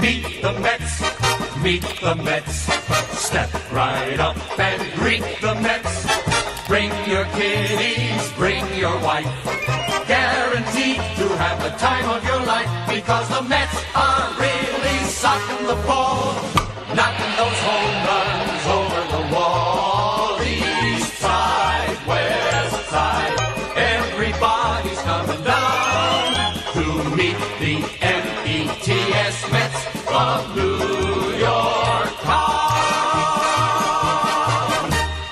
Meet the Mets, meet the Mets. Step right up and greet the Mets. Bring your kiddies, bring your wife. Guaranteed to have the time of your life, because the Mets are really socking the ball, knocking those home runs over the wall. East side, west side, everybody's coming down to meet the METS Mets of New York town.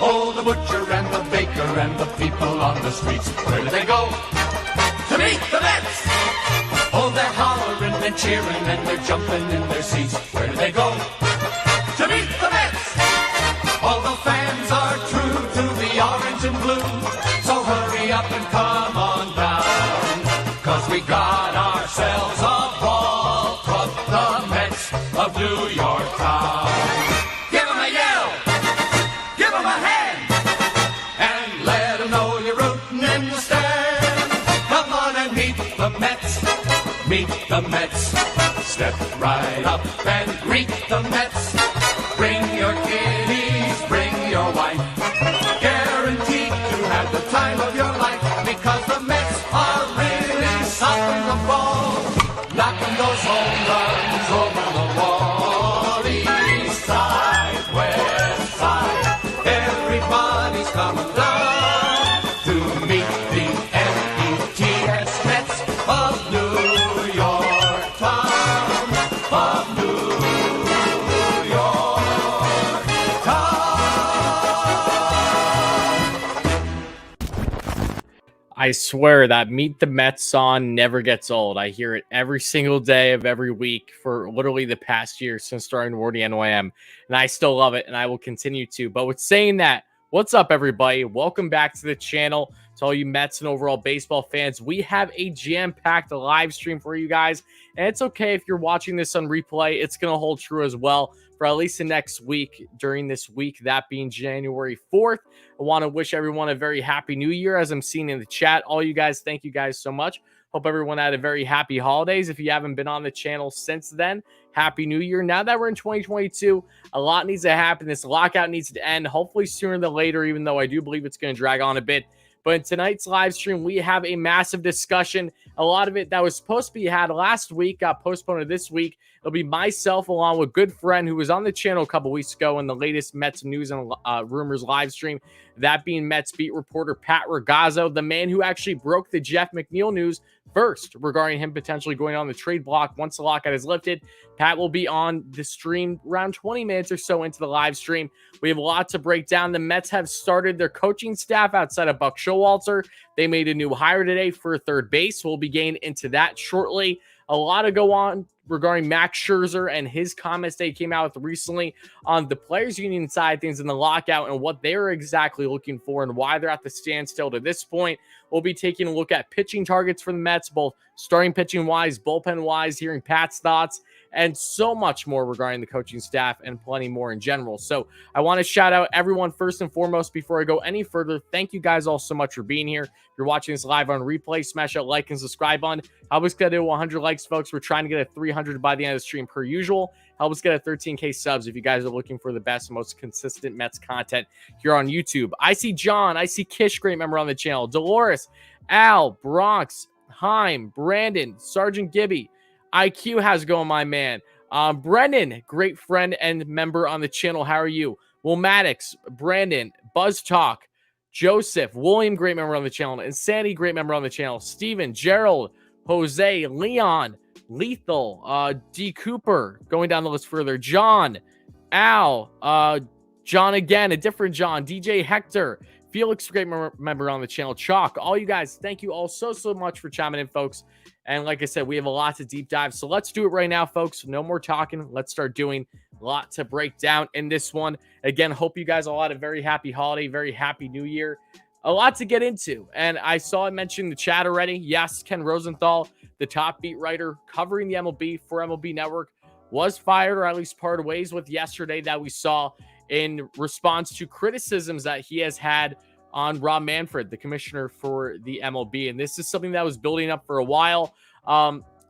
Oh, the butcher and the baker and the people on the streets, where do they go? To meet the Mets! Oh, they're hollering and cheering and they're jumping in their seats. Where do they go? To meet the Mets! All the fans are true to the orange and blue, so hurry up and come on down, 'cause we got ourselves a ball club, the Mets of New York town. Give 'em a yell! Give 'em a hand! And let 'em know you're rooting in the stand. Come on and meet the Mets. Meet the Mets. Step right up and greet the Mets. Bring your kiddies, bring your wife. Guaranteed to have the time of your life, because the Mets are really socking the ball, knocking those home runs over the wall. East side, west side, everybody's coming down to meet the METS Mets of New York town, of New York town. I swear that Meet the Mets song never gets old. I hear it every single day of every week for literally the past year since starting WardyNYM, and I still love it, and I will continue to. But with saying that, what's up, everybody? Welcome back to the channel. To all you Mets and overall baseball fans, we have a jam-packed live stream for you guys, and it's okay if you're watching this on replay. It's going to hold true as well for at least the next week, during this week, that being January 4th. I want to wish everyone a very happy new year, as I'm seeing in the chat. All you guys, thank you guys so much. Hope everyone had a very happy holidays. If you haven't been on the channel since then, happy new year. Now that we're in 2022, a lot needs to happen. This lockout needs to end, hopefully sooner than later, even though I do believe it's going to drag on a bit. But in tonight's live stream, we have a massive discussion. A lot of it that was supposed to be had last week got postponed to this week. It'll be myself along with a good friend who was on the channel a couple weeks ago in the latest Mets news and rumors live stream. That being Mets beat reporter Pat Ragazzo, the man who actually broke the Jeff McNeil news first regarding him potentially going on the trade block once the lockout is lifted. Pat will be on the stream around 20 minutes or so into the live stream. We have a lot to break down. The Mets have started their coaching staff outside of Buck Showalter. They made a new hire today for third base. We'll be getting into that shortly. A lot to go on regarding Max Scherzer and his comments they came out with recently on the players union side of things in the lockout and what they're exactly looking for and why they're at the standstill to this point. We'll be taking a look at pitching targets for the Mets, both starting pitching wise, bullpen wise, hearing Pat's thoughts, and so much more regarding the coaching staff and plenty more in general. So I want to shout out everyone first and foremost before I go any further. Thank you guys all so much for being here. If you're watching this live on replay, smash that like and subscribe button. Help us get to 100 likes, folks. We're trying to get a 300 by the end of the stream per usual. Help us get a 13K subs if you guys are looking for the best and most consistent Mets content here on YouTube. I see John. I see Kish, great member on the channel. Dolores, Al, Bronx, Heim, Brandon, Sergeant Gibby. IQ, how's it going, my man? Brennan, great friend and member on the channel. How are you? Will Maddox, Brandon, Buzz Talk, Joseph, William, great member on the channel. Insanity, great member on the channel. Steven, Gerald, Jose, Leon, Lethal, D. Cooper, going down the list further. John, Al, John again, a different John, DJ Hector, Felix, great member on the channel. Chalk, all you guys, thank you all so much for chiming in, folks. And like I said, we have a lot to deep dive. So let's do it right now, folks. No more talking. Let's start doing a lot to break down in this one. Again, hope you guys all had a very happy holiday, very happy new year. A lot to get into. And I saw it mentioned in the chat already. Yes, Ken Rosenthal, the top beat writer covering the MLB for MLB Network, was fired or at least parted ways with yesterday, that we saw in response to criticisms that he has had on Rob Manfred, the commissioner for the MLB. And this is something that was building up for a while.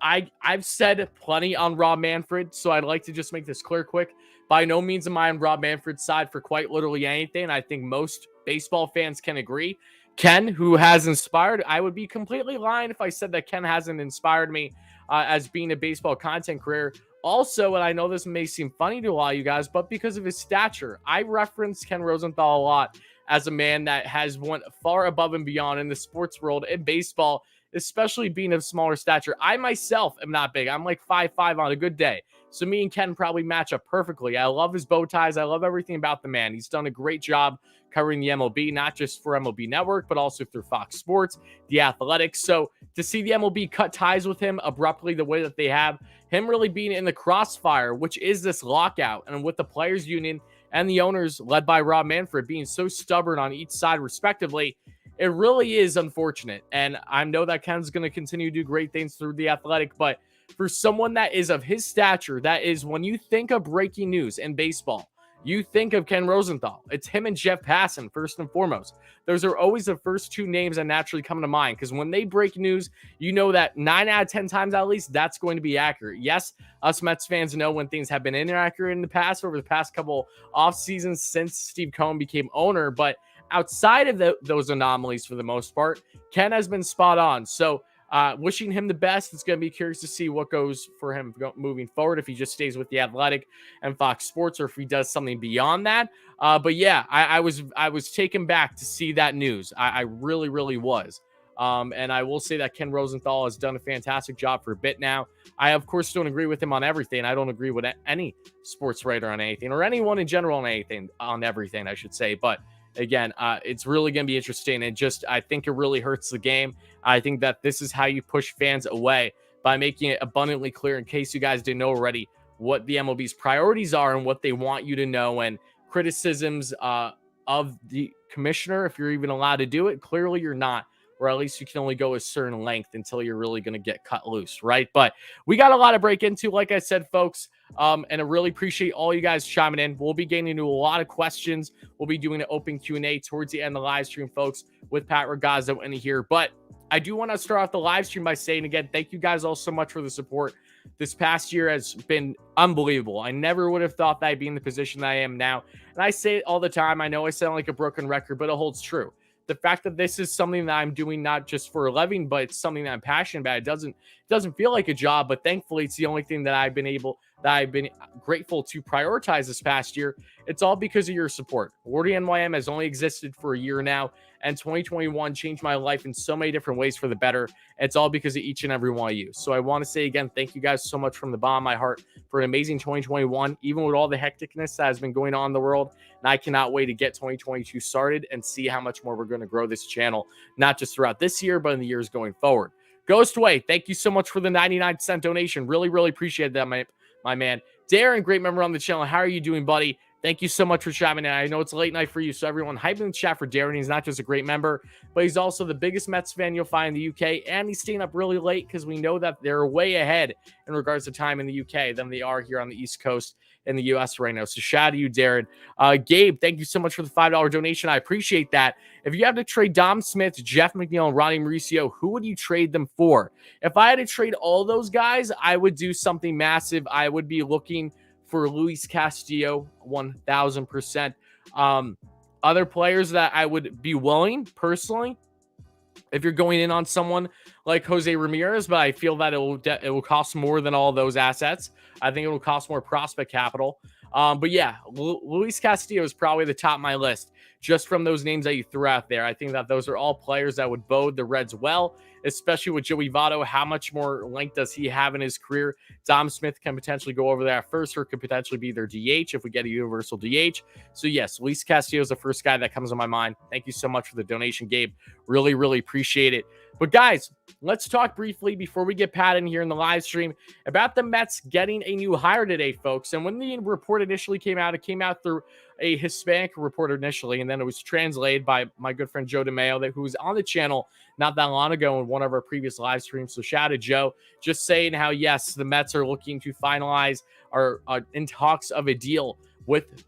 I've said plenty on Rob Manfred, so I'd like to just make this clear quick. By no means am I on Rob Manfred's side for quite literally anything. I think most baseball fans can agree. Ken, who has inspired, I would be completely lying if I said that Ken hasn't inspired me as being a baseball content career. Also, and I know this may seem funny to a lot of you guys, but because of his stature, I reference Ken Rosenthal a lot as a man that has went far above and beyond in the sports world, in baseball, especially being of smaller stature. I myself am not big. I'm like 5'5" on a good day. So me and Ken probably match up perfectly. I love his bow ties. I love everything about the man. He's done a great job covering the MLB, not just for MLB Network, but also through Fox Sports, The Athletic. So to see the MLB cut ties with him abruptly the way that they have, him really being in the crossfire, which is this lockout, and with the players union and the owners led by Rob Manfred being so stubborn on each side respectively, it really is unfortunate. And I know that Ken's going to continue to do great things through The Athletic, but for someone that is of his stature, that is, when you think of breaking news in baseball, you think of Ken Rosenthal. It's him and Jeff Passan, first and foremost. Those are always the first two names that naturally come to mind, because when they break news, you know that 9 out of 10 times at least, that's going to be accurate. Yes, us Mets fans know when things have been inaccurate in the past, over the past couple off seasons since Steve Cohen became owner, but outside of those anomalies, for the most part, Ken has been spot on. So wishing him the best. It's going to be curious to see what goes for him moving forward, if he just stays with The Athletic and Fox Sports, or if he does something beyond that. But yeah, I was taken back to see that news. I really, really was. And I will say that Ken Rosenthal has done a fantastic job for a bit now. I, of course, don't agree with him on everything. I don't agree with any sports writer on anything, or anyone in general on anything, on everything, I should say. But again, it's really going to be interesting. And just, I think it really hurts the game. I think that this is how you push fans away, by making it abundantly clear, in case you guys didn't know already, what the MLB's priorities are and what they want you to know, and criticisms of the commissioner, if you're even allowed to do it. Clearly you're not, or at least you can only go a certain length until you're really going to get cut loose, right? But we got a lot to break into, like I said, folks, and I really appreciate all you guys chiming in. We'll be getting into a lot of questions. We'll be doing an open Q&A towards the end of the live stream, folks, with Pat Ragazzo in here. But I do want to start off the live stream by saying, again, thank you guys all so much for the support. This past year has been unbelievable. I never would have thought that I'd be in the position that I am now. And I say it all the time. I know I sound like a broken record, but it holds true. The fact that this is something that I'm doing not just for a living, but it's something that I'm passionate about. It doesn't feel like a job, but thankfully it's the only thing that I've been grateful to prioritize this past year. It's all because of your support. WardyNYM has only existed for a year now, and 2021 changed my life in so many different ways for the better. It's all because of each and every one of you. So I want to say again, thank you guys so much from the bottom of my heart for an amazing 2021, even with all the hecticness that has been going on in the world. And I cannot wait to get 2022 started and see how much more we're going to grow this channel, not just throughout this year, but in the years going forward. Ghostway, thank you so much for the 99-cent donation. Really, really appreciate that, my man. Darren, great member on the channel. How are you doing, buddy? Thank you so much for chiming in. I know it's a late night for you, so everyone hype in the chat for Darren. He's not just a great member, but he's also the biggest Mets fan you'll find in the UK, and he's staying up really late because we know that they're way ahead in regards to time in the UK than they are here on the East Coast in the US right now. So shout out to you, Darren. Gabe, thank you so much for the $5 donation. I appreciate that. If you have to trade Dom Smith, Jeff McNeil, and Ronnie Mauricio, who would you trade them for? If I had to trade all those guys, I would do something massive. I would be looking for Luis Castillo, 1,000%. Other players that I would be willing, personally, if you're going in on someone like Jose Ramirez, but I feel that it will cost more than all those assets. I think it will cost more prospect capital. But yeah, Luis Castillo is probably the top of my list, just from those names that you threw out there. I think that those are all players that would bode the Reds well, especially with Joey Votto. How much more length does he have in his career? Dom Smith can potentially go over there at first, or could potentially be their DH if we get a universal DH. So yes, Luis Castillo is the first guy that comes to my mind. Thank you so much for the donation, Gabe. Really, really appreciate it. But guys, let's talk briefly before we get Pat in here in the live stream about the Mets getting a new hire today, folks. And when the report initially came out, it came out through a Hispanic reporter initially, and then it was translated by my good friend Joe DeMeo, who was on the channel not that long ago in one of our previous live streams. So shout out to Joe, just saying how, yes, the Mets are looking to finalize or in talks of a deal with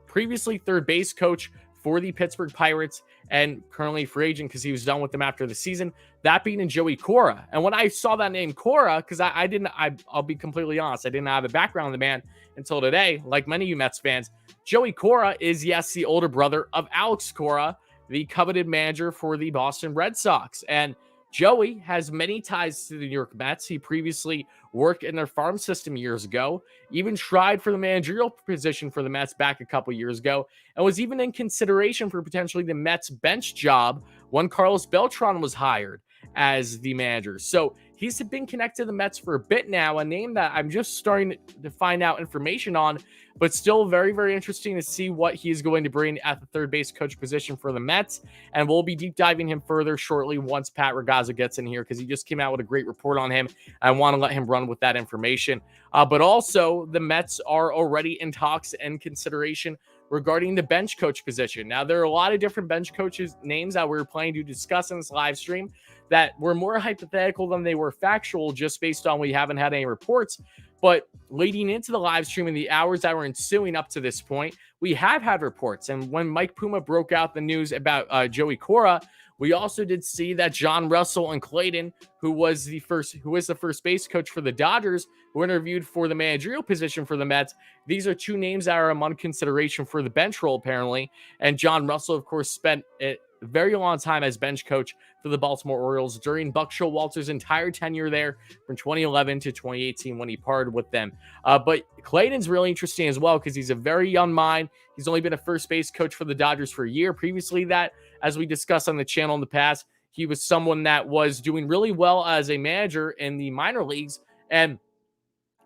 previously third base coach for the Pittsburgh Pirates and currently free agent because he was done with them after the season. That being in Joey Cora. And when I saw that name Cora, because I'll be completely honest, I didn't have a background on the man until today, like many of you Mets fans. Joey Cora is, yes, the older brother of Alex Cora, the coveted manager for the Boston Red Sox. And Joey has many ties to the New York Mets. He previously worked in their farm system years ago, even tried for the managerial position for the Mets back a couple years ago, and was even in consideration for potentially the Mets bench job when Carlos Beltran was hired as the manager. So he's been connected to the Mets for a bit now, a name that I'm just starting to find out information on, but still very, very interesting to see what he's going to bring at the third base coach position for the Mets. And we'll be deep diving him further shortly once Pat Ragazzo gets in here, because he just came out with a great report on him. I want to let him run with that information. But also the Mets are already in talks and consideration regarding the bench coach position. Now, there are a lot of different bench coaches names that we're planning to discuss in this live stream that were more hypothetical than they were factual, just based on we haven't had any reports. But leading into the live stream in the hours that were ensuing up to this point, we have had reports. And when Mike Puma broke out the news about Joey Cora, we also did see that John Russell and Clayton, who was the first base coach for the Dodgers, who interviewed for the managerial position for the Mets. These are two names that are among consideration for the bench role, apparently. And John Russell, of course, spent a very long time as bench coach for the Baltimore Orioles during Buck Showalter's entire tenure there from 2011 to 2018 when he parted with them. But Clayton's really interesting as well because he's a very young mind. He's only been a first base coach for the Dodgers for a year. Previously that, as we discussed on the channel in the past, he was someone that was doing really well as a manager in the minor leagues. And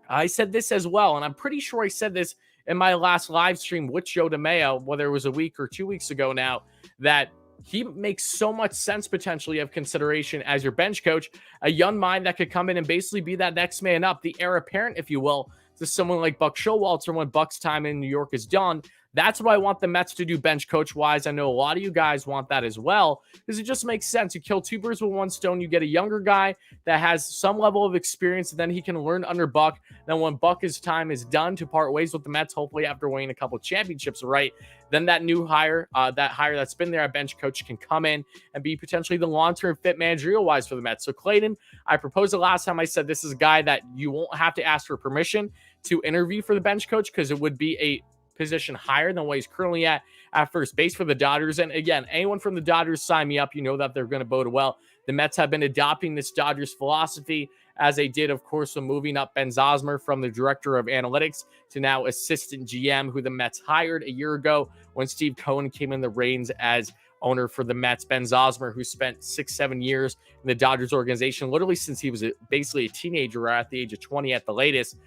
I said this as well, and I'm pretty sure I said this in my last live stream with Joe DeMeo, whether it was a week or 2 weeks ago now, that he makes so much sense potentially of consideration as your bench coach, a young mind that could come in and basically be that next man up, the heir apparent, if you will, to someone like Buck Showalter when Buck's time in New York is done. That's what I want the Mets to do bench coach-wise. I know a lot of you guys want that as well, because it just makes sense. You kill two birds with one stone. You get a younger guy that has some level of experience, and then he can learn under Buck. Then when Buck's time is done to part ways with the Mets, hopefully after winning a couple championships, right, then that new hire, that's been there at bench coach, can come in and be potentially the long-term fit managerial-wise for the Mets. So Clayton, I proposed the last time I said this is a guy that you won't have to ask for permission to interview for the bench coach, because it would be a position higher than what he's currently at first base for the Dodgers. And again, anyone from the Dodgers, sign me up. You know that they're going to bode well. The Mets have been adopting this Dodgers philosophy, as they did, of course, when moving up Ben Zosmer from the director of analytics to now assistant GM, who the Mets hired a year ago when Steve Cohen came in the reins as owner for the Mets. Ben Zosmer, who spent 6-7 years in the Dodgers organization, literally since he was basically a teenager, or at the age of 20 at the latest.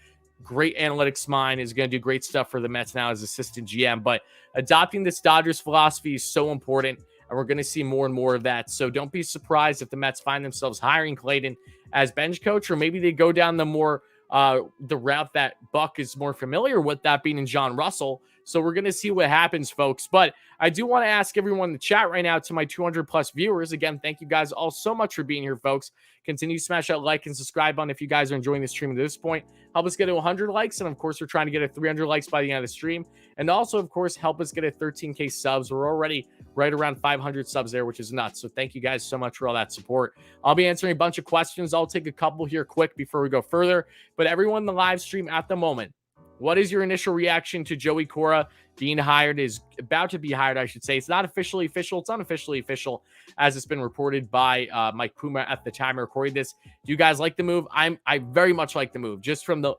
Great analytics mind, is going to do great stuff for the Mets now as assistant GM. But adopting this Dodgers philosophy is so important, and we're going to see more and more of that. So don't be surprised if the Mets find themselves hiring Clayton as bench coach, or maybe they go down the more the route that Buck is more familiar with, that being in John Russell. So we're going to see what happens, folks. But I do want to ask everyone in the chat right now, to my 200 plus viewers. Again, thank you guys all so much for being here, folks. Continue to smash that like and subscribe button if you guys are enjoying the stream at this point. Help us get to 100 likes. And of course, we're trying to get to 300 likes by the end of the stream. And also, of course, help us get to 13K subs. We're already right around 500 subs there, which is nuts. So thank you guys so much for all that support. I'll be answering a bunch of questions. I'll take a couple here quick before we go further. But everyone in the live stream at the moment, what is your initial reaction to Joey Cora being hired, is about to be hired, I should say. It's not officially official. It's unofficially official, as it's been reported by Mike Puma at the time I recorded this. Do you guys like the move? I very much like the move, just from the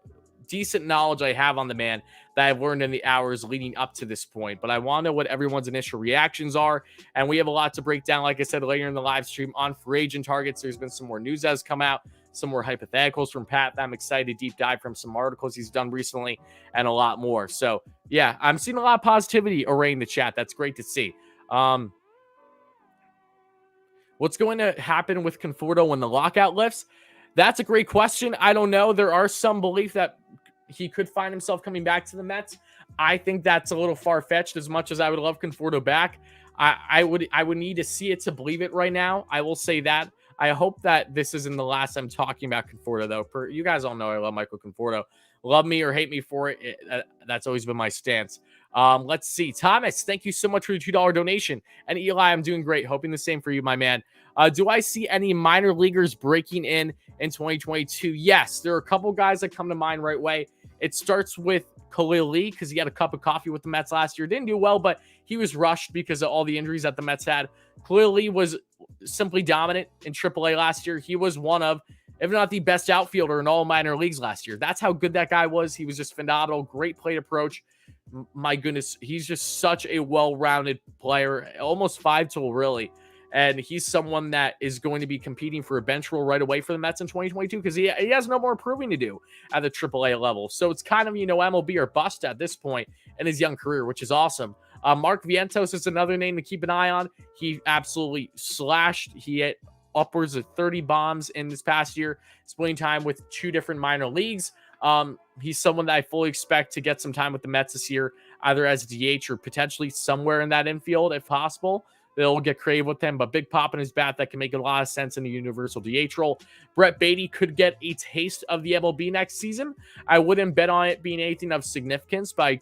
decent knowledge I have on the man that I've learned in the hours leading up to this point. But I want to know what everyone's initial reactions are. And we have a lot to break down, like I said, later in the live stream on free agent targets. There's been some more news that has come out, some more hypotheticals from Pat that I'm excited to deep dive from, some articles he's done recently, and a lot more. So yeah, I'm seeing a lot of positivity array in the chat. That's great to see. What's going to happen with Conforto when the lockout lifts? That's a great question. I don't know. There are some belief that he could find himself coming back to the Mets. I think that's a little far-fetched, as much as I would love Conforto back. I would need to see it to believe it right now. I will say that. I hope that this isn't the last I'm talking about Conforto, though. You guys all know I love Michael Conforto. Love me or hate me for it. That's always been my stance. Let's see. Thomas, thank you so much for the $2 donation. And Eli, I'm doing great. Hoping the same for you, my man. Do I see any minor leaguers breaking in 2022? Yes, there are a couple guys that come to mind right away. It starts with Khalil Lee because he had a cup of coffee with the Mets last year. Didn't do well, but he was rushed because of all the injuries that the Mets had. Khalil Lee was simply dominant in AAA last year. He was one of, if not the best outfielder in all minor leagues last year. That's how good that guy was. He was just phenomenal. Great plate approach. My goodness, he's just such a well-rounded player, almost 5-tool, really. And he's someone that is going to be competing for a bench role right away for the Mets in 2022 because he has no more proving to do at the AAA level. So it's kind of, MLB or bust at this point in his young career, which is awesome. Mark Vientos is another name to keep an eye on. He absolutely slashed. He hit upwards of 30 bombs in this past year, splitting time with 2 different minor leagues. He's someone that I fully expect to get some time with the Mets this year, either as DH or potentially somewhere in that infield if possible. They'll get creative with him, but big pop in his bat that can make a lot of sense in the universal DH role. Brett Beatty could get a taste of the MLB next season. I wouldn't bet on it being anything of significance, but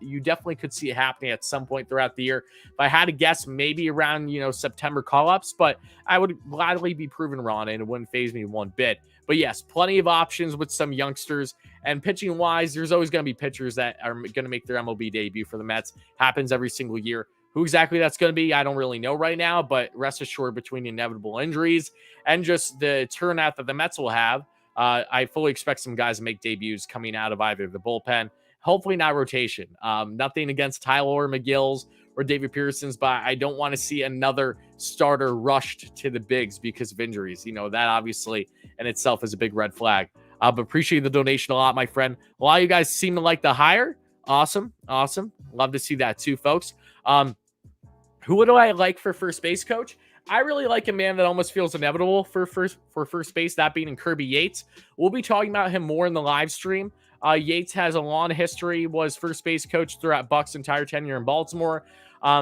you definitely could see it happening at some point throughout the year. If I had to guess, maybe around, September call-ups, but I would gladly be proven wrong and it wouldn't faze me one bit. But yes, plenty of options with some youngsters. And pitching-wise, there's always going to be pitchers that are going to make their MLB debut for the Mets. Happens every single year. Who exactly that's going to be, I don't really know right now, but rest assured between inevitable injuries and just the turnout that the Mets will have, I fully expect some guys to make debuts coming out of either the bullpen, hopefully not rotation. Nothing against Tyler McGill's or David Pearson's, but I don't want to see another starter rushed to the bigs because of injuries. That obviously in itself is a big red flag. But appreciate the donation a lot, my friend. A lot of you guys seem to like the hire. Awesome. Love to see that too, folks. Who do I like for first base coach? I really like a man that almost feels inevitable for first base, that being in Kirby Yates. We'll be talking about him more in the live stream. Yates has a long history, was first base coach throughout Buck's entire tenure in Baltimore.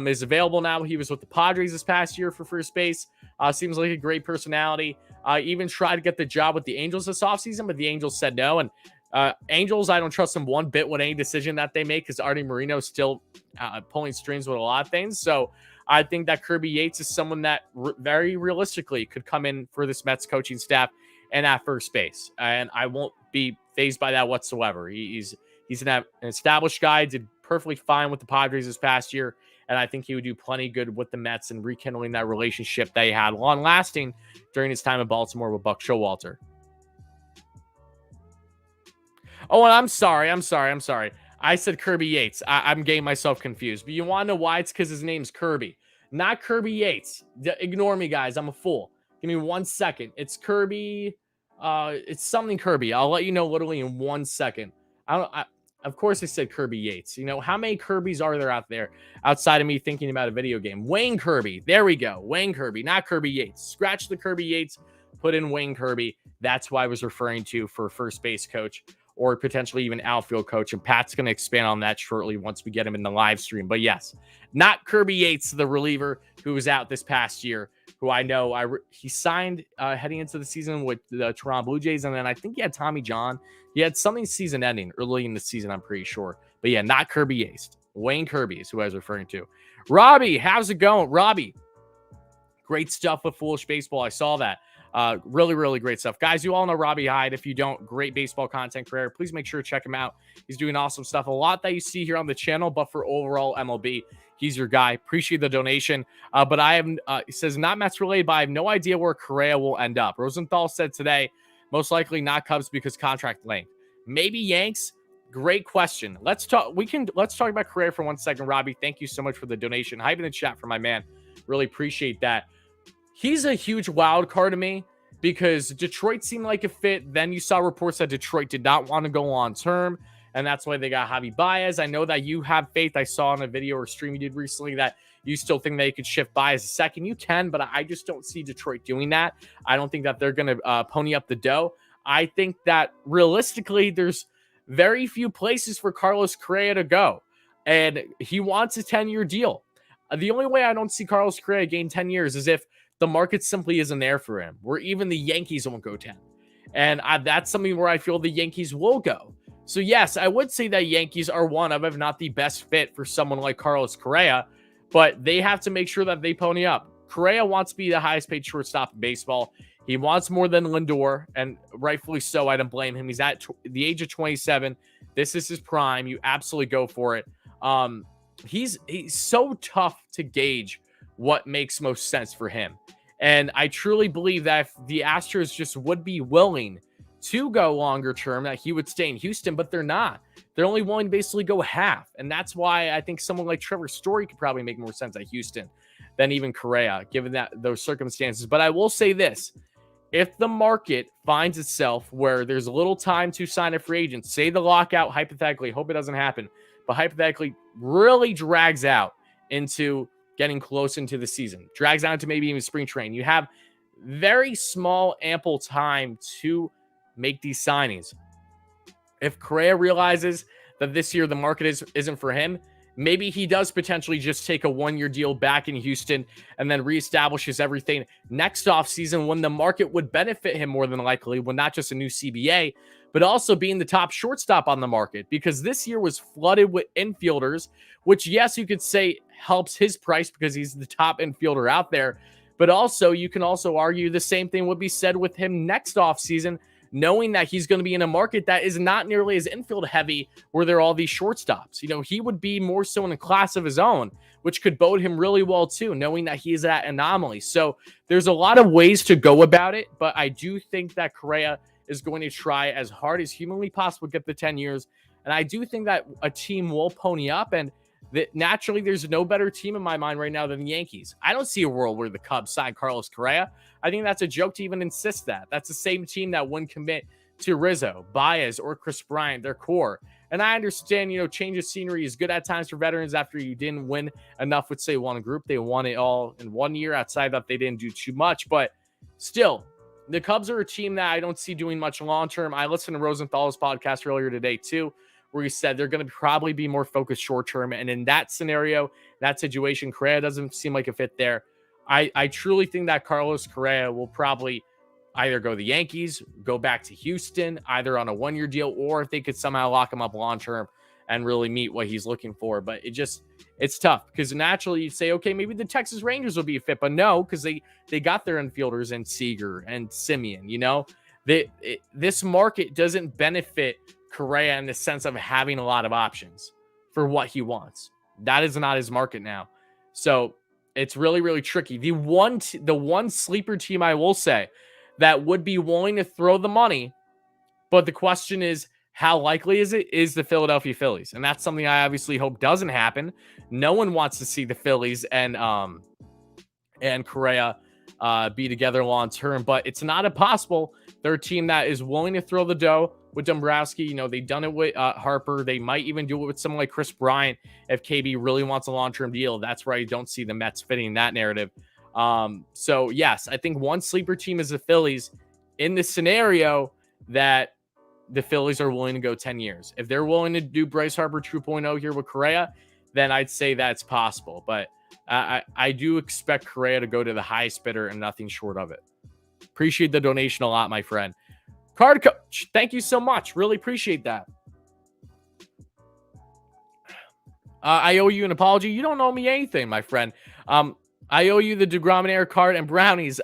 Is available now. He was with the Padres this past year for first base. Seems like a great personality. Even tried to get the job with the Angels this offseason, but the Angels said no. And Angels, I don't trust them one bit with any decision that they make because Artie Moreno is still pulling strings with a lot of things. So I think that Kirby Yates is someone that very realistically could come in for this Mets coaching staff and at first base. And I won't be fazed by that whatsoever. He's an established guy, did perfectly fine with the Padres this past year. And I think he would do plenty good with the Mets and rekindling that relationship they had long lasting during his time in Baltimore with Buck Showalter. Oh, and I'm sorry. I said Kirby Yates. I'm getting myself confused. But you want to know why? It's because his name's Kirby, not Kirby Yates. Ignore me, guys. I'm a fool. Give me 1 second. It's Kirby. It's something Kirby. I'll let you know literally in 1 second. Of course, I said Kirby Yates. How many Kirbys are there out there outside of me thinking about a video game? Wayne Kirby. There we go. Wayne Kirby, not Kirby Yates. Scratch the Kirby Yates. Put in Wayne Kirby. That's who I was referring to for first base coach, or potentially even outfield coach. And Pat's going to expand on that shortly once we get him in the live stream. But yes, not Kirby Yates, the reliever who was out this past year, who I know he signed heading into the season with the Toronto Blue Jays. And then I think he had Tommy John. He had something season ending early in the season, I'm pretty sure. But yeah, not Kirby Yates. Wayne Kirby is who I was referring to. Robbie, how's it going? Robbie, great stuff with Foolish Baseball. I saw that. Really, really great stuff. Guys, you all know Robbie Hyde. If you don't, great baseball content creator. Please make sure to check him out. He's doing awesome stuff. A lot that you see here on the channel, but for overall MLB, he's your guy. Appreciate the donation. But I have, he says, not Mets related, but I have no idea where Correa will end up. Rosenthal said today, most likely not Cubs because contract length. Maybe Yanks. Great question. Let's talk about Correa for 1 second. Robbie, thank you so much for the donation. Hype in the chat for my man. Really appreciate that. He's a huge wild card to me because Detroit seemed like a fit. Then you saw reports that Detroit did not want to go long term, and that's why they got Javi Baez. I know that you have faith. I saw in a video or stream you did recently that you still think they could shift Baez a second. You can, but I just don't see Detroit doing that. I don't think that they're going to pony up the dough. I think that realistically, there's very few places for Carlos Correa to go, and he wants a 10-year deal. The only way I don't see Carlos Correa gain 10 years is if the market simply isn't there for him, where even the Yankees won't go 10. And that's something where I feel the Yankees will go. So yes, I would say that Yankees are one of, if not the best fit for someone like Carlos Correa, but they have to make sure that they pony up. Correa wants to be the highest paid shortstop in baseball. He wants more than Lindor, and rightfully so. I don't blame him. He's at the age of 27. This is his prime. You absolutely go for it. He's so tough to gauge what makes most sense for him. And I truly believe that if the Astros just would be willing to go longer term, that he would stay in Houston, but they're not. They're only willing to basically go half. And that's why I think someone like Trevor Story could probably make more sense at Houston than even Correa, given that those circumstances. But I will say this. If the market finds itself where there's a little time to sign a free agent, say the lockout, hypothetically, hope it doesn't happen, but hypothetically really drags out into getting close into the season, drags out to maybe even spring training, you have very small, ample time to make these signings. If Correa realizes that this year the market isn't for him, maybe he does potentially just take a one-year deal back in Houston and then reestablishes everything next offseason when the market would benefit him more than likely, when not just a new CBA, but also being the top shortstop on the market, because this year was flooded with infielders, which, yes, you could say helps his price because he's the top infielder out there. But also, you can also argue the same thing would be said with him next offseason, knowing that he's going to be in a market that is not nearly as infield heavy where there are all these shortstops. You know, he would be more so in a class of his own, which could bode him really well too, knowing that he is that anomaly. So there's a lot of ways to go about it, but I do think that Correa is going to try as hard as humanly possible to get the 10 years. And I do think that a team will pony up, and that naturally there's no better team in my mind right now than the Yankees. I don't see a world where the Cubs sign Carlos Correa. I think that's a joke to even insist that. That's the same team that wouldn't commit to Rizzo, Baez, or Kris Bryant, their core. And I understand, you know, change of scenery is good at times for veterans after you didn't win enough with, say, one group. They won it all in 1 year. Outside that, they didn't do too much. But still, the Cubs are a team that I don't see doing much long-term. I listened to Rosenthal's podcast earlier today, too, where he said they're going to probably be more focused short-term. And in that scenario, that situation, Correa doesn't seem like a fit there. I truly think that Carlos Correa will probably either go to the Yankees, go back to Houston, either on a one-year deal, or if they could somehow lock him up long-term and really meet what he's looking for. But it's tough because naturally you'd say, okay, maybe the Texas Rangers will be a fit, but no, because they got their infielders in Seager and Simeon. You know, this market doesn't benefit Correa in the sense of having a lot of options for what he wants. That is not his market now. So it's really, really tricky. The one sleeper team I will say that would be willing to throw the money, but the question is, how likely is it, is the Philadelphia Phillies. And that's something I obviously hope doesn't happen. No one wants to see the Phillies and Correa be together long term, but it's not impossible. They're a team that is willing to throw the dough with Dombrowski. You know, they've done it with Harper. They might even do it with someone like Kris Bryant if KB really wants a long-term deal. That's where I don't see the Mets fitting that narrative. So yes, I think one sleeper team is the Phillies in the scenario that the Phillies are willing to go 10 years. If they're willing to do Bryce Harper 2.0 here with Correa, then I'd say that's possible. But I do expect Correa to go to the highest bidder and nothing short of it. Appreciate the donation a lot, my friend. Card Coach, thank you so much. Really appreciate that. I owe you an apology. You don't owe me anything, my friend. I owe you the DeGrom card and brownies.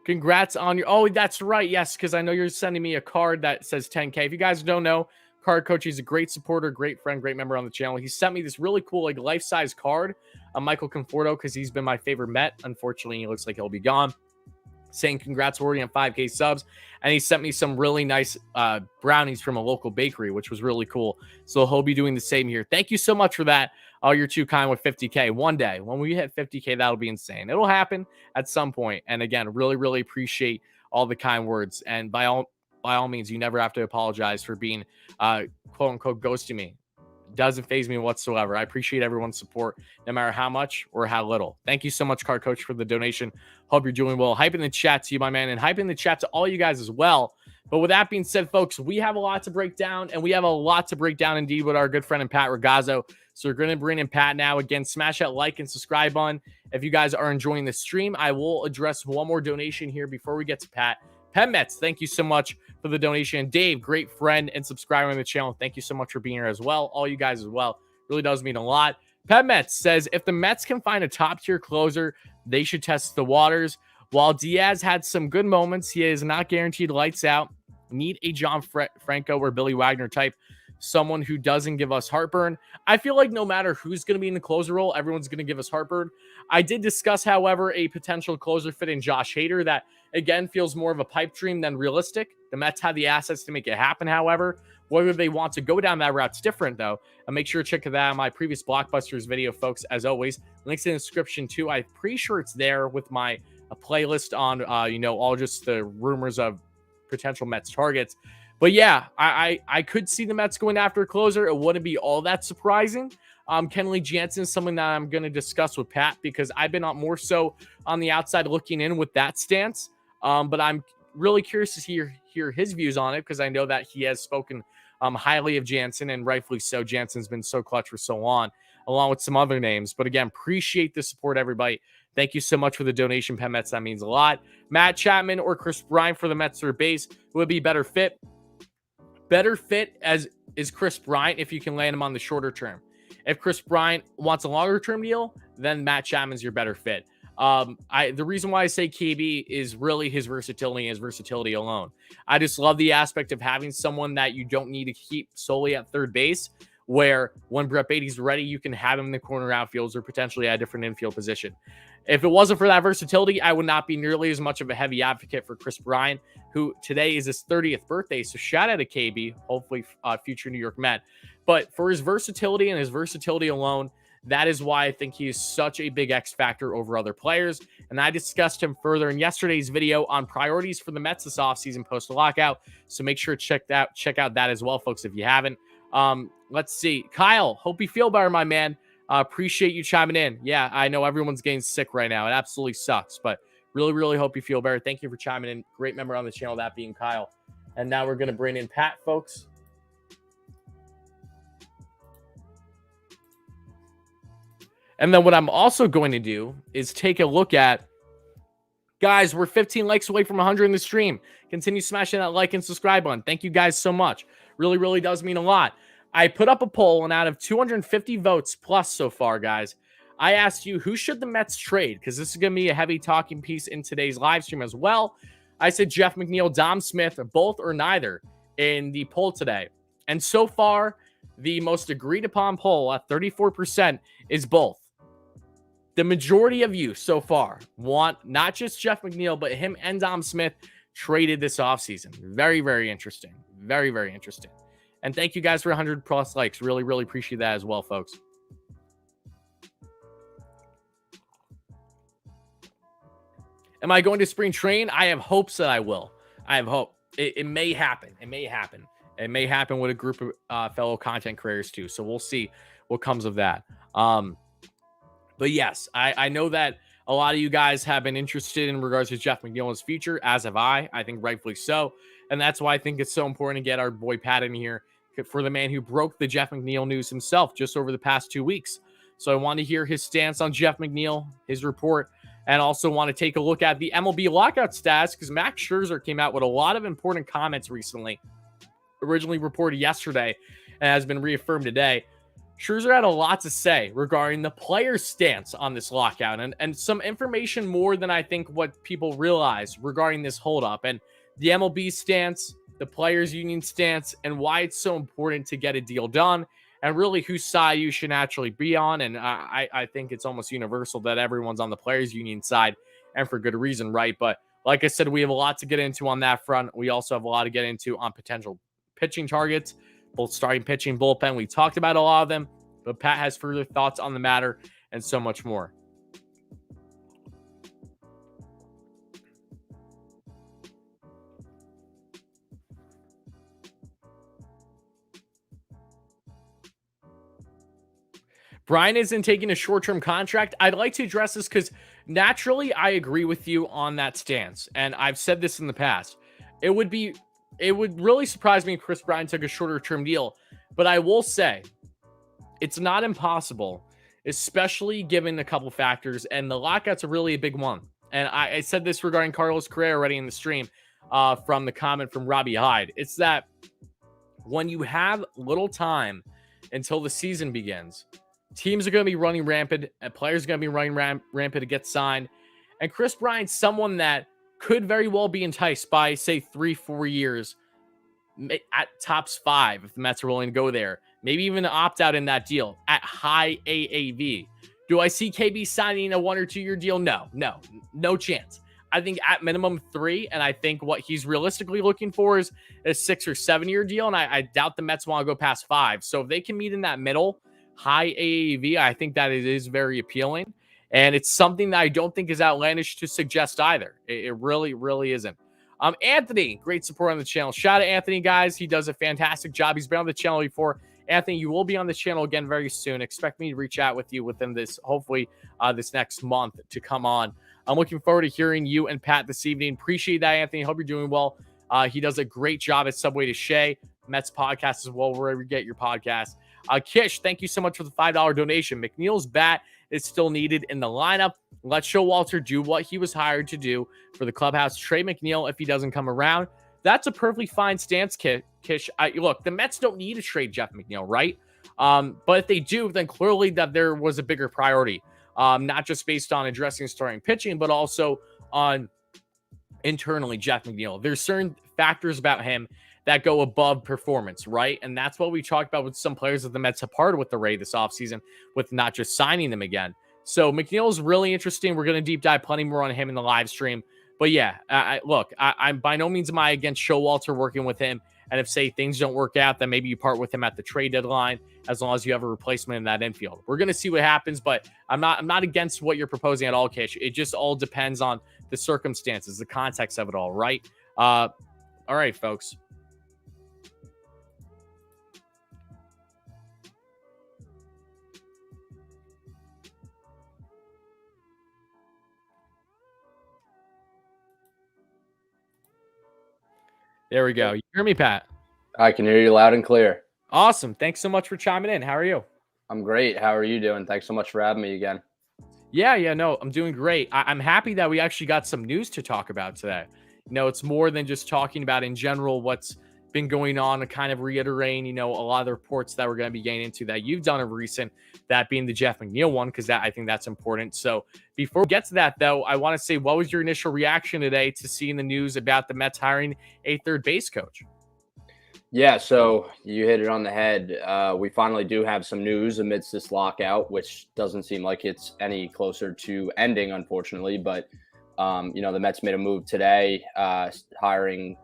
Congrats on your... Oh, that's right. Yes, because I know you're sending me a card that says 10K. If you guys don't know, Card Coach, he's a great supporter, great friend, great member on the channel. He sent me this really cool, like, life-size card of Michael Conforto because he's been my favorite Met. Unfortunately, he looks like he'll be gone. Saying congrats, Wardy, on 5K subs. And he sent me some really nice brownies from a local bakery, which was really cool. So he'll be doing the same here. Thank you so much for that. Oh, you're too kind with 50K. One day, when we hit 50K, that'll be insane. It'll happen at some point. And again, really, really appreciate all the kind words. And by all means, you never have to apologize for being quote unquote ghosting me. Doesn't faze me whatsoever. I appreciate everyone's support, no matter how much or how little. Thank you so much, Card Coach, for the donation. Hope you're doing well. Hype in the chat to you, my man, and hype in the chat to all you guys as well. But with that being said, folks, we have a lot to break down, and we have a lot to break down indeed with our good friend and Pat Ragazzo. So we're going to bring in Pat now. Again, smash that like and subscribe button. If you guys are enjoying the stream, I will address one more donation here before we get to Pat. Penn Mets, thank you so much for the donation. And Dave, great friend and subscriber on the channel. Thank you so much for being here as well. All you guys as well. Really does mean a lot. Pet Mets says, if the Mets can find a top-tier closer, they should test the waters. While Diaz had some good moments, he is not guaranteed lights out. Need a John Franco or Billy Wagner type, someone who doesn't give us heartburn. I feel like no matter who's going to be in the closer role, everyone's going to give us heartburn. I did discuss, however, a potential closer fit in Josh Hader that, again, feels more of a pipe dream than realistic. The Mets have the assets to make it happen, however. Whether they want to go down that route's different, though. And make sure to check that out in my previous Blockbusters video, folks, as always. Links in the description, too. I'm pretty sure it's there with my playlist on, all just the rumors of potential Mets targets. But yeah, I could see the Mets going after a closer. It wouldn't be all that surprising. Kenley Jansen is something that I'm going to discuss with Pat because I've been more so on the outside looking in with that stance. But I'm really curious to hear his views on it because I know that he has spoken highly of Jansen, and rightfully so. Jansen's been so clutch for so long, along with some other names. But again, appreciate the support, everybody. Thank you so much for the donation, Pet Mets. That means a lot. Matt Chapman or Kris Bryant for the Mets third base would be better fit. Better fit as is Kris Bryant if you can land him on the shorter term. If Kris Bryant wants a longer term deal, then Matt Chapman's your better fit. The reason why I say KB is really his versatility and his versatility alone. I just love the aspect of having someone that you don't need to keep solely at third base, where when Brett Baty's ready, you can have him in the corner outfields or potentially at a different infield position. If it wasn't for that versatility, I would not be nearly as much of a heavy advocate for Kris Bryant, who today is his 30th birthday. So shout out to KB, hopefully future New York Met. But for his versatility and his versatility alone, that is why I think he is such a big X factor over other players. And I discussed him further in yesterday's video on priorities for the Mets this offseason post-lockout. So make sure to check out that as well, folks, if you haven't. Let's see. Kyle, hope you feel better, my man. Appreciate you chiming in. Yeah, I know everyone's getting sick right now. It absolutely sucks, but really, really hope you feel better. Thank you for chiming in. Great member on the channel, that being Kyle. And now we're going to bring in Pat, folks. And then what I'm also going to do is take a look at, guys, we're 15 likes away from 100 in the stream. Continue smashing that like and subscribe button. Thank you guys so much. Really, really does mean a lot. I put up a poll, and out of 250 votes plus so far, guys, I asked you, who should the Mets trade? Because this is going to be a heavy talking piece in today's live stream as well. I said Jeff McNeil, Dom Smith, both or neither in the poll today. And so far, the most agreed upon poll at 34% is both. The majority of you so far want not just Jeff McNeil, but him and Dom Smith traded this offseason. Very, very interesting. Very, very interesting. And thank you guys for 100 plus likes. Really, really appreciate that as well, folks. Am I going to spring train? I have hopes that I will. I have hope. It may happen. It may happen. It may happen with a group of fellow content creators too. So we'll see what comes of that. But yes, I know that a lot of you guys have been interested in regards to Jeff McNeil's future, as have I. I think rightfully so. And that's why I think it's so important to get our boy Pat in here for the man who broke the Jeff McNeil news himself just over the past 2 weeks. So I want to hear his stance on Jeff McNeil, his report, and also want to take a look at the MLB lockout stats because Max Scherzer came out with a lot of important comments recently. Originally reported yesterday and has been reaffirmed today. Scherzer had a lot to say regarding the players' stance on this lockout and some information more than I think what people realize regarding this holdup and the MLB stance, the players' union stance, and why it's so important to get a deal done and really whose side you should naturally be on. And I think it's almost universal that everyone's on the players' union side and for good reason, right? But like I said, we have a lot to get into on that front. We also have a lot to get into on potential pitching targets, both starting pitching, bullpen. We talked about a lot of them, but Pat has further thoughts on the matter and so much more. Bryant isn't taking a short-term contract. I'd like to address this because naturally I agree with you on that stance. And I've said this in the past. It would really surprise me if Kris Bryant took a shorter-term deal. But I will say it's not impossible, especially given a couple factors. And the lockout's a really big one. And I said this regarding Carlos Correa already in the stream. from the comment from Robbie Hyde. It's that when you have little time until the season begins, teams are going to be running rampant, and players are going to be running rampant to get signed. And Kris Bryant's someone that could very well be enticed by, say, 3-4 years at tops 5 if the Mets are willing to go there. Maybe even opt out in that deal at high AAV. Do I see KB signing a 1 or 2 year deal? No chance. I think at minimum 3, and I think what he's realistically looking for is a 6 or 7 year deal, and I doubt the Mets want to go past 5. So if they can meet in that middle, high AAV, I think that it is very appealing, and it's something that I don't think is outlandish to suggest either. It really, really isn't. Anthony, great support on the channel. Shout out to Anthony, guys. He does a fantastic job. He's been on the channel before. Anthony, you will be on the channel again very soon. Expect me to reach out with you within this, hopefully, this next month to come on. I'm looking forward to hearing you and Pat this evening. Appreciate that, Anthony. Hope you're doing well. He does a great job at Subway to Shea, Mets podcast as well, wherever you get your podcast. Kish, thank you so much for the $5 donation. McNeil's bat is still needed in the lineup. Let's show Walter do what he was hired to do for the clubhouse. Trade McNeil if he doesn't come around. That's a perfectly fine stance, Kish. Look, the Mets don't need to trade Jeff McNeil, right? But if they do, then clearly that there was a bigger priority, not just based on addressing starting pitching, but also on internally Jeff McNeil. There's certain factors about him that go above performance, right? And that's what we talked about with some players that the Mets have parted with the Ray this offseason, with not just signing them again. So McNeil is really interesting. We're going to deep dive plenty more on him in the live stream. But yeah, I'm by no means am I against Showalter working with him. And if, say, things don't work out, then maybe you part with him at the trade deadline, as long as you have a replacement in that infield. We're going to see what happens, but I'm not against what you're proposing at all, Kish. It just all depends on the circumstances, the context of it all, right? All right, folks. There we go. You hear me, Pat? I can hear you loud and clear. Awesome. Thanks so much for chiming in. How are you? I'm great. How are you doing? Thanks so much for having me again. Yeah, no, I'm doing great. I'm happy that we actually got some news to talk about today. It's more than just talking about in general what's been going on and kind of reiterating, a lot of the reports that we're going to be getting into that you've done of recent, that being the Jeff McNeil one, because I think that's important. So before we get to that, though, I want to say, what was your initial reaction today to seeing the news about the Mets hiring a third base coach? Yeah, so you hit it on the head. We finally do have some news amidst this lockout, which doesn't seem like it's any closer to ending, unfortunately. But, the Mets made a move today, hiring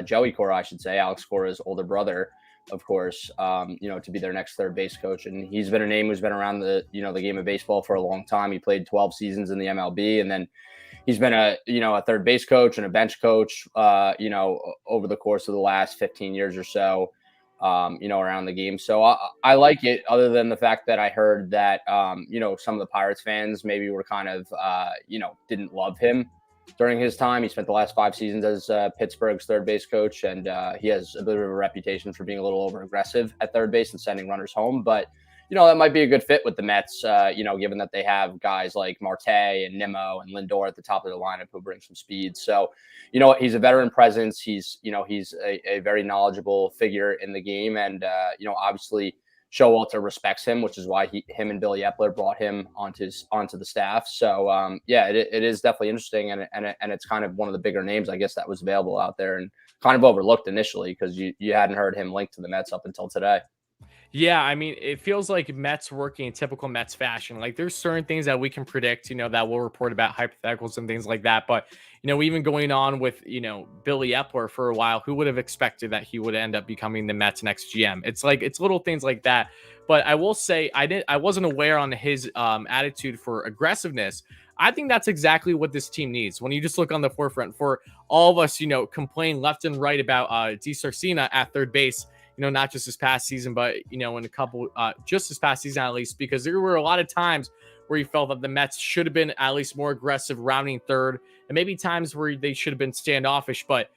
Joey Cora, I should say, Alex Cora's older brother, of course, to be their next third base coach. And he's been a name who's been around the game of baseball for a long time. He played 12 seasons in the MLB, and then he's been a third base coach and a bench coach, over the course of the last 15 years or so, around the game. So I like it, other than the fact that I heard that, some of the Pirates fans maybe were kind of, didn't love him during his time. He spent the last 5 seasons as Pittsburgh's third base coach, and he has a bit of a reputation for being a little over aggressive at third base and sending runners home. But that might be a good fit with the Mets, given that they have guys like Marte and Nimmo and Lindor at the top of the lineup who bring some speed. So, he's a veteran presence. He's a very knowledgeable figure in the game. And, obviously Showalter respects him, which is why him and Billy Epler brought him onto the staff. So, it is definitely interesting. And it's kind of one of the bigger names, I guess, that was available out there and kind of overlooked initially because you hadn't heard him linked to the Mets up until today. Yeah, I mean, it feels like Mets working in typical Mets fashion. Like, there's certain things that we can predict, that we'll report about, hypotheticals and things like that. But, even going on with, Billy Epler for a while, who would have expected that he would end up becoming the Mets' next GM? It's little things like that. But I will say, I wasn't aware on his attitude for aggressiveness. I think that's exactly what this team needs. When you just look on the forefront, for all of us, complain left and right about DiSarcina at third base, not just this past season, but, in a couple, just this past season, at least, because there were a lot of times where you felt that the Mets should have been at least more aggressive rounding third, and maybe times where they should have been standoffish. But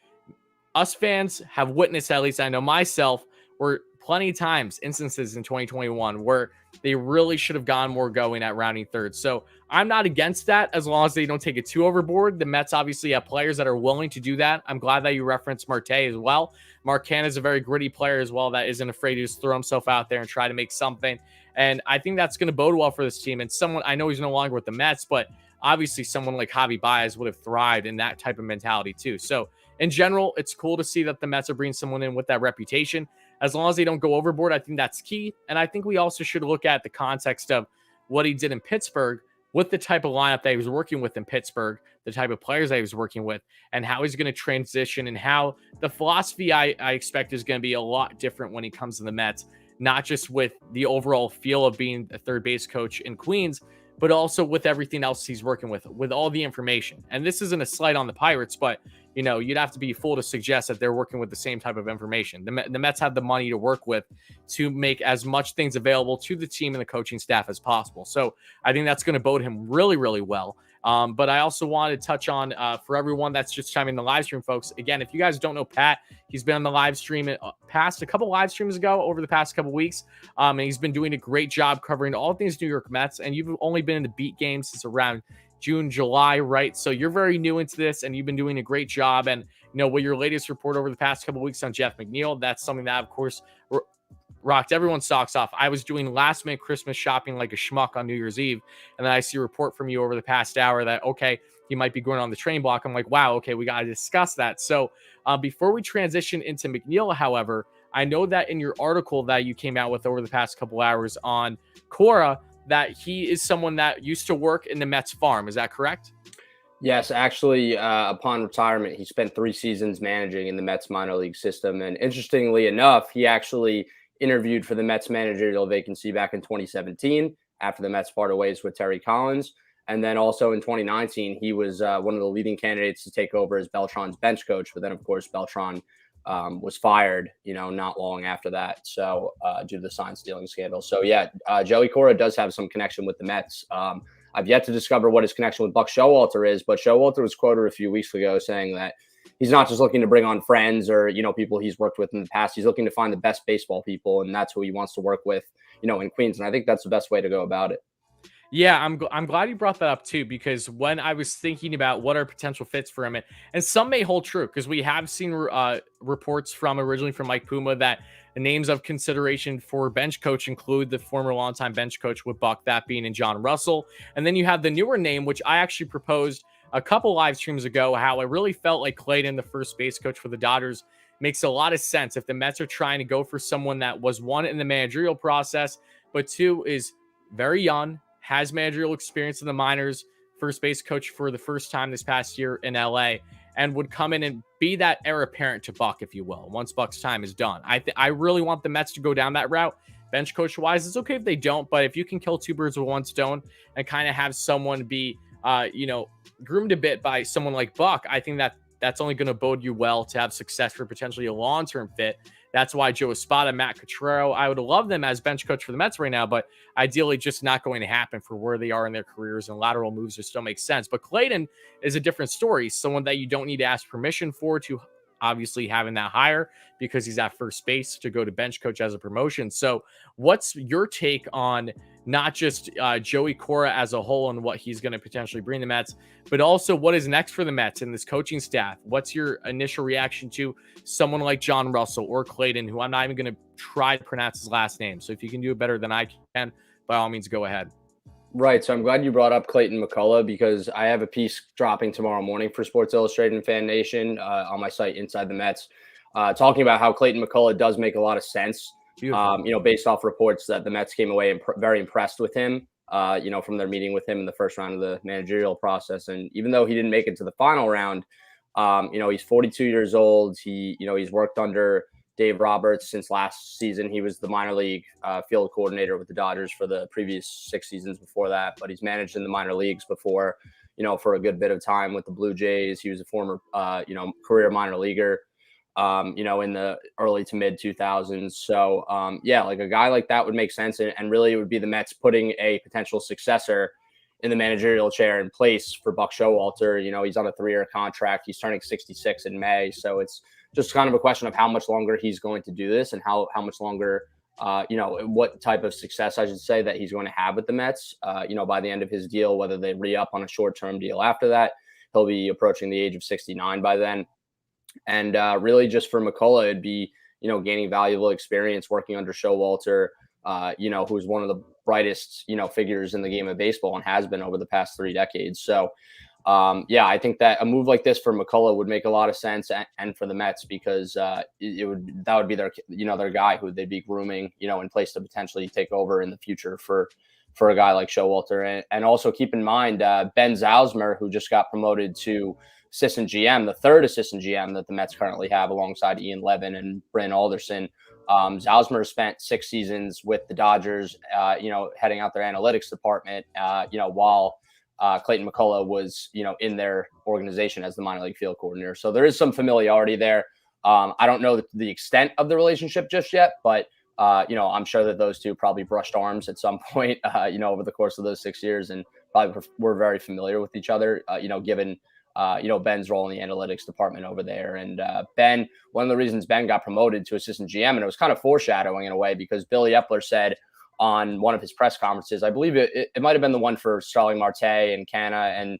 us fans have witnessed, at least I know myself, where plenty of times, instances in 2021 where they really should have gone more going at rounding third. So I'm not against that as long as they don't take it too overboard. The Mets obviously have players that are willing to do that. I'm glad that you referenced Marte as well. Marquand is a very gritty player as well that isn't afraid to just throw himself out there and try to make something. And I think that's going to bode well for this team. And someone, I know he's no longer with the Mets, but obviously someone like Javi Baez would have thrived in that type of mentality too. So in general, it's cool to see that the Mets are bringing someone in with that reputation. As long as they don't go overboard, I think that's key. And I think we also should look at the context of what he did in Pittsburgh with the type of lineup that he was working with in Pittsburgh, the type of players that he was working with, and how he's going to transition and how the philosophy I expect is going to be a lot different when he comes to the Mets, not just with the overall feel of being a third base coach in Queens, but also with everything else he's working with all the information. And this isn't a slight on the Pirates, but you know, you'd have to be fool to suggest that they're working with the same type of information. The Mets have the money to work with to make as much things available to the team and the coaching staff as possible. So I think that's going to bode him really, really well. But I also wanted to touch on for everyone that's just chiming in the live stream, folks. Again, if you guys don't know Pat, he's been on the live stream a couple live streams ago over the past couple weeks. And he's been doing a great job covering all things New York Mets. And you've only been in the beat game since around June, July, right? So you're very new into this and you've been doing a great job. And, you know, with your latest report over the past couple weeks on Jeff McNeil, that's something that, of course, rocked everyone's socks off. I was doing last minute Christmas shopping like a schmuck on New Year's Eve. And then I see a report from you over the past hour that, okay, he might be going on the train block. I'm like, wow, okay, we got to discuss that. So before we transition into McNeil, however, I know that in your article that you came out with over the past couple hours on Cora, that he is someone that used to work in the Mets farm. Is that correct? Yes, actually, upon retirement, he spent 3 seasons managing in the Mets minor league system. And interestingly enough, he actually interviewed for the Mets managerial vacancy back in 2017 after the Mets parted ways with Terry Collins. And then also in 2019, he was one of the leading candidates to take over as Beltran's bench coach. But then, of course, Beltran was fired, you know, not long after that. So due to the sign stealing scandal. So, yeah, Joey Cora does have some connection with the Mets. I've yet to discover what his connection with Buck Showalter is, but Showalter was quoted a few weeks ago saying that he's not just looking to bring on friends or, you know, people he's worked with in the past. He's looking to find the best baseball people, and that's who he wants to work with, you know, in Queens. And I think that's the best way to go about it. Yeah, I'm glad you brought that up too, because when I was thinking about what are potential fits for him, and some may hold true, because we have seen reports originally from Mike Puma that the names of consideration for bench coach include the former longtime bench coach with Buck, that being in John Russell. And then you have the newer name, which I actually proposed a couple live streams ago, how I really felt like Clayton, the first base coach for the Dodgers, makes a lot of sense if the Mets are trying to go for someone that was, one, in the managerial process, but two, is very young, has managerial experience in the minors, first base coach for the first time this past year in LA, and would come in and be that heir apparent to Buck, if you will, once Buck's time is done. I really want the Mets to go down that route. Bench coach wise, it's okay if they don't, but if you can kill two birds with one stone and kind of have someone be, groomed a bit by someone like Buck, I think that's only going to bode you well to have success for potentially a long-term fit. That's why Joe Espada, Matt Cottrero, I would love them as bench coach for the Mets right now, but ideally just not going to happen for where they are in their careers, and lateral moves just don't make sense. But Clayton is a different story, someone that you don't need to ask permission for to obviously having that hire, because he's at first base to go to bench coach as a promotion. So what's your take on not just Joey Cora as a whole and what he's going to potentially bring the Mets, but also what is next for the Mets and this coaching staff? What's your initial reaction to someone like John Russell or Clayton, who I'm not even going to try to pronounce his last name? So if you can do it better than I can, by all means, go ahead. Right. So I'm glad you brought up Clayton McCullough, because I have a piece dropping tomorrow morning for Sports Illustrated and Fan Nation on my site, Inside the Mets, talking about how Clayton McCullough does make a lot of sense. Based off reports that the Mets came away very impressed with him, from their meeting with him in the first round of the managerial process. And even though he didn't make it to the final round, he's 42 years old. He's worked under Dave Roberts since last season. He was the minor league field coordinator with the Dodgers for the previous 6 seasons before that, but he's managed in the minor leagues before, for a good bit of time with the Blue Jays. He was a former, career minor leaguer, in the early to mid 2000s. So, like a guy like that would make sense. And really it would be the Mets putting a potential successor in the managerial chair in place for Buck Showalter. He's on a 3-year contract. He's turning 66 in May. So it's just kind of a question of how much longer he's going to do this and how much longer, what type of success, I should say, that he's going to have with the Mets, by the end of his deal, whether they re-up on a short-term deal after that. He'll be approaching the age of 69 by then. And really just for McCullough, it'd be, gaining valuable experience working under Showalter, who's one of the brightest, figures in the game of baseball and has been over the past 3 decades. So, I think that a move like this for McCullough would make a lot of sense, and for the Mets, because that would be their their guy who they'd be grooming in place to potentially take over in the future for a guy like Showalter. And also keep in mind Ben Zausmer, who just got promoted to assistant GM, the third assistant GM that the Mets currently have alongside Ian Levin and Bryn Alderson. Zausmer spent 6 seasons with the Dodgers, heading out their analytics department, while Clayton McCullough was, in their organization as the minor league field coordinator. So there is some familiarity there. I don't know the extent of the relationship just yet, but, I'm sure that those two probably brushed arms at some point, over the course of those 6 years, and probably were very familiar with each other, given, Ben's role in the analytics department over there. And Ben, one of the reasons Ben got promoted to assistant GM, and it was kind of foreshadowing in a way, because Billy Epler said on one of his press conferences, I believe it might have been the one for Starling Marte and Canna and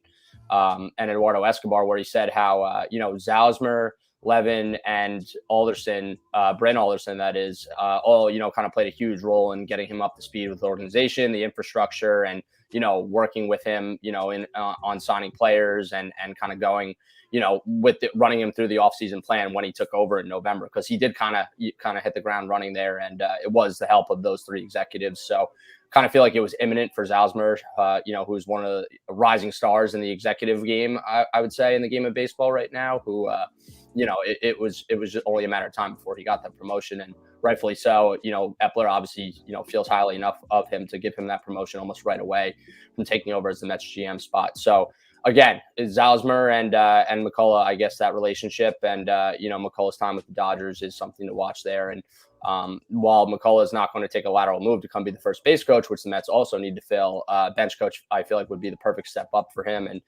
Eduardo Escobar, where he said how, Zausmer, Levin, and Alderson, Bryn Alderson, that is, all, kind of played a huge role in getting him up to speed with the organization, the infrastructure, and, working with him, on signing players and kind of going, running him through the offseason plan when he took over in November, because he did kind of hit the ground running there. And it was the help of those 3 executives. So kind of feel like it was imminent for Zausmer, who's one of the rising stars in the executive game, I would say, in the game of baseball right now, who, it was just only a matter of time before he got that promotion, and rightfully so. Epler obviously, feels highly enough of him to give him that promotion almost right away from taking over as the Mets GM spot. So again, Zausmer and McCullough, I guess that relationship, and McCullough's time with the Dodgers is something to watch there. And while McCullough is not going to take a lateral move to come be the first base coach, which the Mets also need to fill, bench coach, I feel like would be the perfect step up for him. And,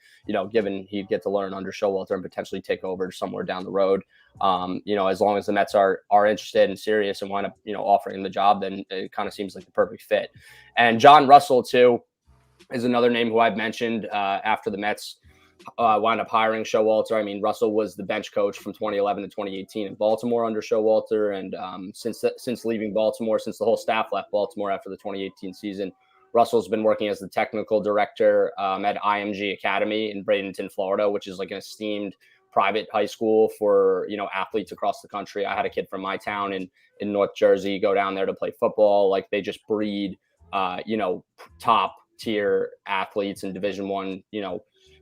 given he'd get to learn under Showalter and potentially take over somewhere down the road, as long as the Mets are interested and serious and wind up, offering him the job, then it kind of seems like the perfect fit. And John Russell, too, is another name who I've mentioned after the Mets wound up hiring Showalter. I mean, Russell was the bench coach from 2011 to 2018 in Baltimore under Showalter. And since leaving Baltimore, since the whole staff left Baltimore after the 2018 season, Russell's been working as the technical director at IMG Academy in Bradenton, Florida, which is like an esteemed private high school for, athletes across the country. I had a kid from my town in North Jersey go down there to play football. Like, they just breed, top tier athletes in Division I,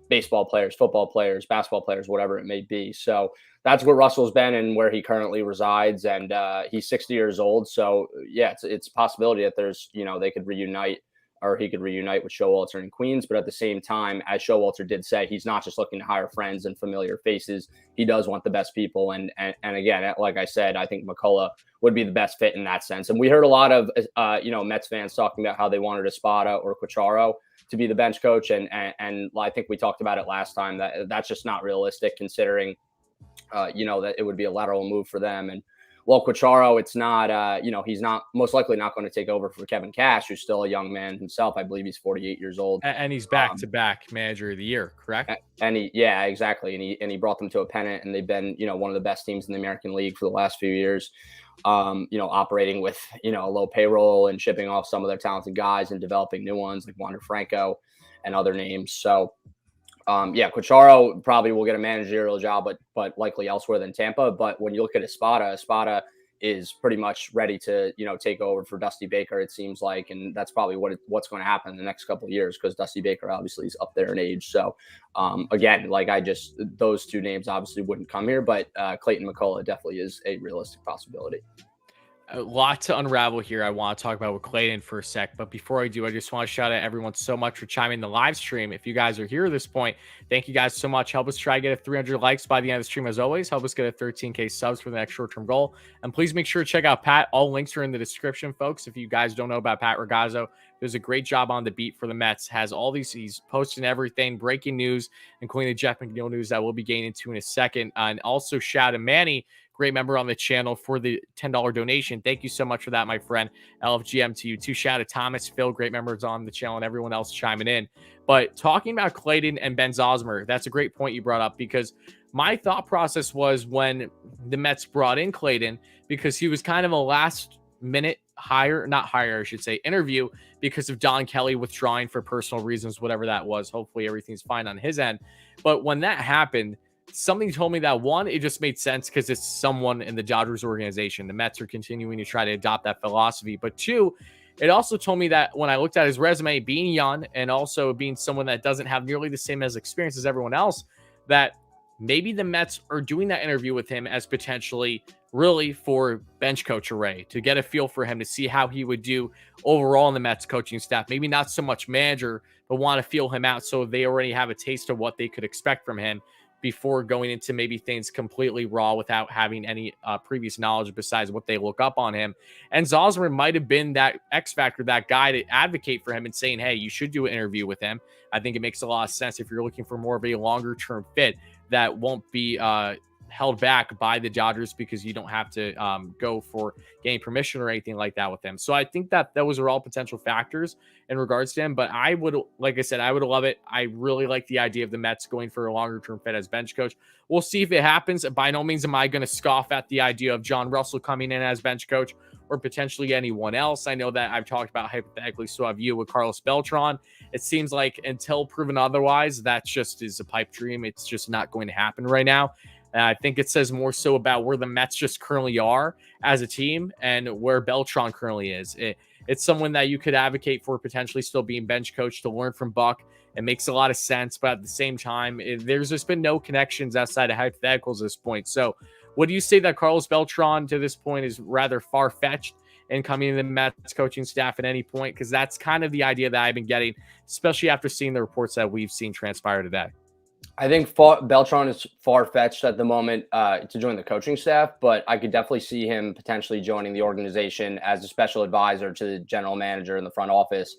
baseball players, football players, basketball players, whatever it may be. So that's where Russell's been and where he currently resides. And he's 60 years old. So yeah, it's a possibility that there's, they could reunite, or he could reunite with Showalter in Queens. But at the same time, as Showalter did say, he's not just looking to hire friends and familiar faces. He does want the best people. And again, like I said, I think McCullough would be the best fit in that sense. And we heard a lot of, Mets fans talking about how they wanted Espada or Quacharo to be the bench coach. And I think we talked about it last time, that that's just not realistic, considering, that it would be a lateral move for them. And well, Quacharo, it's not, he's not most likely not going to take over for Kevin Cash, who's still a young man himself. I believe he's 48 years old. And he's back-to-back manager of the year, correct? Yeah, exactly. And he brought them to a pennant, and they've been, one of the best teams in the American League for the last few years, operating with, a low payroll and shipping off some of their talented guys and developing new ones like Wander Franco and other names. So, Quacharo probably will get a managerial job, but likely elsewhere than Tampa. But when you look at Espada is pretty much ready to, take over for Dusty Baker, it seems like. And that's probably what's going to happen in the next couple of years, because Dusty Baker obviously is up there in age. So, again, those two names obviously wouldn't come here, but Clayton McCullough definitely is a realistic possibility. A lot to unravel here. I want to talk about with Clayton for a sec, but before I do, I just want to shout out everyone so much for chiming in the live stream. If you guys are here at this point, thank you guys so much. Help us try to get a 300 likes by the end of the stream. As always, help us get a 13K subs for the next short-term goal. And please make sure to check out Pat. All links are in the description, folks. If you guys don't know about Pat Ragazzo, does a great job on the beat for the Mets. Has all these, he's posting everything, breaking news, including the Jeff McNeil news that we'll be getting into in a second. And also shout out to Manny, great member on the channel, for the $10 donation. Thank you so much for that, my friend. LFGM to you too. Shout out to Thomas, Phil, great members on the channel, and everyone else chiming in. But talking about Clayton and Ben Zosmer, that's a great point you brought up, because my thought process was when the Mets brought in Clayton, because he was kind of a last minute interview because of Don Kelly withdrawing for personal reasons, whatever that was. Hopefully everything's fine on his end. But when that happened, something told me that, one, it just made sense because it's someone in the Dodgers organization. The Mets are continuing to try to adopt that philosophy. But two, it also told me that when I looked at his resume, being young and also being someone that doesn't have nearly the same as experience as everyone else, that maybe the Mets are doing that interview with him as potentially really for bench coach array, to get a feel for him, to see how he would do overall in the Mets coaching staff. Maybe not so much manager, but want to feel him out so they already have a taste of what they could expect from him before going into maybe things completely raw without having any previous knowledge besides what they look up on him. And Zosmer might have been that X factor, that guy to advocate for him and saying, hey, you should do an interview with him. I think it makes a lot of sense if you're looking for more of a longer term fit that won't be held back by the Dodgers, because you don't have to go for getting permission or anything like that with them. So I think that those are all potential factors in regards to him. But I would, like I said, I would love it. I really like the idea of the Mets going for a longer term fit as bench coach. We'll see if it happens. By no means am I going to scoff at the idea of John Russell coming in as bench coach or potentially anyone else. I know that I've talked about hypothetically, so have you, with Carlos Beltran. It seems like until proven otherwise, that just is a pipe dream. It's just not going to happen right now. And I think it says more so about where the Mets just currently are as a team and where Beltran currently is. It's someone that you could advocate for potentially still being bench coach to learn from Buck. It makes a lot of sense, but at the same time, there's just been no connections outside of hypotheticals at this point. So would you say that Carlos Beltran to this point is rather far-fetched in coming in the Mets coaching staff at any point? Because that's kind of the idea that I've been getting, especially after seeing the reports that we've seen transpire today. I think Beltran is far-fetched at the moment to join the coaching staff, but I could definitely see him potentially joining the organization as a special advisor to the general manager in the front office,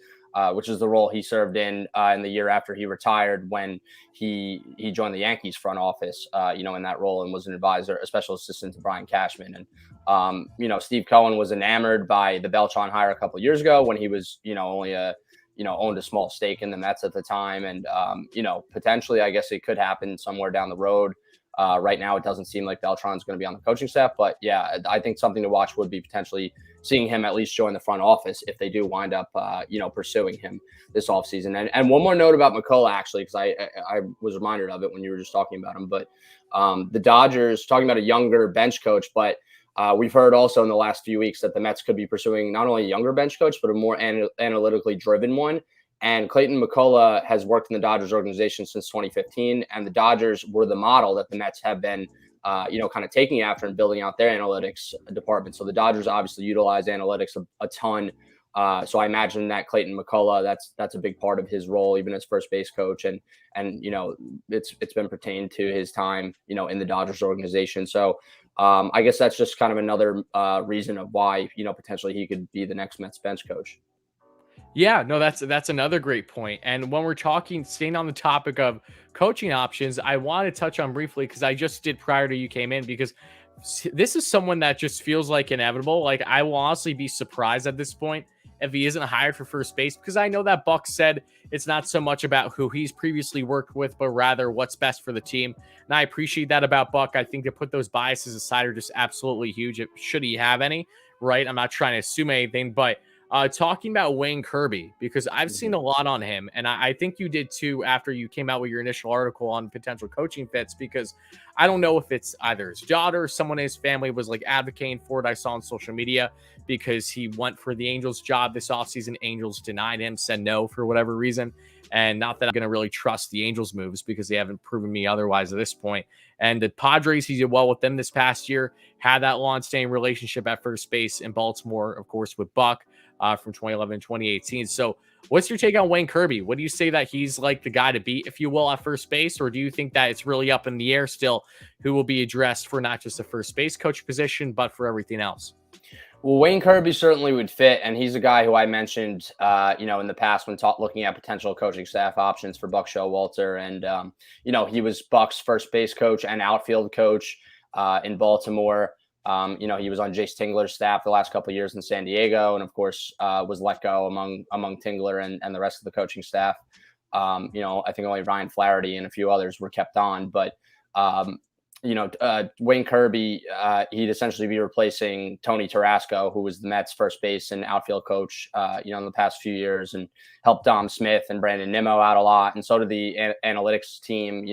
which is the role he served in the year after he retired, when he joined the Yankees front office, in that role, and was an advisor, a special assistant to Brian Cashman. And, Steve Cohen was enamored by the Beltran hire a couple of years ago when he was, only owned a small stake in the Mets at the time. And, potentially, I guess it could happen somewhere down the road. Right now, it doesn't seem like Beltran's going to be on the coaching staff. But, yeah, I think something to watch would be potentially seeing him at least join the front office if they do wind up, pursuing him this offseason. And one more note about McCullough, actually, because I was reminded of it when you were just talking about him. But the Dodgers, talking about a younger bench coach, but we've heard also in the last few weeks that the Mets could be pursuing not only a younger bench coach, but a more analytically driven one. And Clayton McCullough has worked in the Dodgers organization since 2015. And the Dodgers were the model that the Mets have been, kind of taking after and building out their analytics department. So the Dodgers obviously utilize analytics a ton. So I imagine that Clayton McCullough, that's a big part of his role, even as first base coach. And it's been pertained to his time, in the Dodgers organization. So I guess that's just kind of another reason of why, potentially he could be the next Mets bench coach. Yeah, no, that's another great point. And when we're staying on the topic of coaching options, I want to touch on briefly, because I just did prior to you came in, because this is someone that just feels like inevitable. Like, I will honestly be surprised at this point if he isn't hired for first base, because I know that Buck said it's not so much about who he's previously worked with, but rather what's best for the team. And I appreciate that about Buck. I think to put those biases aside are just absolutely huge, should he have any, right? I'm not trying to assume anything, but talking about Wayne Kirby, because I've seen a lot on him, and I think you did too after you came out with your initial article on potential coaching fits, because I don't know if it's either his daughter or someone in his family was like advocating for it. I saw on social media because he went for the Angels job this offseason. Angels denied him, said no for whatever reason. And not that I'm going to really trust the Angels moves, because they haven't proven me otherwise at this point. And the Padres, he did well with them this past year, had that long-standing relationship at first base in Baltimore, of course, with Buck from 2011 and 2018. So what's your take on Wayne Kirby? What do you say that he's like the guy to beat, if you will, at first base? Or do you think that it's really up in the air still who will be addressed for not just the first base coach position, but for everything else? Well, Wayne Kirby certainly would fit, and he's a guy who I mentioned, in the past when looking at potential coaching staff options for Buck Showalter. And, he was Buck's first base coach and outfield coach in Baltimore. He was on Jace Tingler's staff the last couple of years in San Diego, and of course was let go among Tingler and the rest of the coaching staff. I think only Ryan Flaherty and a few others were kept on, but Wayne Kirby, he'd essentially be replacing Tony Tarasco, who was the Mets first base and outfield coach, in the past few years, and helped Dom Smith and Brandon Nimmo out a lot. And so did the analytics team,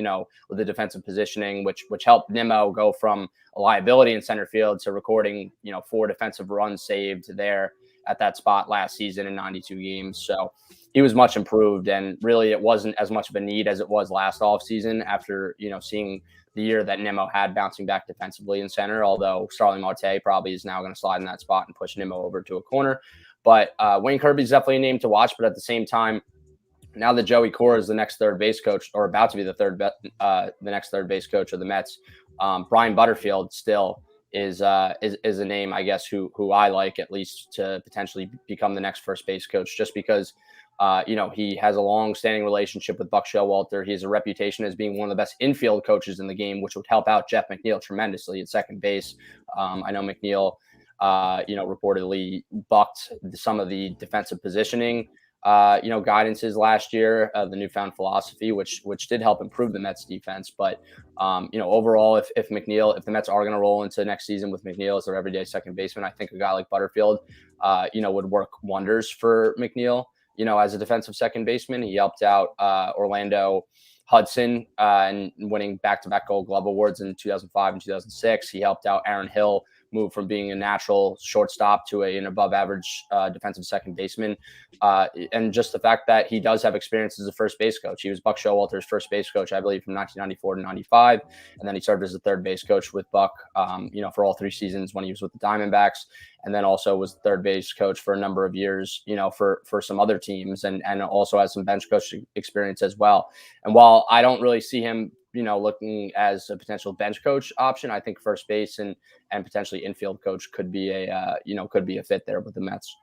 with the defensive positioning, which helped Nimmo go from a liability in center field to recording, 4 defensive runs saved there at that spot last season in 92 games. So he was much improved, and really it wasn't as much of a need as it was last offseason after, seeing the year that Nimmo had bouncing back defensively in center, although Starling Marte probably is now going to slide in that spot and push Nimmo over to a corner. But Wayne Kirby is definitely a name to watch, but at the same time, now that Joey Cora is the next third base coach, or about to be the next third base coach of the Mets, Brian Butterfield still is a name, I guess, who I like at least to potentially become the next first base coach, just because he has a long-standing relationship with Buck Showalter. He has a reputation as being one of the best infield coaches in the game, which would help out Jeff McNeil tremendously at second base. I know McNeil, reportedly bucked some of the defensive positioning, guidances last year, the newfound philosophy, which did help improve the Mets defense. But, overall, if the Mets are going to roll into next season with McNeil as their everyday second baseman, I think a guy like Butterfield, would work wonders for McNeil. As a defensive second baseman. He helped out Orlando Hudson and winning back-to-back Gold Glove awards in 2005 and 2006. He helped out Aaron Hill move from being a natural shortstop to an above-average defensive second baseman. And just the fact that he does have experience as a first base coach. He was Buck Showalter's first base coach, I believe, from 1994 to 95. And then he served as a third base coach with Buck, for all 3 seasons when he was with the Diamondbacks. And then also was the third base coach for a number of years, for some other teams, and also has some bench coach experience as well. And while I don't really see him, looking as a potential bench coach option, I think first base and potentially infield coach could be a fit there with the Mets.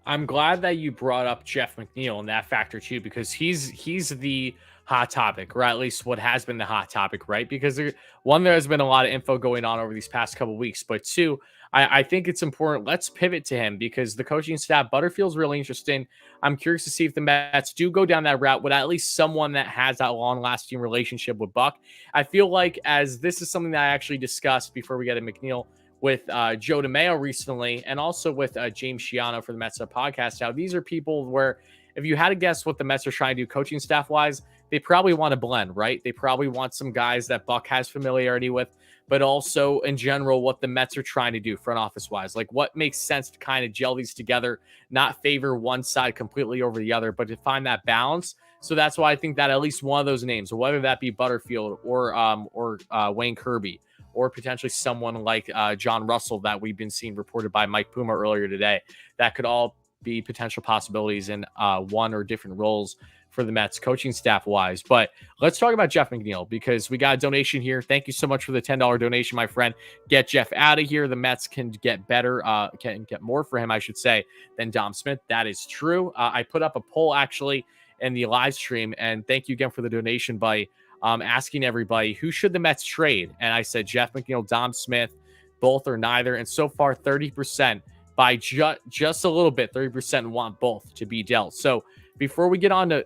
I'm glad that you brought up Jeff McNeil and that factor too, because he's the hot topic, or at least what has been the hot topic, right? Because there has been a lot of info going on over these past couple of weeks, but 2, I think it's important. Let's pivot to him because the coaching staff, Butterfield's really interesting. I'm curious to see if the Mets do go down that route with at least someone that has that long-lasting relationship with Buck. I feel like, as this is something that I actually discussed before we get to McNeil with Joe DeMeo recently, and also with James Schiano for the Mets podcast. Now, these are people where, if you had to guess what the Mets are trying to do coaching staff-wise, they probably want to blend, right? They probably want some guys that Buck has familiarity with, but also in general what the Mets are trying to do front office wise. Like, what makes sense to kind of gel these together, not favor one side completely over the other, but to find that balance. So that's why I think that at least one of those names, whether that be Butterfield or Wayne Kirby, or potentially someone like John Russell that we've been seeing reported by Mike Puma earlier today, that could all be potential possibilities in one or different roles for the Mets coaching staff wise. But let's talk about Jeff McNeil, because we got a donation here. Thank you so much for the $10 donation, my friend. Get Jeff out of here. The Mets can get better, can get more for him, I should say, than Dom Smith. That is true. I put up a poll actually in the live stream, and thank you again for the donation by asking everybody, who should the Mets trade? And I said Jeff McNeil, Dom Smith, both or neither. And so far, 30% by just a little bit, 30% want both to be dealt. So before we get on to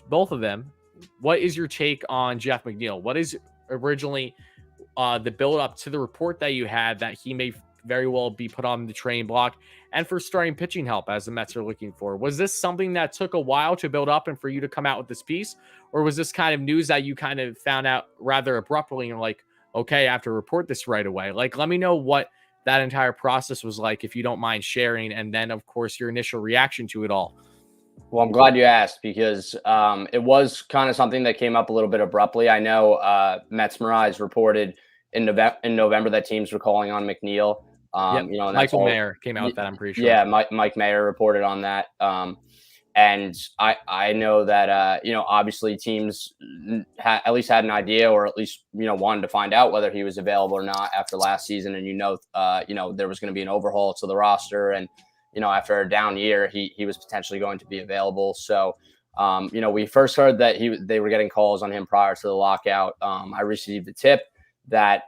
both of them, what is your take on Jeff McNeil? What is originally the build up to the report that you had that he may very well be put on the trade block and for starting pitching help as the Mets are looking for? Was this something that took a while to build up and for you to come out with this piece? Or was this kind of news that you kind of found out rather abruptly and like, okay, I have to report this right away? Like, let me know what that entire process was like, if you don't mind sharing. And then, of course, your initial reaction to it all. Well, I'm glad you asked, because it was kind of something that came up a little bit abruptly. I know Mets Mirage reported in November that teams were calling on McNeil. Yep. And Michael Mayer came out with that, I'm pretty sure. Yeah, Mike Mayer reported on that. And I know that, obviously teams at least had an idea, or at least, wanted to find out whether he was available or not after last season. And, there was going to be an overhaul to the roster. And, after a down year, he was potentially going to be available. So, we first heard that they were getting calls on him prior to the lockout. I received a tip that,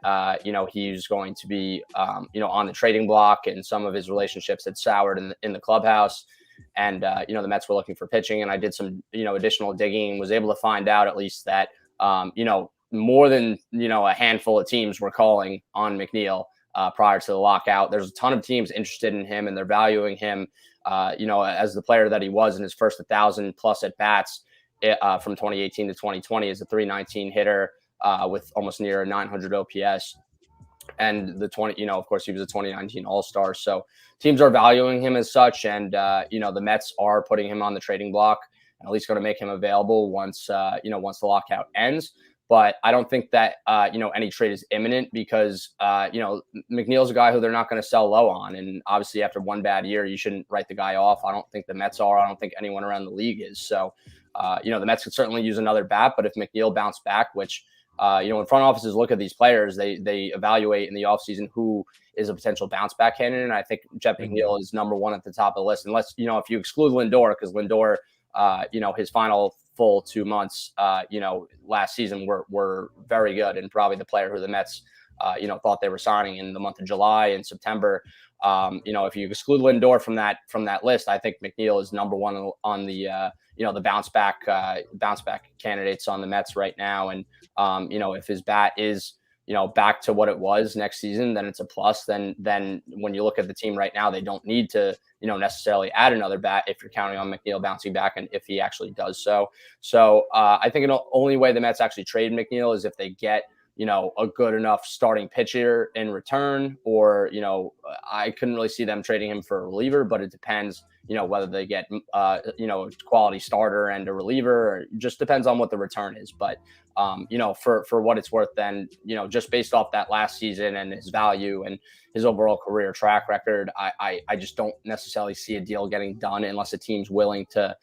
he's going to be, on the trading block, and some of his relationships had soured in the clubhouse. And, the Mets were looking for pitching, and I did some, additional digging and was able to find out at least that, more than, a handful of teams were calling on McNeil prior to the lockout. There's a ton of teams interested in him, and they're valuing him, as the player that he was in his first 1,000 plus at bats from 2018 to 2020 as a 319 hitter with almost near a 900 OPS. And of course, he was a 2019 All-Star. So teams are valuing him as such. And, the Mets are putting him on the trading block, and at least going to make him available once the lockout ends. But I don't think that, any trade is imminent because, McNeil's a guy who they're not going to sell low on. And obviously after one bad year, you shouldn't write the guy off. I don't think the Mets are. I don't think anyone around the league is. So, the Mets could certainly use another bat. But if McNeil bounced back, which, when front offices look at these players, they evaluate in the offseason who is a potential bounce back candidate. And I think Jeff McNeil is number one at the top of the list. Unless, if you exclude Lindor, because Lindor, his final full 2 months, last season were very good, and probably the player who the Mets, thought they were signing in the month of July and September. If you exclude Lindor from that list, I think McNeil is number one on the, the bounce back candidates on the Mets right now. And, if his bat is, back to what it was next season, then it's a plus. Then when you look at the team right now, they don't need to, necessarily add another bat if you're counting on McNeil bouncing back, and if he actually does so. So I think the only way the Mets actually trade McNeil is if they get, a good enough starting pitcher in return, or, I couldn't really see them trading him for a reliever, but it depends, whether they get, a quality starter and a reliever, or it just depends on what the return is. But, for what it's worth, then, just based off that last season and his value and his overall career track record, I just don't necessarily see a deal getting done unless a team's willing to,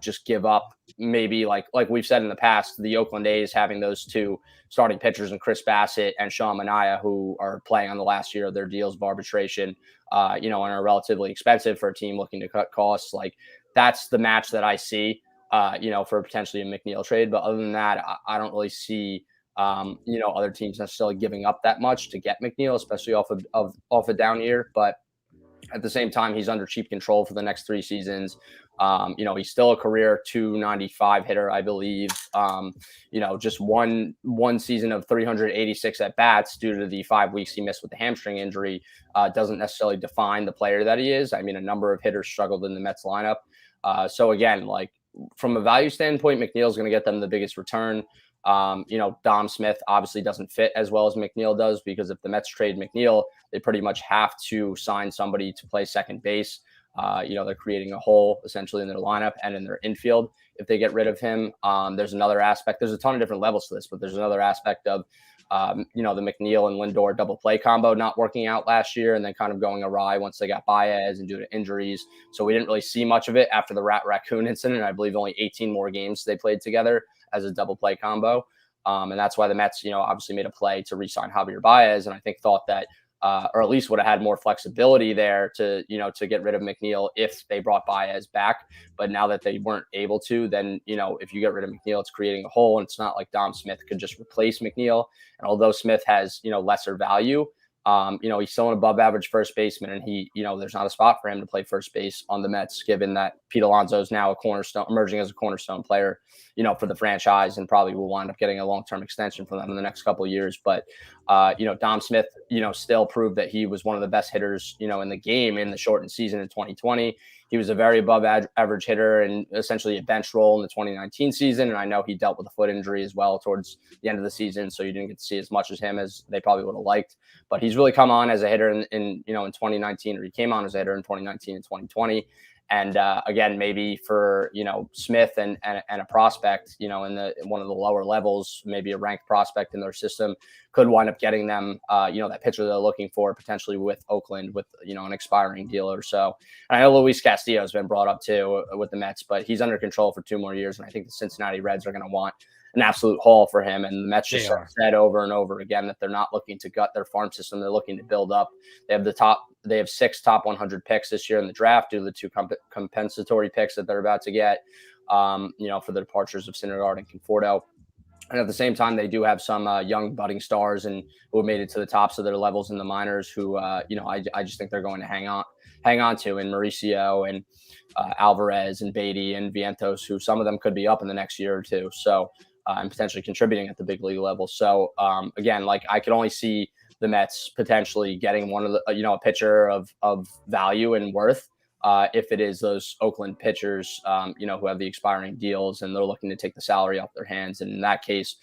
just give up, maybe like we've said in the past, the Oakland A's having those two starting pitchers and Chris Bassett and Sean Manaea, who are playing on the last year of their deals of arbitration, and are relatively expensive for a team looking to cut costs. Like, that's the match that I see, for potentially a McNeil trade. But other than that, I don't really see, other teams necessarily giving up that much to get McNeil, especially off a down year. But at the same time, he's under cheap control for the next 3 seasons. He's still a career 295 hitter, I believe. Just one season of 386 at bats due to the 5 weeks he missed with the hamstring injury doesn't necessarily define the player that he is. I mean, a number of hitters struggled in the Mets lineup. So again, like, from a value standpoint, McNeil's going to get them the biggest return. Dom Smith obviously doesn't fit as well as McNeil does, because if the Mets trade McNeil, they pretty much have to sign somebody to play second base. They're creating a hole essentially in their lineup and in their infield if they get rid of him. There's another aspect. There's a ton of different levels to this, but there's another aspect of, the McNeil and Lindor double play combo not working out last year, and then kind of going awry once they got Baez and due to injuries. So we didn't really see much of it after the Raccoon incident. I believe only 18 more games they played together as a double play combo. And that's why the Mets, obviously made a play to re-sign Javier Baez. And I think thought that, or at least would have had more flexibility there to get rid of McNeil if they brought Baez back. But now that they weren't able to, then, if you get rid of McNeil, it's creating a hole. And it's not like Dom Smith could just replace McNeil. And although Smith has, lesser value, he's still an above average first baseman, and he, there's not a spot for him to play first base on the Mets, given that Pete Alonso is now emerging as a cornerstone player, for the franchise, and probably will wind up getting a long-term extension for them in the next couple of years. But, Dom Smith, still proved that he was one of the best hitters, in the game in the shortened season in 2020. He was a very above average hitter and essentially a bench role in the 2019 season. And I know he dealt with a foot injury as well towards the end of the season, so you didn't get to see as much as him as they probably would have liked. But he's really come on as a hitter in 2019, or he came on as a hitter in 2019 and 2020. And again, maybe for, Smith and a prospect, in one of the lower levels, maybe a ranked prospect in their system, could wind up getting them, that pitcher they're looking for potentially with Oakland with, an expiring deal or so. And I know Luis Castillo has been brought up too with the Mets, but he's under control for 2 more years. And I think the Cincinnati Reds are going to want an absolute haul for him. And the Mets just said over and over again that they're not looking to gut their farm system. They're looking to build up. They have 6 top 100 picks this year in the draft due to the 2 compensatory picks that they're about to get, for the departures of Syndergaard and Conforto. And at the same time, they do have some young budding stars and who have made it to the tops of their levels in the minors who, I just think they're going to hang on to, and Mauricio and Alvarez and Beatty and Vientos, who some of them could be up in the next year or two. So, and potentially contributing at the big league level. So again, like I could only see the Mets potentially getting one of the, a pitcher of value and worth. If it is those Oakland pitchers, who have the expiring deals and they're looking to take the salary off their hands. And in that case,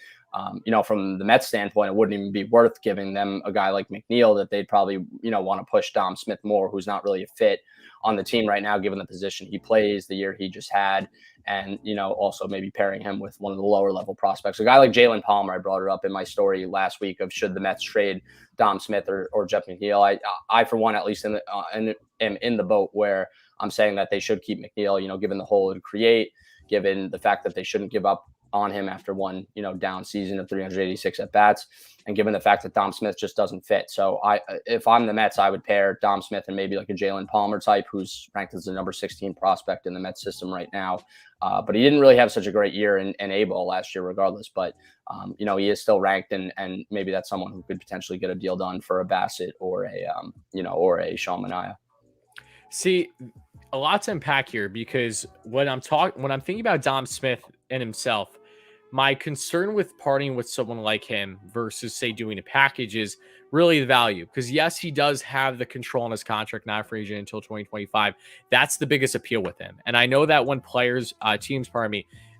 from the Mets standpoint, it wouldn't even be worth giving them a guy like McNeil that they'd probably, want to push Dom Smith more, who's not really a fit on the team right now, given the position he plays, the year he just had. And, also maybe pairing him with one of the lower level prospects. A guy like Jalen Palmer, I brought it up in my story last week of should the Mets trade Dom Smith or Jeff McNeil. I for one, at least am in the boat where I'm saying that they should keep McNeil, given the hole it would create, given the fact that they shouldn't give up on him after one, down season of 386 at bats, and given the fact that Dom Smith just doesn't fit. So if I'm the Mets, I would pair Dom Smith and maybe like a Jalen Palmer type, who's ranked as the number 16 prospect in the Mets system right now. But he didn't really have such a great year in A-ball last year, regardless. But he is still ranked, and maybe that's someone who could potentially get a deal done for a Bassett or a Sean Manaea. See, a lot to unpack here, because when I'm thinking about Dom Smith and himself, my concern with parting with someone like him versus, say, doing a package is really the value. Because yes, he does have the control on his contract, not free agent until 2025. That's the biggest appeal with him. And I know that when teams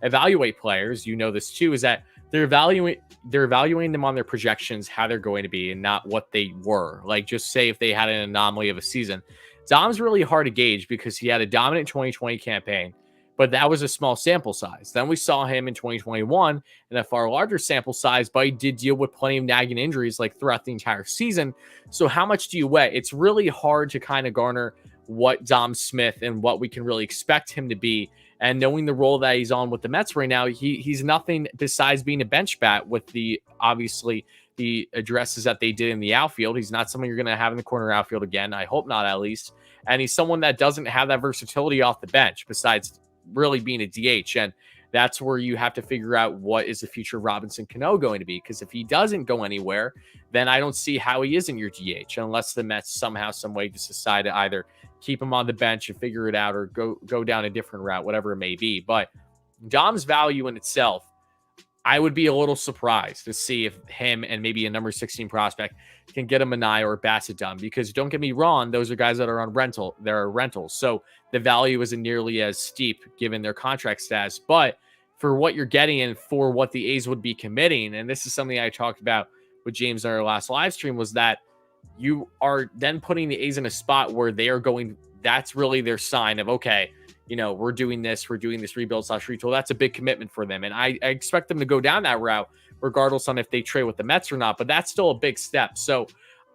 evaluate players, this too, is that they're evaluating them on their projections, how they're going to be, and not what they were. Like, just say if they had an anomaly of a season. Dom's really hard to gauge because he had a dominant 2020 campaign, but that was a small sample size. Then we saw him in 2021 in a far larger sample size, but he did deal with plenty of nagging injuries like throughout the entire season. So how much do you weigh? It's really hard to kind of garner what Dom Smith and what we can really expect him to be. And knowing the role that he's on with the Mets right now, he's nothing besides being a bench bat with the addresses that they did in the outfield. He's not someone you're going to have in the corner outfield again. I hope not, at least. And he's someone that doesn't have that versatility off the bench besides really being a DH. And that's where you have to figure out what is the future of Robinson Cano going to be. Because if he doesn't go anywhere, then I don't see how he isn't your DH, unless the Mets somehow, some way just decide to either keep him on the bench and figure it out, or go down a different route, whatever it may be. But Dom's value in itself, I would be a little surprised to see if him and maybe a number 16 prospect can get a Manaea or a Bassett done, because don't get me wrong, those are guys that are on rental. They're rentals. So the value isn't nearly as steep given their contract status. But for what you're getting and for what the A's would be committing, and this is something I talked about with James in our last live stream, was that you are then putting the A's in a spot where they are going, that's really their sign of, okay, we're doing this rebuild / retool. That's a big commitment for them. And I expect them to go down that route, regardless on if they trade with the Mets or not, but that's still a big step. So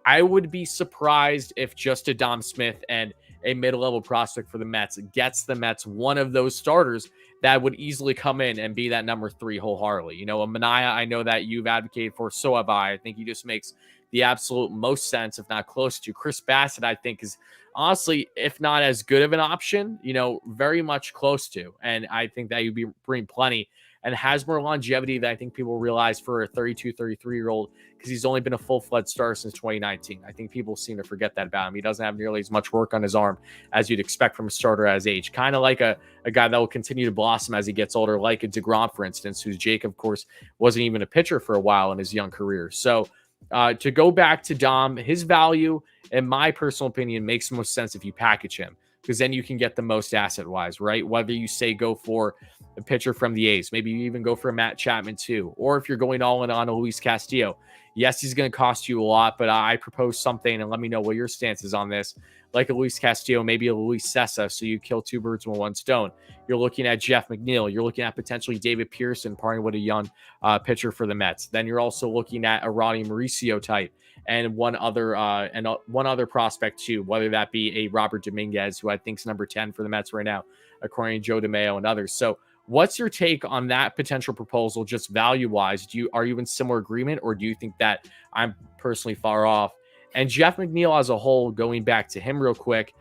I would be surprised if just a Dom Smith and a mid-level prospect for the Mets gets the Mets one of those starters that would easily come in and be that number 3 wholeheartedly. A Manaea, I know that you've advocated for, so have I. I think he just makes the absolute most sense, if not close to. Chris Bassett, I think, is honestly, if not as good of an option, very much close to. And I think that you'd bring plenty and has more longevity than I think people realize for a 32, 33-year-old, because he's only been a full-fledged starter since 2019. I think people seem to forget that about him. He doesn't have nearly as much work on his arm as you'd expect from a starter at his age. Kind of like a guy that will continue to blossom as he gets older, like a DeGrom, for instance, who's Jake, of course, wasn't even a pitcher for a while in his young career. So to go back to Dom, his value, in my personal opinion, makes the most sense if you package him, because then you can get the most asset-wise, right? Whether you say go for a pitcher from the A's, maybe you even go for a Matt Chapman too, or if you're going all in on a Luis Castillo, yes, he's going to cost you a lot, but I propose something, and let me know what your stance is on this, like a Luis Castillo, maybe a Luis Cessa, so you kill 2 birds with one stone. You're looking at Jeff McNeil. You're looking at potentially David Pearson partnering with a young pitcher for the Mets. Then you're also looking at a Ronnie Mauricio type and one other prospect too, whether that be a Robert Dominguez, who I think is number 10 for the Mets right now, according to Joe DeMayo and others. So what's your take on that potential proposal, just value-wise? Are you in similar agreement, or do you think that I'm personally far off? And Jeff McNeil as a whole, going back to him real quick,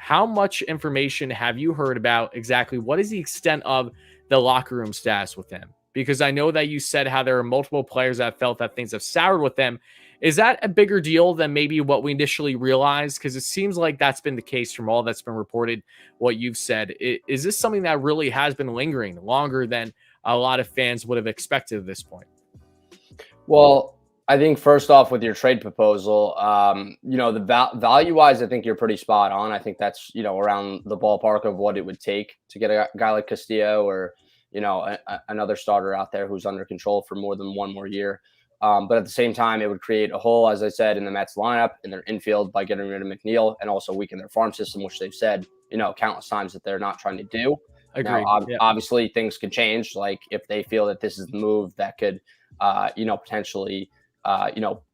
how much information have you heard about exactly what is the extent of the locker room status with him? because I know that you said how there are multiple players that felt that things have soured with them. Is that a bigger deal than maybe what we initially realized? Because it seems like that's been the case from all that's been reported, what you've said. Is this something that really has been lingering longer than a lot of fans would have expected at this point? Well, I think first off with your trade proposal, the value wise, I think you're pretty spot on. I think that's, around the ballpark of what it would take to get a guy like Castillo or, another starter out there who's under control for more than one more year. But at the same time, it would create a hole, as I said, in the Mets lineup, in their infield by getting rid of McNeil, and also weaken their farm system, which they've said, countless times that they're not trying to do. Agreed. Now, obviously, things could change. Like if they feel that this is the move that could, potentially,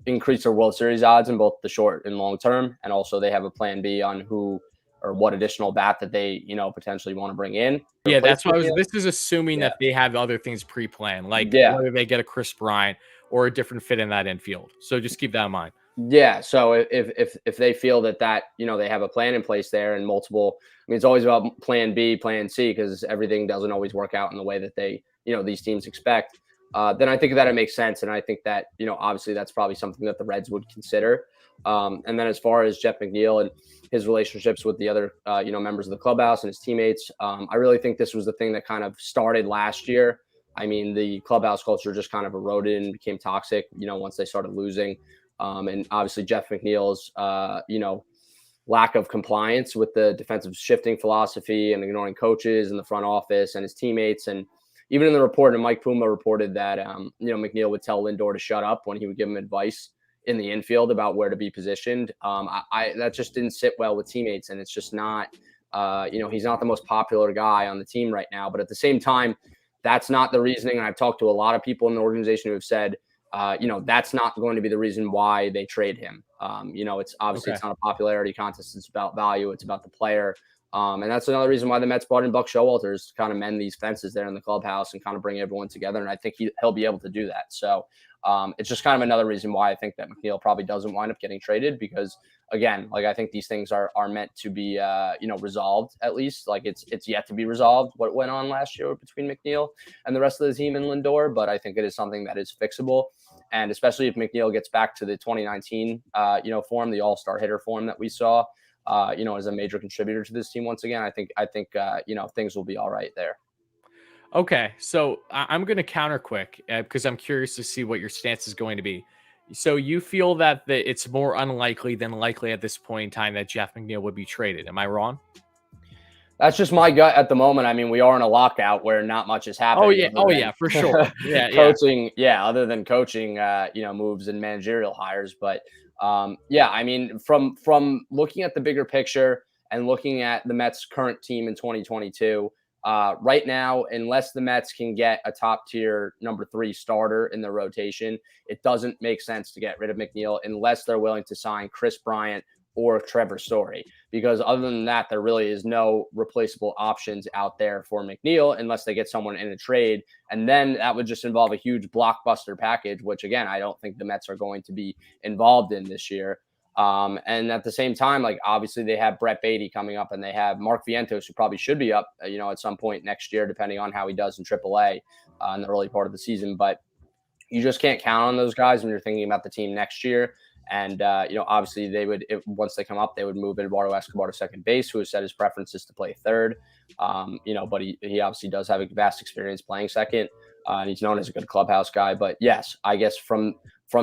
increase their World Series odds in both the short and long term, and also they have a plan B on who or what additional bat that they, potentially want to bring in. Yeah, that's what this is assuming that they have other things pre-planned, like whether they get a Kris Bryant or a different fit in that infield. So just keep that in mind. Yeah. So if they feel that they have a plan in place there and multiple, I mean, it's always about plan B, plan C, because everything doesn't always work out in the way that they, these teams expect. Then I think that it makes sense. And I think that, obviously that's probably something that the Reds would consider. And then as far as Jeff McNeil and his relationships with the other, members of the clubhouse and his teammates, I really think this was the thing that kind of started last year. I mean, the clubhouse culture just kind of eroded and became toxic, once they started losing. And obviously Jeff McNeil's, lack of compliance with the defensive shifting philosophy and ignoring coaches in the front office and his teammates. And even in the report, and Mike Puma reported that, McNeil would tell Lindor to shut up when he would give him advice in the infield about where to be positioned. That just didn't sit well with teammates. And it's just not, he's not the most popular guy on the team right now. But at the same time, that's not the reasoning. And I've talked to a lot of people in the organization who have said, that's not going to be the reason why they trade him. It's obviously It's not a popularity contest. It's about value. It's about the player. And that's another reason why the Mets brought in Buck Showalter, to kind of mend these fences there in the clubhouse and kind of bring everyone together. And I think he'll be able to do that. So it's just kind of another reason why I think that McNeil probably doesn't wind up getting traded, because again, like I think these things are meant to be, resolved. At least like it's yet to be resolved what went on last year between McNeil and the rest of the team in Lindor. But I think it is something that is fixable. And especially if McNeil gets back to the 2019, form, the all-star hitter form that we saw, as a major contributor to this team once again, I think things will be all right there. Okay, so I'm going to counter quick because I'm curious to see what your stance is going to be. So you feel that it's more unlikely than likely at this point in time that Jeff McNeil would be traded. Am I wrong? That's just my gut at the moment. I mean, we are in a lockout where not much is happening. Oh yeah, for sure. Yeah, coaching. Yeah, other than coaching, moves and managerial hires. But I mean, from looking at the bigger picture and looking at the Mets' current team in 2022, right now, unless the Mets can get a top tier number 3 starter in the rotation, it doesn't make sense to get rid of McNeil unless they're willing to sign Kris Bryant or Trevor Story, because other than that, there really is no replaceable options out there for McNeil unless they get someone in a trade. And then that would just involve a huge blockbuster package, which again, I don't think the Mets are going to be involved in this year. And at the same time, like obviously they have Brett Beatty coming up and they have Mark Vientos, who probably should be up, at some point next year, depending on how he does in AAA in the early part of the season. But you just can't count on those guys when you're thinking about the team next year. And, obviously they would, once they come up, they would move Eduardo Escobar to second base, who has said his preference is to play third. But he obviously does have a vast experience playing second. And he's known as a good clubhouse guy. But yes, I guess from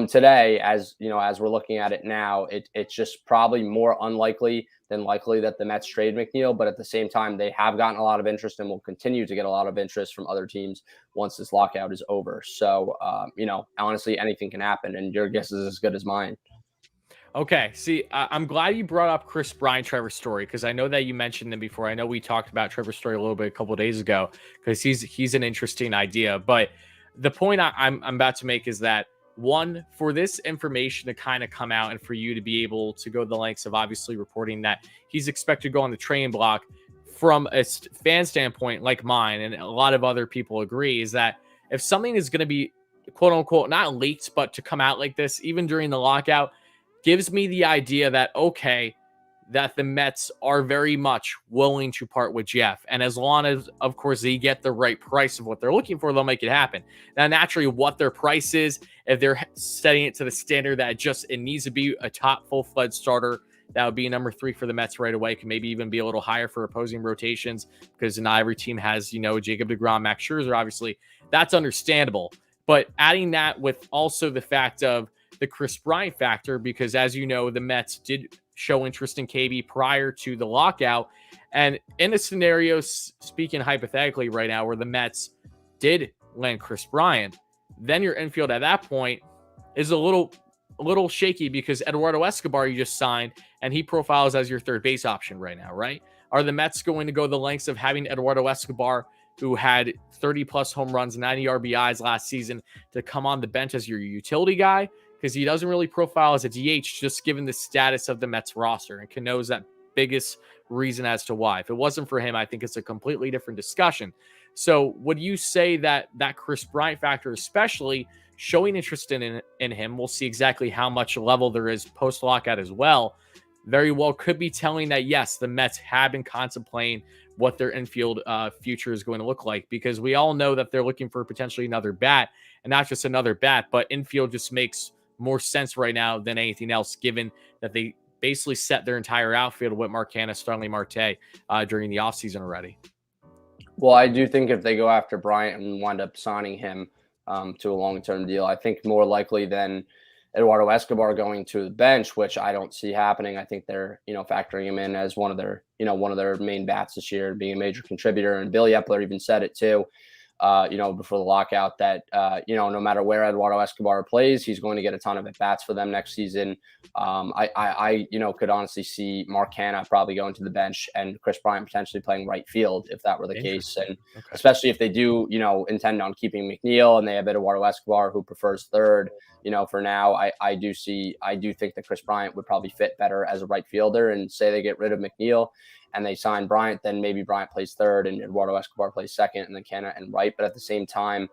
today, as we're looking at it now, it's just probably more unlikely than likely that the Mets trade McNeil. But at the same time, they have gotten a lot of interest and will continue to get a lot of interest from other teams once this lockout is over. So, honestly, anything can happen, and your guess is as good as mine. Okay, see, I'm glad you brought up Kris Bryant, Trevor Story, because I know that you mentioned them before. I know we talked about Trevor Story a little bit a couple of days ago, because he's an interesting idea. But the point I'm about to make is that, one, for this information to kind of come out and for you to be able to go the lengths of obviously reporting that he's expected to go on the trading block, from a fan standpoint like mine and a lot of other people agree, is that if something is going to be quote unquote not leaked, but to come out like this, even during the lockout, gives me the idea that, okay, that the Mets are very much willing to part with Jeff. And as long as, of course, they get the right price of what they're looking for, they'll make it happen. Now, naturally, what their price is, if they're setting it to the standard that it needs to be a top full-fledged starter, that would be number 3 for the Mets right away. Can maybe even be a little higher for opposing rotations because not every team has, Jacob deGrom, Max Scherzer, obviously. That's understandable. But adding that with also the fact of the Kris Bryant factor, because as you know, the Mets did show interest in KB prior to the lockout. And in a scenario, speaking hypothetically right now, where the Mets did land Kris Bryant, then your infield at that point is a little shaky because Eduardo Escobar you just signed, and he profiles as your third base option right now, right? Are the Mets going to go the lengths of having Eduardo Escobar, who had 30-plus home runs, 90 RBIs last season, to come on the bench as your utility guy? Because he doesn't really profile as a DH, just given the status of the Mets roster. And Cano's that biggest reason as to why. If it wasn't for him, I think it's a completely different discussion. So would you say that Kris Bryant factor, especially showing interest in him, we'll see exactly how much level there is post-lockout as well, very well could be telling that, yes, the Mets have been contemplating what their infield future is going to look like, because we all know that they're looking for potentially another bat, and not just another bat, but infield just makes more sense right now than anything else, given that they basically set their entire outfield with Mark Canha, Starling Marte during the offseason already. Well, I do think if they go after Bryant and wind up signing him to a long-term deal, I think more likely than Eduardo Escobar going to the bench, which I don't see happening. I think they're, factoring him in as one of their main bats this year, being a major contributor. And Billy Epler even said it too, before the lockout, that, no matter where Eduardo Escobar plays, he's going to get a ton of at-bats for them next season. I could honestly see Mark Canha probably going to the bench and Kris Bryant potentially playing right field if that were the case. And especially if they do, intend on keeping McNeil and they have Eduardo Escobar who prefers third, for now, I do think that Kris Bryant would probably fit better as a right fielder. And say they get rid of McNeil and they sign Bryant, then maybe Bryant plays third and Eduardo Escobar plays second, and then Canha and right. But at the same time,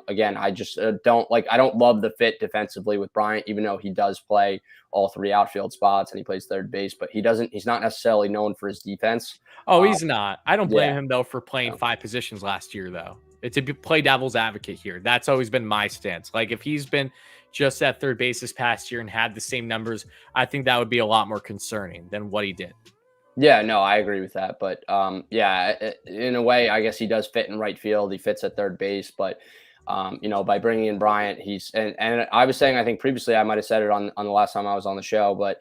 again, I just I don't love the fit defensively with Bryant, even though he does play all 3 outfield spots and he plays third base, but he's not necessarily known for his defense. Oh, he's not. I don't blame him though for playing 5 positions last year though. It's to play devil's advocate here. That's always been my stance. Like if he's been just at third base this past year and had the same numbers, I think that would be a lot more concerning than what he did. Yeah, no, I agree with that. But in a way, I guess he does fit in right field. He fits at third base. But, by bringing in Bryant, and I was saying, I think previously I might have said it on the last time I was on the show, but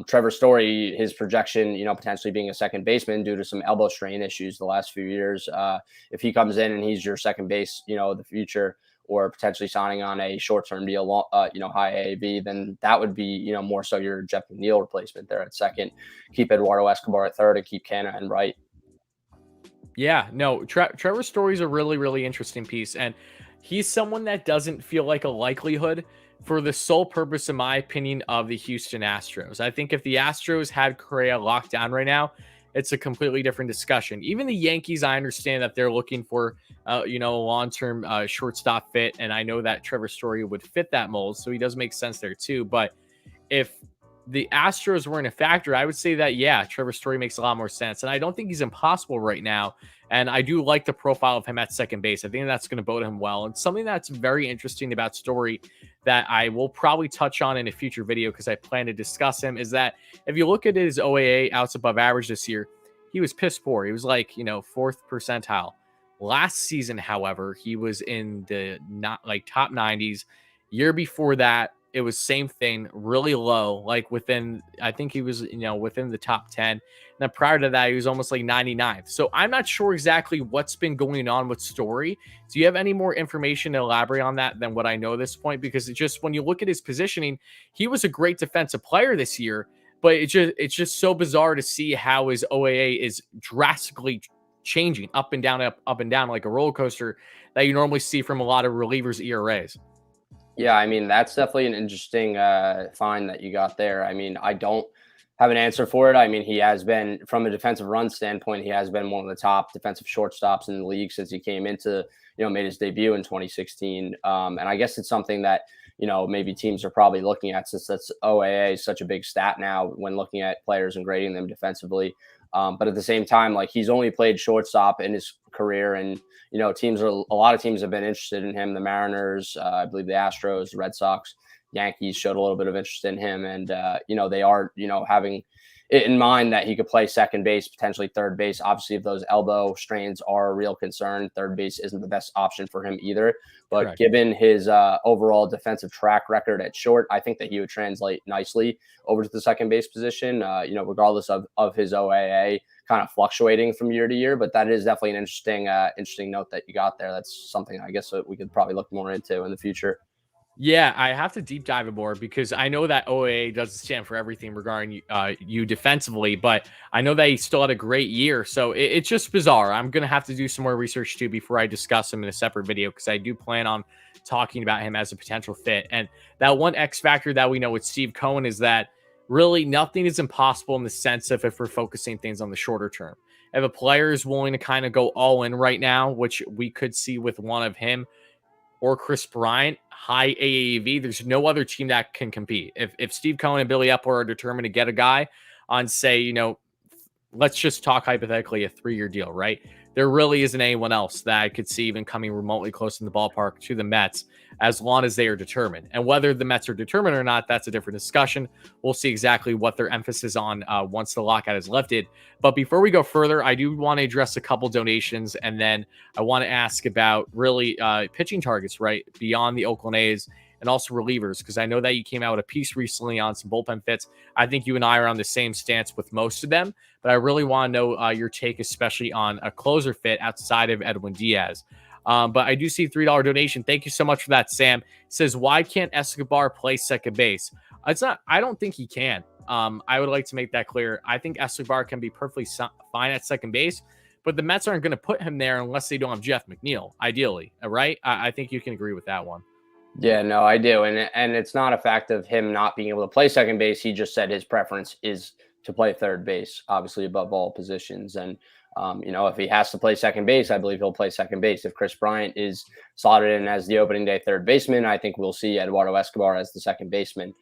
Trevor Story, his projection, potentially being a second baseman due to some elbow strain issues the last few years. If he comes in and he's your second base, the future, or potentially signing on a short-term deal, high AAV, then that would be, more so your Jeff McNeil replacement there at second. Keep Eduardo Escobar at third and keep Canha and right. Yeah, no, Trevor Story's a really, really interesting piece. And he's someone that doesn't feel like a likelihood for the sole purpose, in my opinion, of the Houston Astros. I think if the Astros had Correa locked down right now, it's a completely different discussion. Even the Yankees, I understand that they're looking for, a long-term shortstop fit. And I know that Trevor Story would fit that mold. So he does make sense there too. But if the Astros weren't a factor, I would say that, yeah, Trevor Story makes a lot more sense. And I don't think he's impossible right now. And I do like the profile of him at second base. I think that's going to bode him well. And something that's very interesting about Story that I will probably touch on in a future video because I plan to discuss him is that if you look at his OAA outs above average this year, he was piss poor. He was like, 4th percentile. Last season, however, he was in the top 90s. Year before that, it was same thing, really low, like within, I think he was, within the top 10. And then prior to that, he was almost like 99th. So I'm not sure exactly what's been going on with Story. Do you have any more information to elaborate on that than what I know at this point? Because it just, when you look at his positioning, he was a great defensive player this year, but it's just so bizarre to see how his OAA is drastically changing up and down, like a roller coaster that you normally see from a lot of relievers' ERAs. Yeah, I mean, that's definitely an interesting find that you got there. I mean, I don't have an answer for it. I mean, he has been, from a defensive run standpoint, he has been one of the top defensive shortstops in the league since he came into, made his debut in 2016. And I guess it's something that, maybe teams are probably looking at, since that's OAA is such a big stat now when looking at players and grading them defensively. But at the same time, like, he's only played shortstop in his career, and a lot of teams have been interested in him. The Mariners, I believe the Astros, the Red Sox, Yankees showed a little bit of interest in him, and they are having it in mind that he could play second base, potentially third base. Obviously, if those elbow strains are a real concern, third base isn't the best option for him either. But Correct. Given his overall defensive track record at short, I think that he would translate nicely over to the second base position. Regardless of his OAA kind of fluctuating from year to year. But that is definitely an interesting note that you got there. That's something I guess that we could probably look more into in the future. Yeah, I have to deep dive it more because I know that OAA doesn't stand for everything regarding you defensively, but I know that he still had a great year. So it's just bizarre. I'm going to have to do some more research too before I discuss him in a separate video, because I do plan on talking about him as a potential fit. And that one X factor that we know with Steve Cohen is that really nothing is impossible in the sense of if we're focusing things on the shorter term. If a player is willing to kind of go all in right now, which we could see with one of him or Kris Bryant, high AAV, there's no other team that can compete. If Steve Cohen and Billy Epler are determined to get a guy on, say, let's just talk hypothetically a 3-year deal, right? There really isn't anyone else that I could see even coming remotely close in the ballpark to the Mets, as long as they are determined. And whether the Mets are determined or not, that's a different discussion. We'll see exactly what their emphasis on once the lockout is lifted. But before we go further, I do want to address a couple donations, and then I want to ask about really pitching targets, right, beyond the Oakland A's, and also relievers, because I know that you came out with a piece recently on some bullpen fits. I think you and I are on the same stance with most of them, but I really want to know your take, especially on a closer fit outside of Edwin Diaz. But I do see $3 donation. Thank you so much for that, Sam. It says, why can't Escobar play second base? It's not. I don't think he can. I would like to make that clear. I think Escobar can be perfectly fine at second base, but the Mets aren't going to put him there unless they don't have Jeff McNeil, ideally, right? I think you can agree with that one. Yeah, no, I do. And it's not a fact of him not being able to play second base. He just said his preference is to play third base, obviously above all positions. And, if he has to play second base, I believe he'll play second base. If Kris Bryant is slotted in as the opening day third baseman, I think we'll see Eduardo Escobar as the second baseman,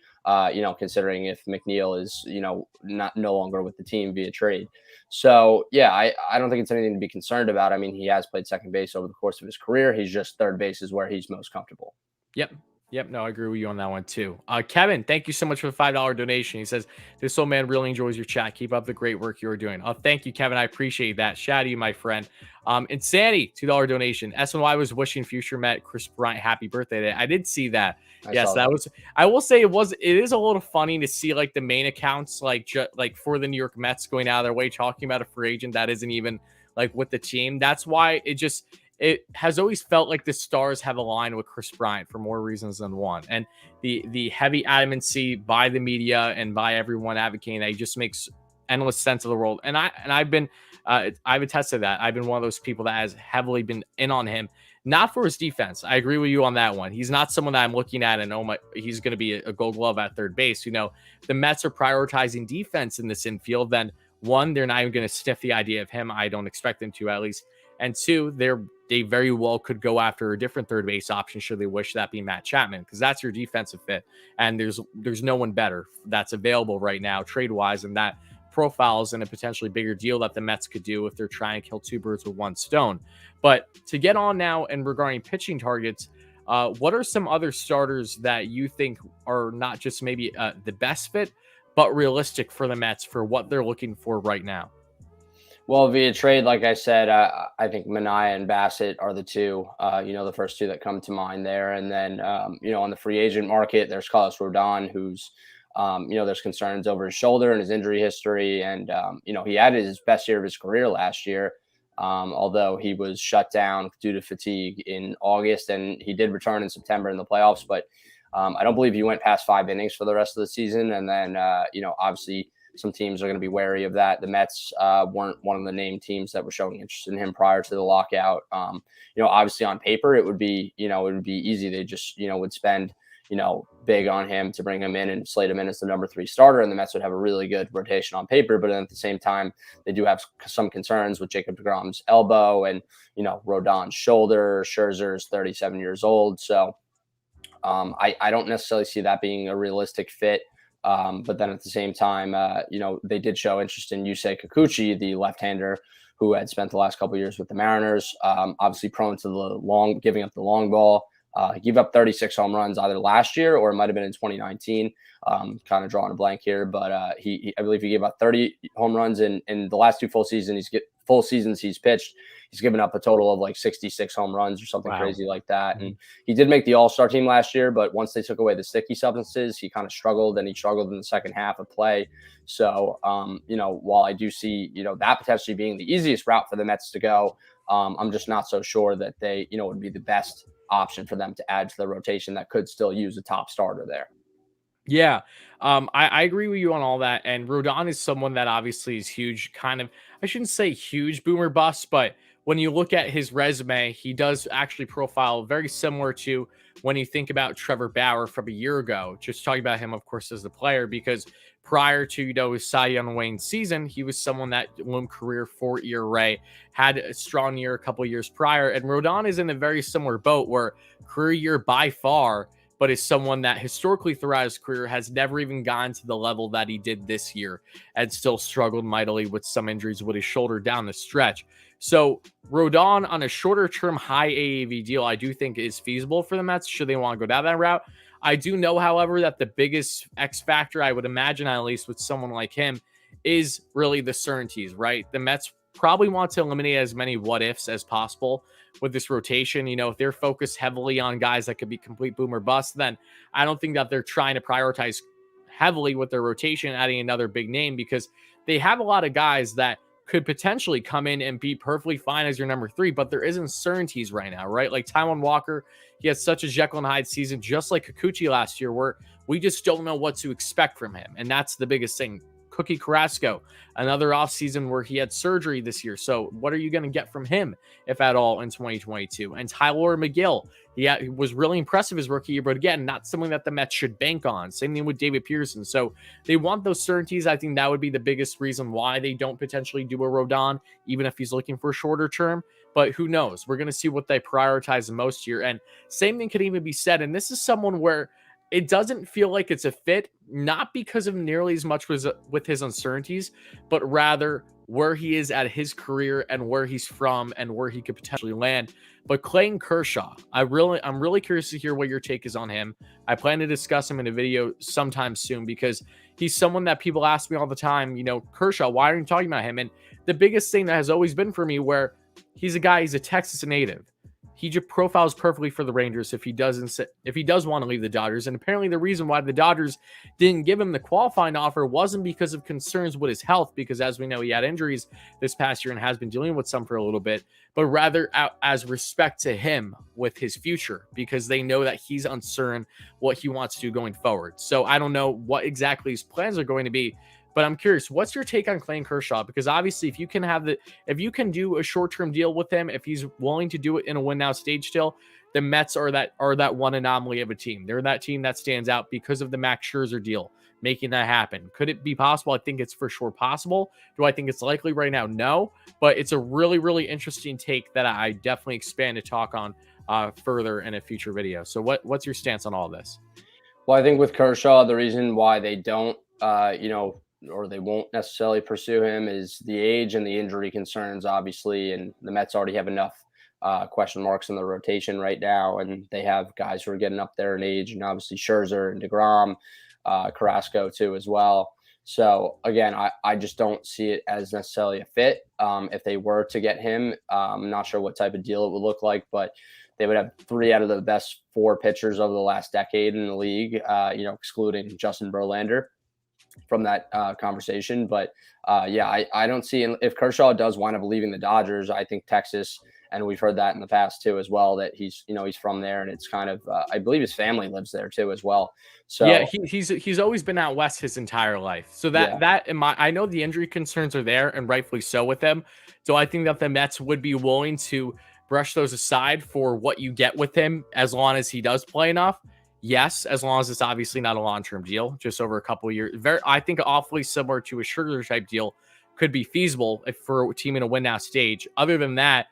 considering if McNeil is, no longer with the team via trade. So, yeah, I don't think it's anything to be concerned about. I mean, he has played second base over the course of his career. He's just third base is where he's most comfortable. Yep. No, I agree with you on that one too. Kevin, thank you so much for the $5 donation. He says, this old man really enjoys your chat. Keep up the great work you're doing. Oh, thank you, Kevin. I appreciate that. Shout out to you, my friend. Insanity, $2 donation. SNY was wishing future Met Kris Bryant happy birthday today. I did see that. Yes, that was. I will say it is a little funny to see like the main accounts like for the New York Mets going out of their way talking about a free agent that isn't even like with the team. That's why it has always felt like the stars have aligned with Kris Bryant for more reasons than one. And the heavy adamancy by the media and by everyone advocating that, he just makes endless sense of the world. And I've attested that. I've been one of those people that has heavily been in on him, not for his defense. I agree with you on that one. He's not someone that I'm looking at and he's going to be a Gold Glove at third base. The Mets are prioritizing defense in this infield. Then one, they're not even going to sniff the idea of him. I don't expect them to, at least. And two, they very well could go after a different third base option should they wish, that be Matt Chapman, because that's your defensive fit. And there's no one better that's available right now trade-wise, and that profiles in a potentially bigger deal that the Mets could do if they're trying to kill two birds with one stone. But to get on now and regarding pitching targets, what are some other starters that you think are not just maybe the best fit, but realistic for the Mets for what they're looking for right now? Well, via trade, like I said, I think Manaea and Bassett are the two, the first two that come to mind there. And then, on the free agent market, there's Carlos Rodon, who's, there's concerns over his shoulder and his injury history. And, he had his best year of his career last year, although he was shut down due to fatigue in August. And he did return in September in the playoffs. But I don't believe he went past 5 innings for the rest of the season. And then, obviously, some teams are going to be wary of that. The Mets weren't one of the named teams that were showing interest in him prior to the lockout. Obviously on paper, it would be easy. They just, would spend, big on him to bring him in and slate him in as the number 3 starter, and the Mets would have a really good rotation on paper. But then at the same time, they do have some concerns with Jacob deGrom's elbow and, Rodon's shoulder. Scherzer's 37 years old. So I don't necessarily see that being a realistic fit. But then at the same time, they did show interest in Yusei Kikuchi, the left-hander who had spent the last couple of years with the Mariners, obviously prone to giving up the long ball. He gave up 36 home runs either last year or it might have been in 2019. Kind of drawing a blank here, but I believe he gave up 30 home runs in the last 2 full seasons he's pitched. He's given up a total of like 66 home runs or something crazy like that. Mm-hmm. And he did make the All-Star team last year, but once they took away the sticky substances, he kind of struggled, and he struggled in the second half of play. So, while I do see, that potentially being the easiest route for the Mets to go, I'm just not so sure that they, would be the best option for them to add to the rotation that could still use a top starter there. Yeah, I agree with you on all that. And Rodon is someone that obviously is huge, kind of, I shouldn't say huge boomer bust, but when you look at his resume, he does actually profile very similar to when you think about Trevor Bauer from a year ago. Just talking about him, of course, as the player, because prior to, his Cy Young Wayne season, he was someone that won career 4 ERA, had a strong year a couple years prior. And Rodon is in a very similar boat where career year by far, but is someone that historically throughout his career has never even gone to the level that he did this year and still struggled mightily with some injuries with his shoulder down the stretch. So Rodon on a shorter term high AAV deal, I do think is feasible for the Mets should they want to go down that route. I do know, however, that the biggest X factor, I would imagine, at least with someone like him, is really the certainties, right? The Mets probably want to eliminate as many what ifs as possible with this rotation. If they're focused heavily on guys that could be complete boom or bust, then I don't think that they're trying to prioritize heavily with their rotation, adding another big name, because they have a lot of guys that could potentially come in and be perfectly fine as your number 3, but there isn't certainties right now, right? Like Taijuan Walker, he had such a Jekyll and Hyde season, just like Kikuchi last year, where we just don't know what to expect from him. And that's the biggest thing. Cookie Carrasco, another offseason where he had surgery this year. So what are you going to get from him, if at all, in 2022? And Tyler McGill, he was really impressive his rookie year, but again, not something that the Mets should bank on. Same thing with David Pearson. So they want those certainties. I think that would be the biggest reason why they don't potentially do a Rodon, even if he's looking for a shorter term. But who knows? We're going to see what they prioritize the most here. And same thing could even be said. And this is someone where it doesn't feel like it's a fit, not because of nearly as much with his uncertainties, but rather where he is at his career and where he's from and where he could potentially land. But Clayton Kershaw, I'm really curious to hear what your take is on him. I plan to discuss him in a video sometime soon because he's someone that people ask me all the time, Kershaw, why aren't you talking about him? And the biggest thing that has always been for me, where he's a Texas native. He just profiles perfectly for the Rangers if he does want to leave the Dodgers. And apparently the reason why the Dodgers didn't give him the qualifying offer wasn't because of concerns with his health, because as we know, he had injuries this past year and has been dealing with some for a little bit, but rather as respect to him with his future, because they know that he's uncertain what he wants to do going forward. So I don't know what exactly his plans are going to be, but I'm curious, what's your take on Clayton Kershaw? Because obviously, if you can do a short-term deal with him, if he's willing to do it in a win-now stage still, the Mets are that one anomaly of a team. They're that team that stands out because of the Max Scherzer deal, making that happen. Could it be possible? I think it's for sure possible. Do I think it's likely right now? No, but it's a really, really interesting take that I definitely expand to talk on further in a future video. So what's your stance on all this? Well, I think with Kershaw, the reason why they don't, or they won't necessarily pursue him is the age and the injury concerns, obviously. And the Mets already have enough question marks in the rotation right now. And they have guys who are getting up there in age, and obviously Scherzer and deGrom, Carrasco too, as well. So again, I just don't see it as necessarily a fit. If they were to get him, I'm not sure what type of deal it would look like, but they would have 3 out of the best 4 pitchers over the last decade in the league, excluding Justin Verlander from that conversation. But I don't see, if Kershaw does wind up leaving the Dodgers, I think Texas, and we've heard that in the past too as well, that he's from there, and it's kind of I believe his family lives there too as well. So yeah, he's always been out west his entire life. So I know the injury concerns are there, and rightfully so with him. So I think that the Mets would be willing to brush those aside for what you get with him, as long as he does play enough. Yes, as long as it's obviously not a long-term deal, just over a couple of years. I think awfully similar to a Scherzer type deal could be feasible if for a team in a win now stage. Other than that,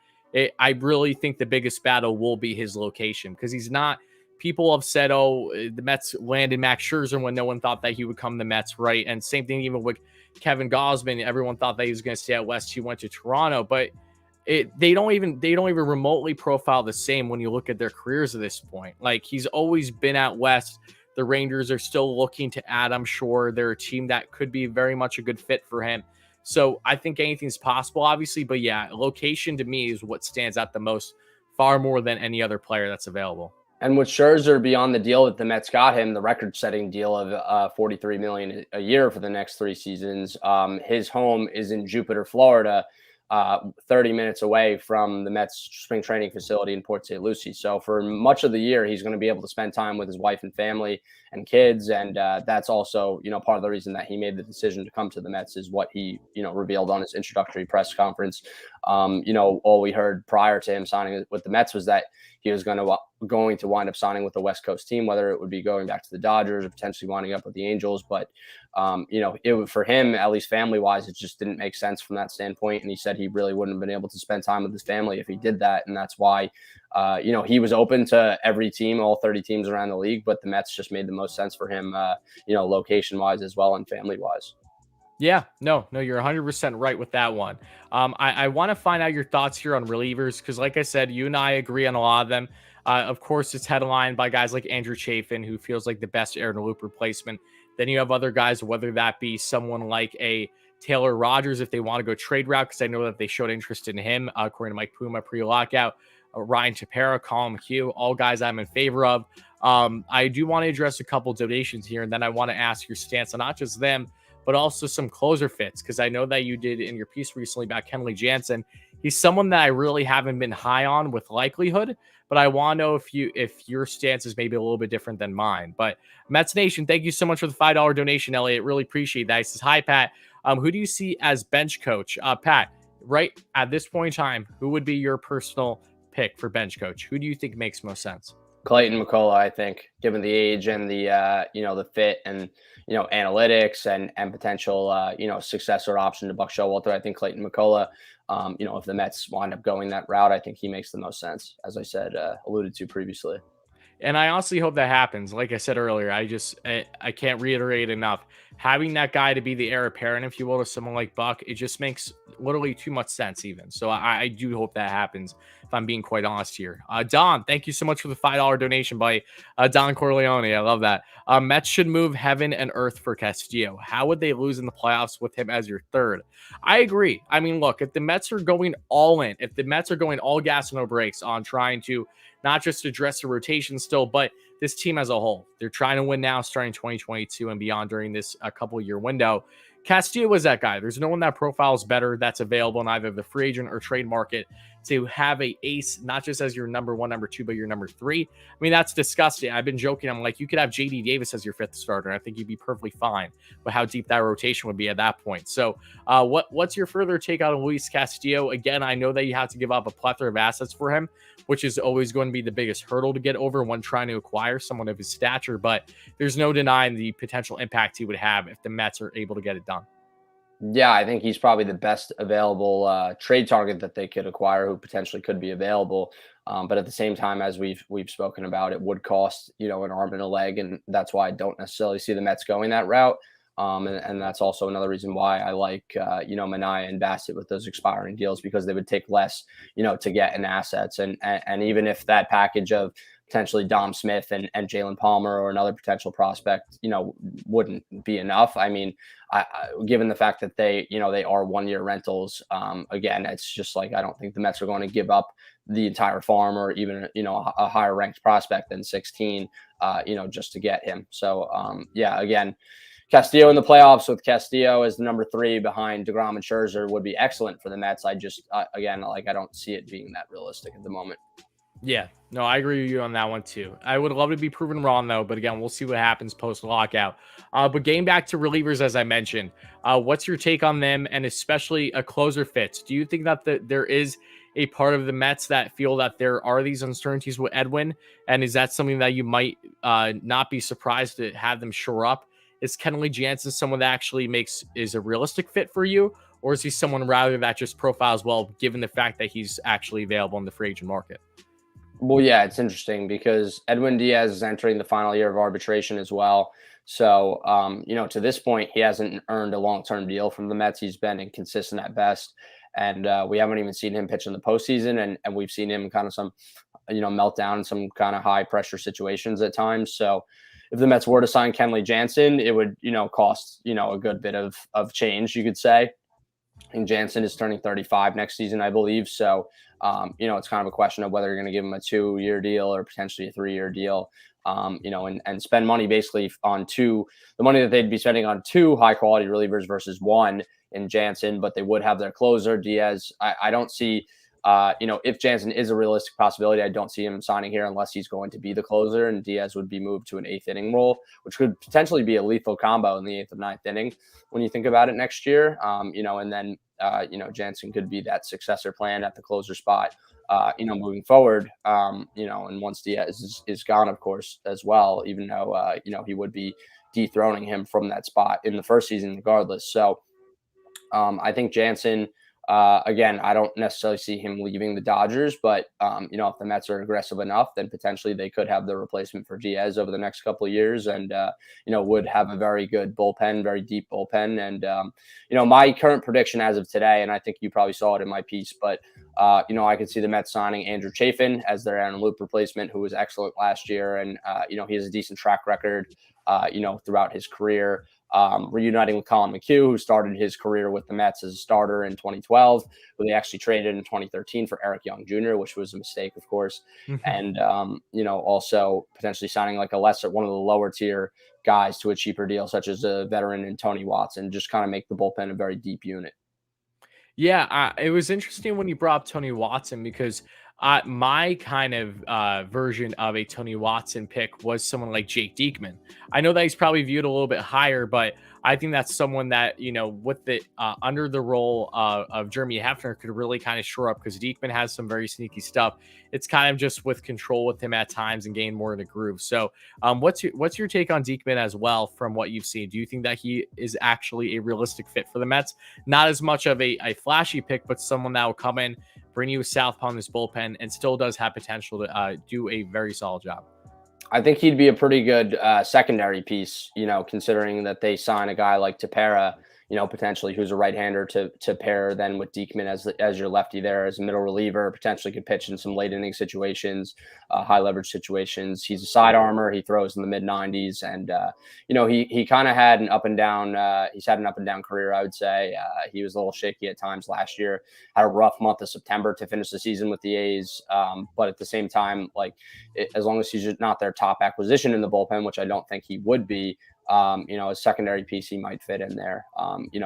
I really think the biggest battle will be his location because he's not. People have said, "Oh, the Mets landed Max Scherzer when no one thought that he would come to the Mets," right? And same thing even with Kevin Gausman. Everyone thought that he was going to stay out west. He went to Toronto, but they don't even remotely profile the same when you look at their careers at this point. Like he's always been out west. The Rangers are still looking to add. I'm sure they're a team that could be very much a good fit for him. So I think anything's possible, obviously. But yeah, location to me is what stands out the most, far more than any other player that's available. And with Scherzer beyond the deal that the Mets got him, the record-setting deal of $43 million a year for the next 3 seasons, his home is in Jupiter, Florida, 30 minutes away from the Mets spring training facility in Port St. Lucie. So for much of the year, he's going to be able to spend time with his wife and family and kids. And that's also, part of the reason that he made the decision to come to the Mets is what he, revealed on his introductory press conference. All we heard prior to him signing with the Mets was that he was going to wind up signing with the West Coast team, whether it would be going back to the Dodgers or potentially winding up with the Angels. But, for him, at least family wise, it just didn't make sense from that standpoint. And he said he really wouldn't have been able to spend time with his family if he did that. And that's why, he was open to every team, all 30 teams around the league, but the Mets just made the most sense for him, location wise as well and family wise. Yeah, no, you're 100% right with that one. I want to find out your thoughts here on relievers because, like I said, you and I agree on a lot of them. Of course, it's headlined by guys like Andrew Chafin, who feels like the best air and loop replacement. Then you have other guys, whether that be someone like a Taylor Rogers, if they want to go trade route, because I know that they showed interest in him, according to Mike Puma pre-lockout. Ryan Tepera, Colin McHugh, all guys I'm in favor of. I do want to address a couple donations here, and then I want to ask your stance on not just them, but also some closer fits, because I know that you did in your piece recently about Kenley Jansen. He's someone that I really haven't been high on with likelihood, but I want to know if your stance is maybe a little bit different than mine. But Mets Nation, thank you so much for the $5 donation, Elliot. Really appreciate that. He says, hi, Pat. Who do you see as bench coach? Pat, right at this point in time, who would be your personal pick for bench coach? Who do you think makes most sense? Clayton McCullough, I think, given the age and the the fit and analytics and potential successor option to Buck Showalter. I think Clayton McCullough, if the Mets wind up going that route, I think he makes the most sense, as I said, alluded to previously. And I honestly hope that happens. Like I said earlier, I can't reiterate enough. Having that guy to be the heir apparent, if you will, to someone like Buck, it just makes literally too much sense even. So I do hope that happens, if I'm being quite honest here. Don, thank you so much for the $5 donation by Don Corleone. I love that. Mets should move heaven and earth for Castillo. How would they lose in the playoffs with him as your third? I agree. I mean, look, if the Mets are going all in, if the Mets are going all gas, no brakes on trying to not just address the rotation still, but this team as a whole, they're trying to win now starting 2022 and beyond during this couple-year window. Castillo was that guy. There's no one that profiles better that's available in either the free agent or trade market to have a ace, not just as your number 1, number 2, but your number 3. I mean, that's disgusting. I've been joking. I'm like, you could have JD Davis as your 5th starter, and I think you'd be perfectly fine with how deep that rotation would be at that point. So what's your further take on Luis Castillo? Again, I know that you have to give up a plethora of assets for him, which is always going to be the biggest hurdle to get over when trying to acquire someone of his stature, but there's no denying the potential impact he would have if the Mets are able to get it done. Yeah, I think he's probably the best available trade target that they could acquire, who potentially could be available. But at the same time, as we've spoken about, it would cost an arm and a leg, and that's why I don't necessarily see the Mets going that route. And that's also another reason why I like Manaea and Bassett with those expiring deals, because they would take less to get in assets, and even if that package of potentially Dom Smith and Jalen Palmer or another potential prospect, wouldn't be enough. I mean, given the fact that they are 1-year rentals, again, it's just like, I don't think the Mets are going to give up the entire farm or even, a higher ranked prospect than 16, just to get him. So, again, Castillo in the playoffs with Castillo as the number 3 behind DeGrom and Scherzer would be excellent for the Mets. I just, again, I don't see it being that realistic at the moment. Yeah, no, I agree with you on that one too. I would love to be proven wrong though, but again, we'll see what happens post lockout. But getting back to relievers, as I mentioned, what's your take on them, and especially a closer fits? Do you think that there is a part of the Mets that feel that there are these uncertainties with Edwin? And is that something that you might not be surprised to have them shore up? Is Kenley Jansen someone that actually is a realistic fit for you? Or is he someone rather that just profiles well, given the fact that he's actually available in the free agent market? Well, yeah, it's interesting because Edwin Diaz is entering the final year of arbitration as well. So, to this point, he hasn't earned a long-term deal from the Mets. He's been inconsistent at best. And we haven't even seen him pitch in the postseason. And we've seen him kind of some, meltdown in some kind of high pressure situations at times. So if the Mets were to sign Kenley Jansen, it would, cost, a good bit of change, you could say. And Jansen is turning 35 next season, I believe. So, it's kind of a question of whether you're going to give him a 2-year deal or potentially a 3-year deal, and spend money basically on the money that they'd be spending on 2 high quality relievers versus 1 in Jansen, but they would have their closer Diaz. I don't see, if Jansen is a realistic possibility, I don't see him signing here unless he's going to be the closer, and Diaz would be moved to an 8th inning role, which could potentially be a lethal combo in the 8th or 9th inning when you think about it next year. And then Jansen could be that successor plan at the closer spot, moving forward, and once Diaz is gone, of course, as well, even though, he would be dethroning him from that spot in the first season regardless. So I think Jansen, again, I don't necessarily see him leaving the Dodgers, but, if the Mets are aggressive enough, then potentially they could have the replacement for Diaz over the next couple of years and, would have a very good bullpen, very deep bullpen. And, my current prediction as of today, and I think you probably saw it in my piece, but, I could see the Mets signing Andrew Chafin as their Aaron Loop replacement, who was excellent last year. And, he has a decent track record, throughout his career. Reuniting with Colin McHugh, who started his career with the Mets as a starter in 2012, who they actually traded in 2013 for Eric Young Jr., which was a mistake, of course. And, also potentially signing like one of the lower tier guys to a cheaper deal, such as a veteran in Tony Watson, just kind of make the bullpen a very deep unit. Yeah, it was interesting when you brought up Tony Watson because my kind of version of a Tony Watson pick was someone like Jake Diekman. I know that he's probably viewed a little bit higher, but I think that's someone that, with the under the role of Jeremy Hefner could really kind of shore up because Diekman has some very sneaky stuff. It's kind of just with control with him at times and gain more in the groove. So what's your take on Diekman as well from what you've seen? Do you think that he is actually a realistic fit for the Mets? Not as much of a flashy pick, but someone that will come in, bring you a southpaw in this bullpen, and still does have potential to do a very solid job. I think he'd be a pretty good secondary piece, considering that they sign a guy like Tepera, potentially who's a right-hander to pair then with Diekman as your lefty there as a middle reliever, potentially could pitch in some late inning situations, high leverage situations. He's a side armor. He throws in the mid 90s, and he kind of had an up and down. He's had an up and down career, I would say. He was a little shaky at times last year. Had a rough month of September to finish the season with the A's, but at the same time, as long as he's not their top acquisition in the bullpen, which I don't think he would be. A secondary piece he might fit in there.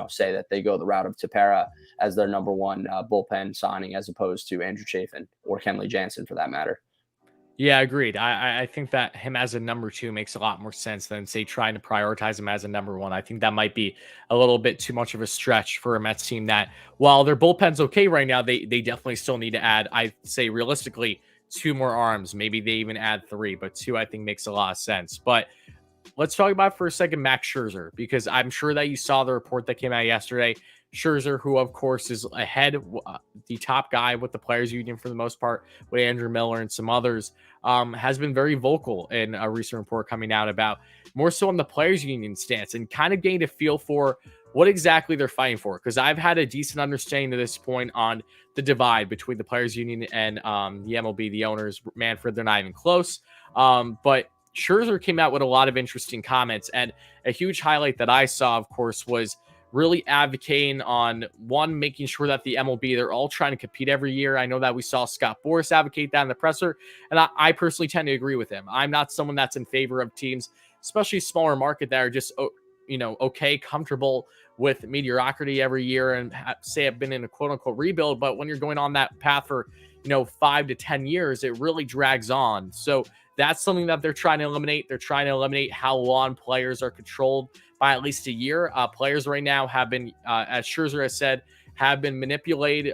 Say that they go the route of Tepera as their number one bullpen signing as opposed to Andrew Chafin or Kenley Jansen for that matter. Yeah, agreed. I think that him as a number 2 makes a lot more sense than, say, trying to prioritize him as a number 1. I think that might be a little bit too much of a stretch for a Mets team that, while their bullpen's okay right now, they definitely still need to add, I'd say realistically, 2 more arms. Maybe they even add 3, but 2 I think makes a lot of sense. But let's talk about for a second Max Scherzer, because I'm sure that you saw the report that came out yesterday. Scherzer, who of course is ahead, the top guy with the Players Union for the most part, with Andrew Miller and some others, has been very vocal in a recent report coming out about more so on the Players Union stance and kind of gained a feel for what exactly they're fighting for. Because I've had a decent understanding to this point on the divide between the Players Union and the MLB, the owners. Manfred, they're not even close. But Scherzer came out with a lot of interesting comments, and a huge highlight that I saw, of course, was really advocating on making sure that the MLB, they're all trying to compete every year. I know that we saw Scott Boras advocate that in the presser, and I personally tend to agree with him. I'm not someone that's in favor of teams, especially smaller market, that are just, okay, comfortable with mediocrity every year and say I've been in a quote unquote rebuild. But when you're going on that path for, 5 to 10 years, it really drags on. So that's something that they're trying to eliminate. They're trying to eliminate how long players are controlled by at least a year. Players right now have been, as Scherzer has said, have been manipulated,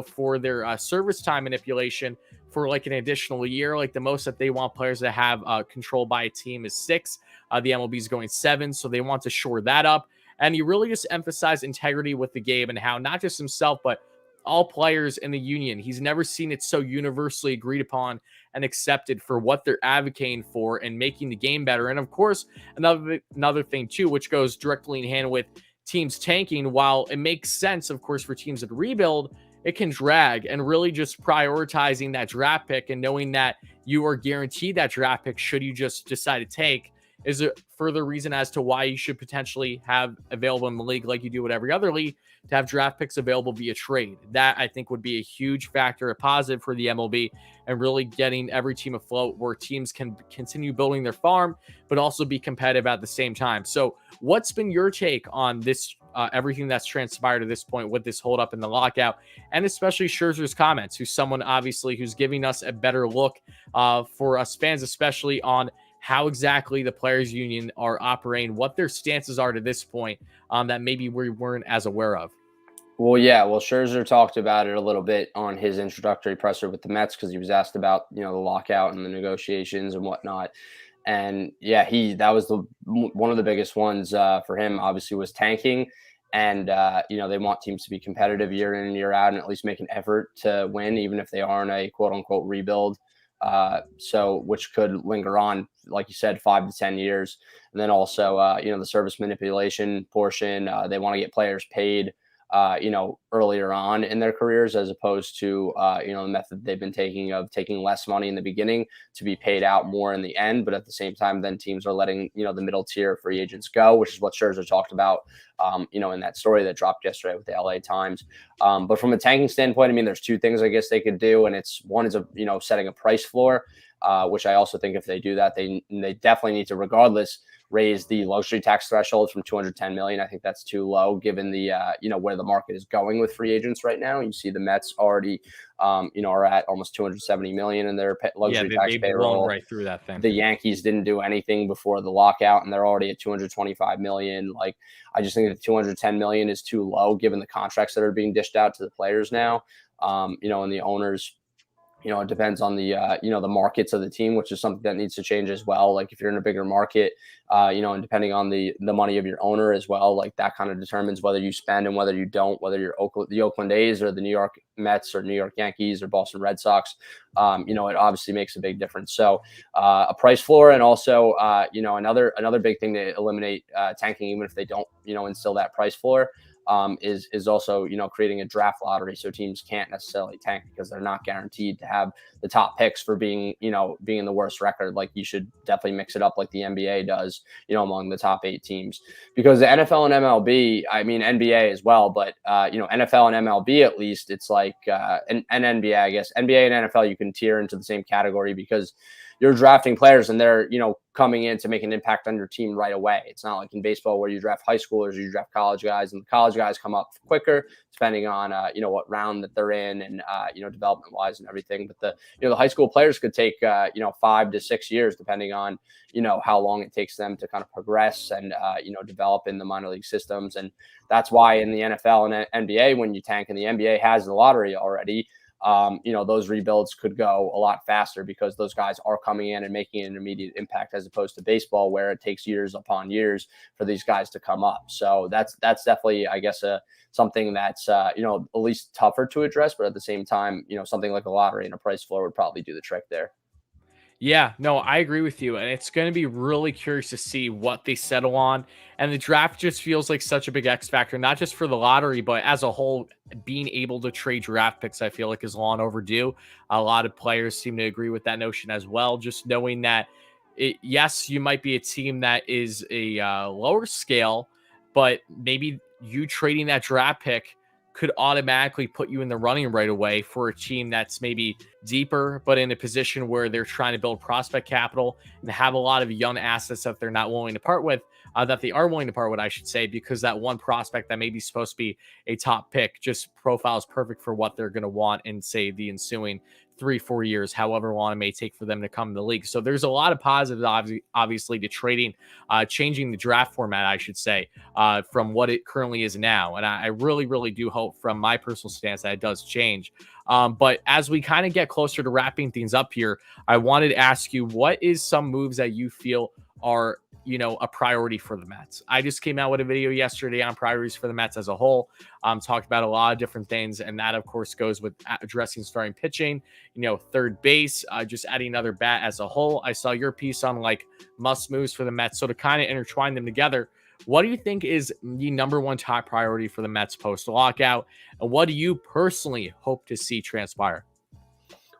for their service time manipulation for like an additional year. Like the most that they want players to have control by a team is 6. The MLB is going 7, so they want to shore that up. And he really just emphasized integrity with the game and how not just himself, but all players in the union. He's never seen it so universally agreed upon and accepted for what they're advocating for and making the game better. And of course, another thing too, which goes directly in hand with teams tanking, while it makes sense, of course, for teams that rebuild, it can drag, and really just prioritizing that draft pick and knowing that you are guaranteed that draft pick should you just decide to take is a further reason as to why you should potentially have available in the league, like you do with every other league, to have draft picks available via trade. That I think would be a huge factor, a positive for the MLB, and really getting every team afloat where teams can continue building their farm, but also be competitive at the same time. So what's been your take on this, everything that's transpired to this point with this hold up in the lockout, and especially Scherzer's comments, who's someone obviously who's giving us a better look for us fans, especially on how exactly the players union are operating, what their stances are to this point that maybe we weren't as aware of. Well, yeah. Well, Scherzer talked about it a little bit on his introductory presser with the Mets because he was asked about, the lockout and the negotiations and whatnot. And yeah, that was one of the biggest ones for him, obviously, was tanking. And, they want teams to be competitive year in and year out and at least make an effort to win, even if they are in a quote unquote rebuild. Which could linger on, like you said, 5 to 10 years. And then also, the service manipulation portion, they want to get players paid, earlier on in their careers, as opposed to, the method they've been taking of taking less money in the beginning to be paid out more in the end. But at the same time, then teams are letting, the middle tier free agents go, which is what Scherzer talked about, in that story that dropped yesterday with the LA Times. But from a tanking standpoint, I mean, there's two things I guess they could do. And one is, setting a price floor, which I also think if they do that, they definitely need to, regardless, raise the luxury tax threshold from 210 million. I think that's too low given the, where the market is going with free agents right now. You see the Mets already, are at almost 270 million in their luxury tax payroll. Right through that thing. The Yankees didn't do anything before the lockout and they're already at 225 million. Like, I just think that 210 million is too low given the contracts that are being dished out to the players now, and the owners. It depends on the, the markets of the team, which is something that needs to change as well. Like if you're in a bigger market, and depending on the money of your owner as well, like that kind of determines whether you spend and whether you don't, whether you're the Oakland A's or the New York Mets or New York Yankees or Boston Red Sox, it obviously makes a big difference. So a price floor, and also, another big thing to eliminate tanking, even if they don't, instill that price floor, is also, creating a draft lottery. So teams can't necessarily tank because they're not guaranteed to have the top picks for being the worst record. Like you should definitely mix it up like the NBA does, among the top 8 teams, because the NFL and MLB, I mean, NBA as well, but, NFL and MLB, at least it's like, and NBA, I guess NBA and NFL, you can tier into the same category because you're drafting players and they're, coming in to make an impact on your team right away. It's not like in baseball where you draft high schoolers, you draft college guys, and the college guys come up quicker depending on, what round that they're in and, development wise and everything. But the high school players could take, 5 to 6 years, depending on, how long it takes them to kind of progress and, develop in the minor league systems. And that's why in the NFL and NBA, when you tank, and the NBA has the lottery already, those rebuilds could go a lot faster because those guys are coming in and making an immediate impact, as opposed to baseball where it takes years upon years for these guys to come up. So that's definitely, I guess, something that's, at least tougher to address, but at the same time, something like a lottery and a price floor would probably do the trick there. Yeah, no, I agree with you. And it's going to be really curious to see what they settle on. And the draft just feels like such a big X factor, not just for the lottery, but as a whole, being able to trade draft picks, I feel like is long overdue. A lot of players seem to agree with that notion as well. Just knowing that, yes, you might be a team that is a lower scale, but maybe you trading that draft pick could automatically put you in the running right away for a team that's maybe deeper, but in a position where they're trying to build prospect capital and have a lot of young assets that they're not willing to part with, that they are willing to part with, I should say, because that one prospect that may be supposed to be a top pick just profiles perfect for what they're going to want in, say, the ensuing 3-4 years, however long it may take for them to come to the league. So there's a lot of positives, obviously, to trading, changing the draft format, I should say, from what it currently is now. And I really, really do hope from my personal stance that it does change. But as we kind of get closer to wrapping things up here, I wanted to ask you, what is some moves that you feel are, a priority for the Mets? I just came out with a video yesterday on priorities for the Mets as a whole. Talked about a lot of different things, and that, of course, goes with addressing starting pitching, third base, just adding another bat as a whole. I saw your piece on like must moves for the Mets. So to kind of intertwine them together, what do you think is the number one top priority for the Mets post lockout, and what do you personally hope to see transpire?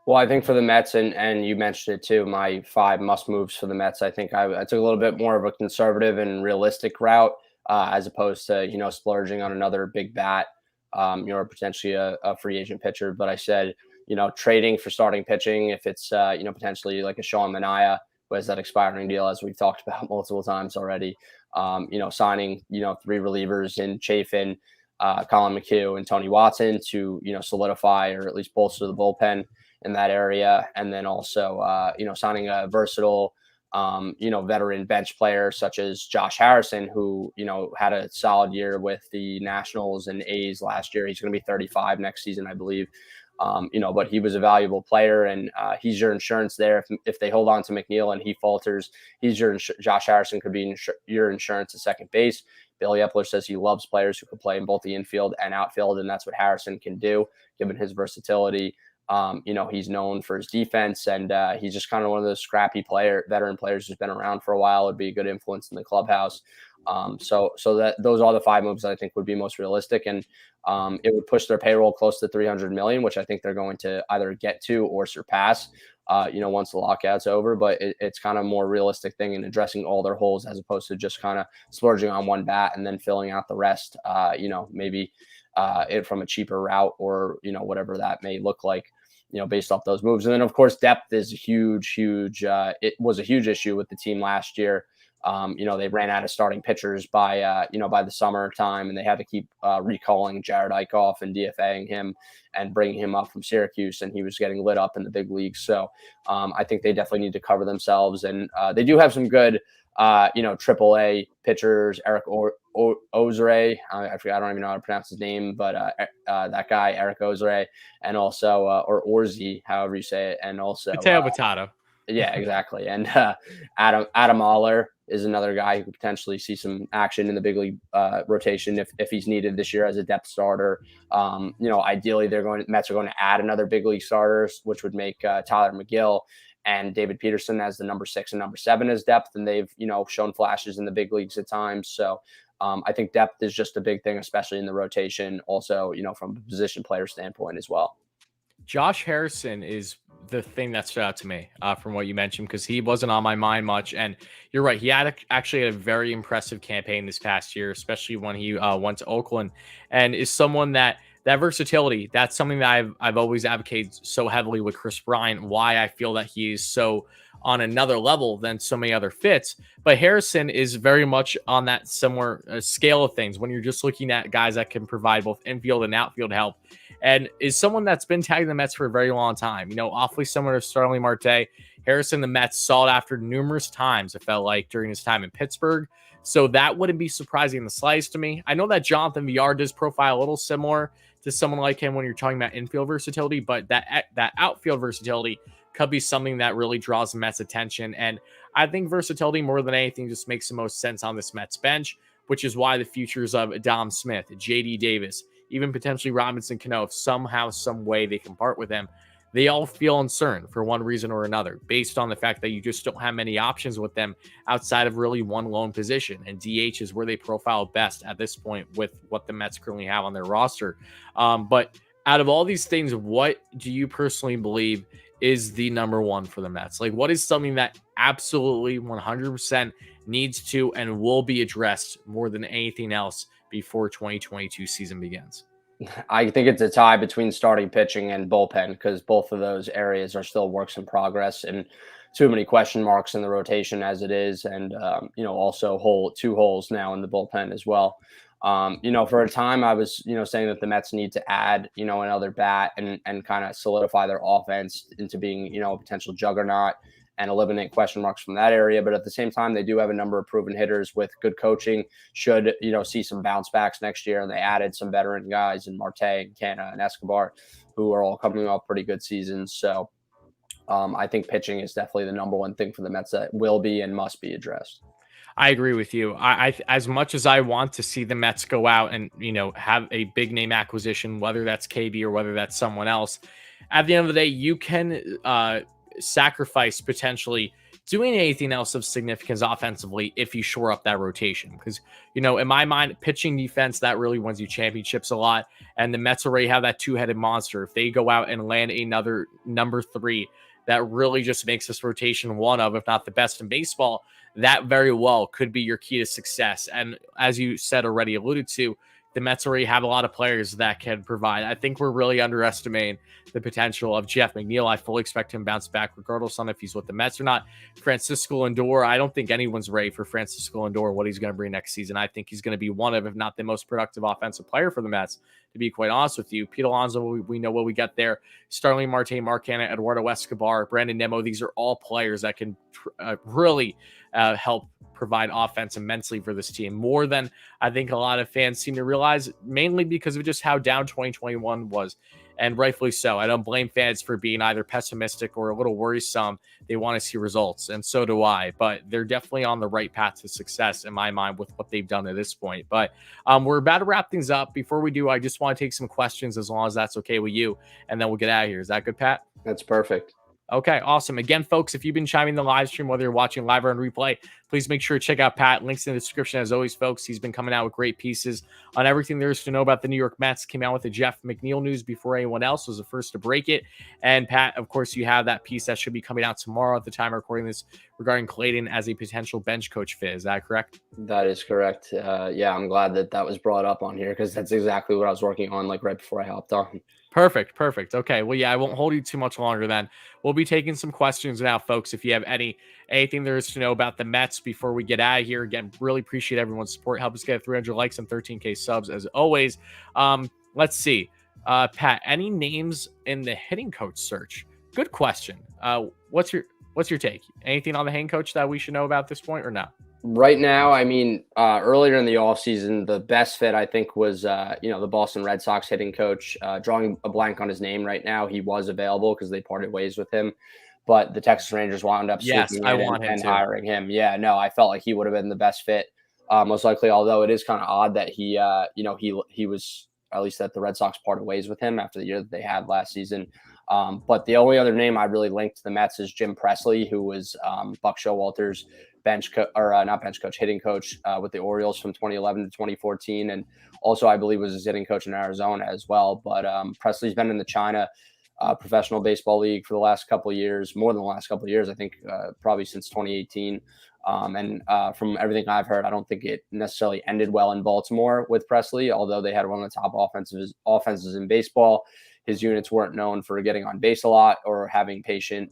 Well, I think for the Mets, and you mentioned it too, my 5 must moves for the Mets, I think I took a little bit more of a conservative and realistic route, as opposed to, splurging on another big bat, or potentially a free agent pitcher. But I said, trading for starting pitching, if it's, potentially like a Sean Manaea, who has that expiring deal, as we've talked about multiple times already, signing, 3 relievers in Chafin, Colin McHugh, and Tony Watson to, solidify or at least bolster the bullpen in that area. And then also, signing a versatile, veteran bench player such as Josh Harrison, who, had a solid year with the Nationals and A's last year. He's going to be 35 next season, I believe. But he was a valuable player, and he's your insurance there. If they hold on to McNeil and he falters, Josh Harrison could be your insurance at second base. Billy Epler says he loves players who can play in both the infield and outfield, and that's what Harrison can do, given his versatility. He's known for his defense, and he's just kind of one of those scrappy veteran players who's been around for a while. Would be a good influence in the clubhouse. So that those are the 5 moves that I think would be most realistic, and it would push their payroll close to $300 million, which I think they're going to either get to or surpass, once the lockout's over. But it's kind of a more realistic thing in addressing all their holes, as opposed to just kind of splurging on one bat and then filling out the rest. Maybe it from a cheaper route, or whatever that may look like, based off those moves. And then, of course, depth is huge. It was a huge issue with the team last year. They ran out of starting pitchers by the summertime, and they had to keep recalling Jared Eichhoff and DFAing him and bringing him up from Syracuse, and he was getting lit up in the big leagues. So I think they definitely need to cover themselves, and they do have some good, AAA pitchers. Eric Ozure, I forgot, I don't even know how to pronounce his name, but that guy, Eric Ozure, and also, or Orzi, however you say it, and also Potato. Yeah, exactly. And Adam Aller is another guy who could potentially see some action in the big league rotation if he's needed this year as a depth starter. Ideally, Mets are going to add another big league starters, which would make Tyler McGill and David Peterson as the number 6 and number 7 as depth. And they've, shown flashes in the big leagues at times. So I think depth is just a big thing, especially in the rotation. Also, from a position player standpoint as well. Josh Harrison is the thing that stood out to me from what you mentioned, because he wasn't on my mind much. And you're right. He actually had a very impressive campaign this past year, especially when he went to Oakland, and is someone that versatility, that's something that I've always advocated so heavily with Kris Bryant, why I feel that he's so on another level than so many other fits. But Harrison is very much on that similar scale of things when you're just looking at guys that can provide both infield and outfield help, and is someone that's been tagging the Mets for a very long time. Awfully similar to Starling Marte. Harrison, the Mets sought after numerous times, it felt like, during his time in Pittsburgh. So that wouldn't be surprising in the slightest to me. I know that Jonathan Villar does profile a little similar to someone like him when you're talking about infield versatility, but that outfield versatility could be something that really draws the Mets' attention. And I think versatility, more than anything, just makes the most sense on this Mets bench, which is why the futures of Dom Smith, J.D. Davis, even potentially Robinson Cano, if somehow, some way they can part with him, they all feel uncertain for one reason or another, based on the fact that you just don't have many options with them outside of really one lone position. And DH is where they profile best at this point with what the Mets currently have on their roster. But out of all these things, what do you personally believe is the number one for the Mets? Like, what is something that absolutely 100% needs to and will be addressed more than anything else before 2022 season begins? I think it's a tie between starting pitching and bullpen, because both of those areas are still works in progress and too many question marks in the rotation as it is. And, also two holes now in the bullpen as well. For a time I was, saying that the Mets need to add, another bat and kind of solidify their offense into being, a potential juggernaut and eliminate question marks from that area. But at the same time, they do have a number of proven hitters with good coaching, should, see some bounce backs next year. And they added some veteran guys in Marte and Canna and Escobar, who are all coming off pretty good seasons. So I think pitching is definitely the number one thing for the Mets that will be and must be addressed. I agree with you. I as much as I want to see the Mets go out and have a big name acquisition, whether that's KB or whether that's someone else, at the end of the day, you can sacrifice potentially doing anything else of significance offensively if you shore up that rotation. Because in my mind, pitching defense that really wins you championships a lot, and the Mets already have that two-headed monster. If they go out and land another number 3, that really just makes this rotation one of, if not the best in baseball, that very well could be your key to success. And as you said already, alluded to, the Mets already have a lot of players that can provide. I think we're really underestimating the potential of Jeff McNeil. I fully expect him to bounce back regardless on if he's with the Mets or not. Francisco Lindor, I don't think anyone's ready for Francisco Lindor, what he's going to bring next season. I think he's going to be one of, if not the most productive offensive player for the Mets, to be quite honest with you. Pete Alonso, we know what we got there. Starling Marte, Mark Canha, Eduardo Escobar, Brandon Nimmo, these are all players that can really help provide offense immensely for this team, more than I think a lot of fans seem to realize, mainly because of just how down 2021 was. And rightfully so. I don't blame fans for being either pessimistic or a little worrisome. They want to see results, and so do I. But they're definitely on the right path to success in my mind with what they've done at this point. But we're about to wrap things up. Before we do, I just want to take some questions, as long as that's okay with you, and then we'll get out of here. Is that good, Pat? That's perfect. Okay, awesome. Again, folks, if you've been chiming the live stream, whether you're watching live or on replay, please make sure to check out Pat. Links in the description. As always, folks, he's been coming out with great pieces on everything there is to know about the New York Mets. Came out with the Jeff McNeil news before anyone else, was the first to break it. And Pat, of course, you have that piece that should be coming out tomorrow at the time of recording this regarding Clayton as a potential bench coach fit. Is that correct? That is correct. Yeah, I'm glad that was brought up on here, because that's exactly what I was working on right before I hopped on. Perfect. Okay. Well, yeah, I won't hold you too much longer then. We'll be taking some questions now, folks. If you have anything there is to know about the Mets before we get out of here, again, really appreciate everyone's support. Help us get 300 likes and 13K subs as always. Let's see. Pat, any names in the hitting coach search? Good question. What's your take? Anything on the hitting coach that we should know about at this point, or no? Right now, I mean, earlier in the offseason, the best fit, I think, was, the Boston Red Sox hitting coach. Drawing a blank on his name right now. He was available because they parted ways with him. But the Texas Rangers wound up swooping in and hiring him. Yeah, no, I felt like he would have been the best fit, most likely, although it is kind of odd that he was, at least that the Red Sox parted ways with him after the year that they had last season. But the only other name I really linked to the Mets is Jim Presley, who was Buck Showalter's hitting coach with the Orioles from 2011 to 2014. And also, I believe, was his hitting coach in Arizona as well. But Presley's been in the China Professional Baseball League for the last couple of years, more than the last couple of years, I think, probably since 2018. And from everything I've heard, I don't think it necessarily ended well in Baltimore with Presley, although they had one of the top offenses in baseball. His units weren't known for getting on base a lot or having patient,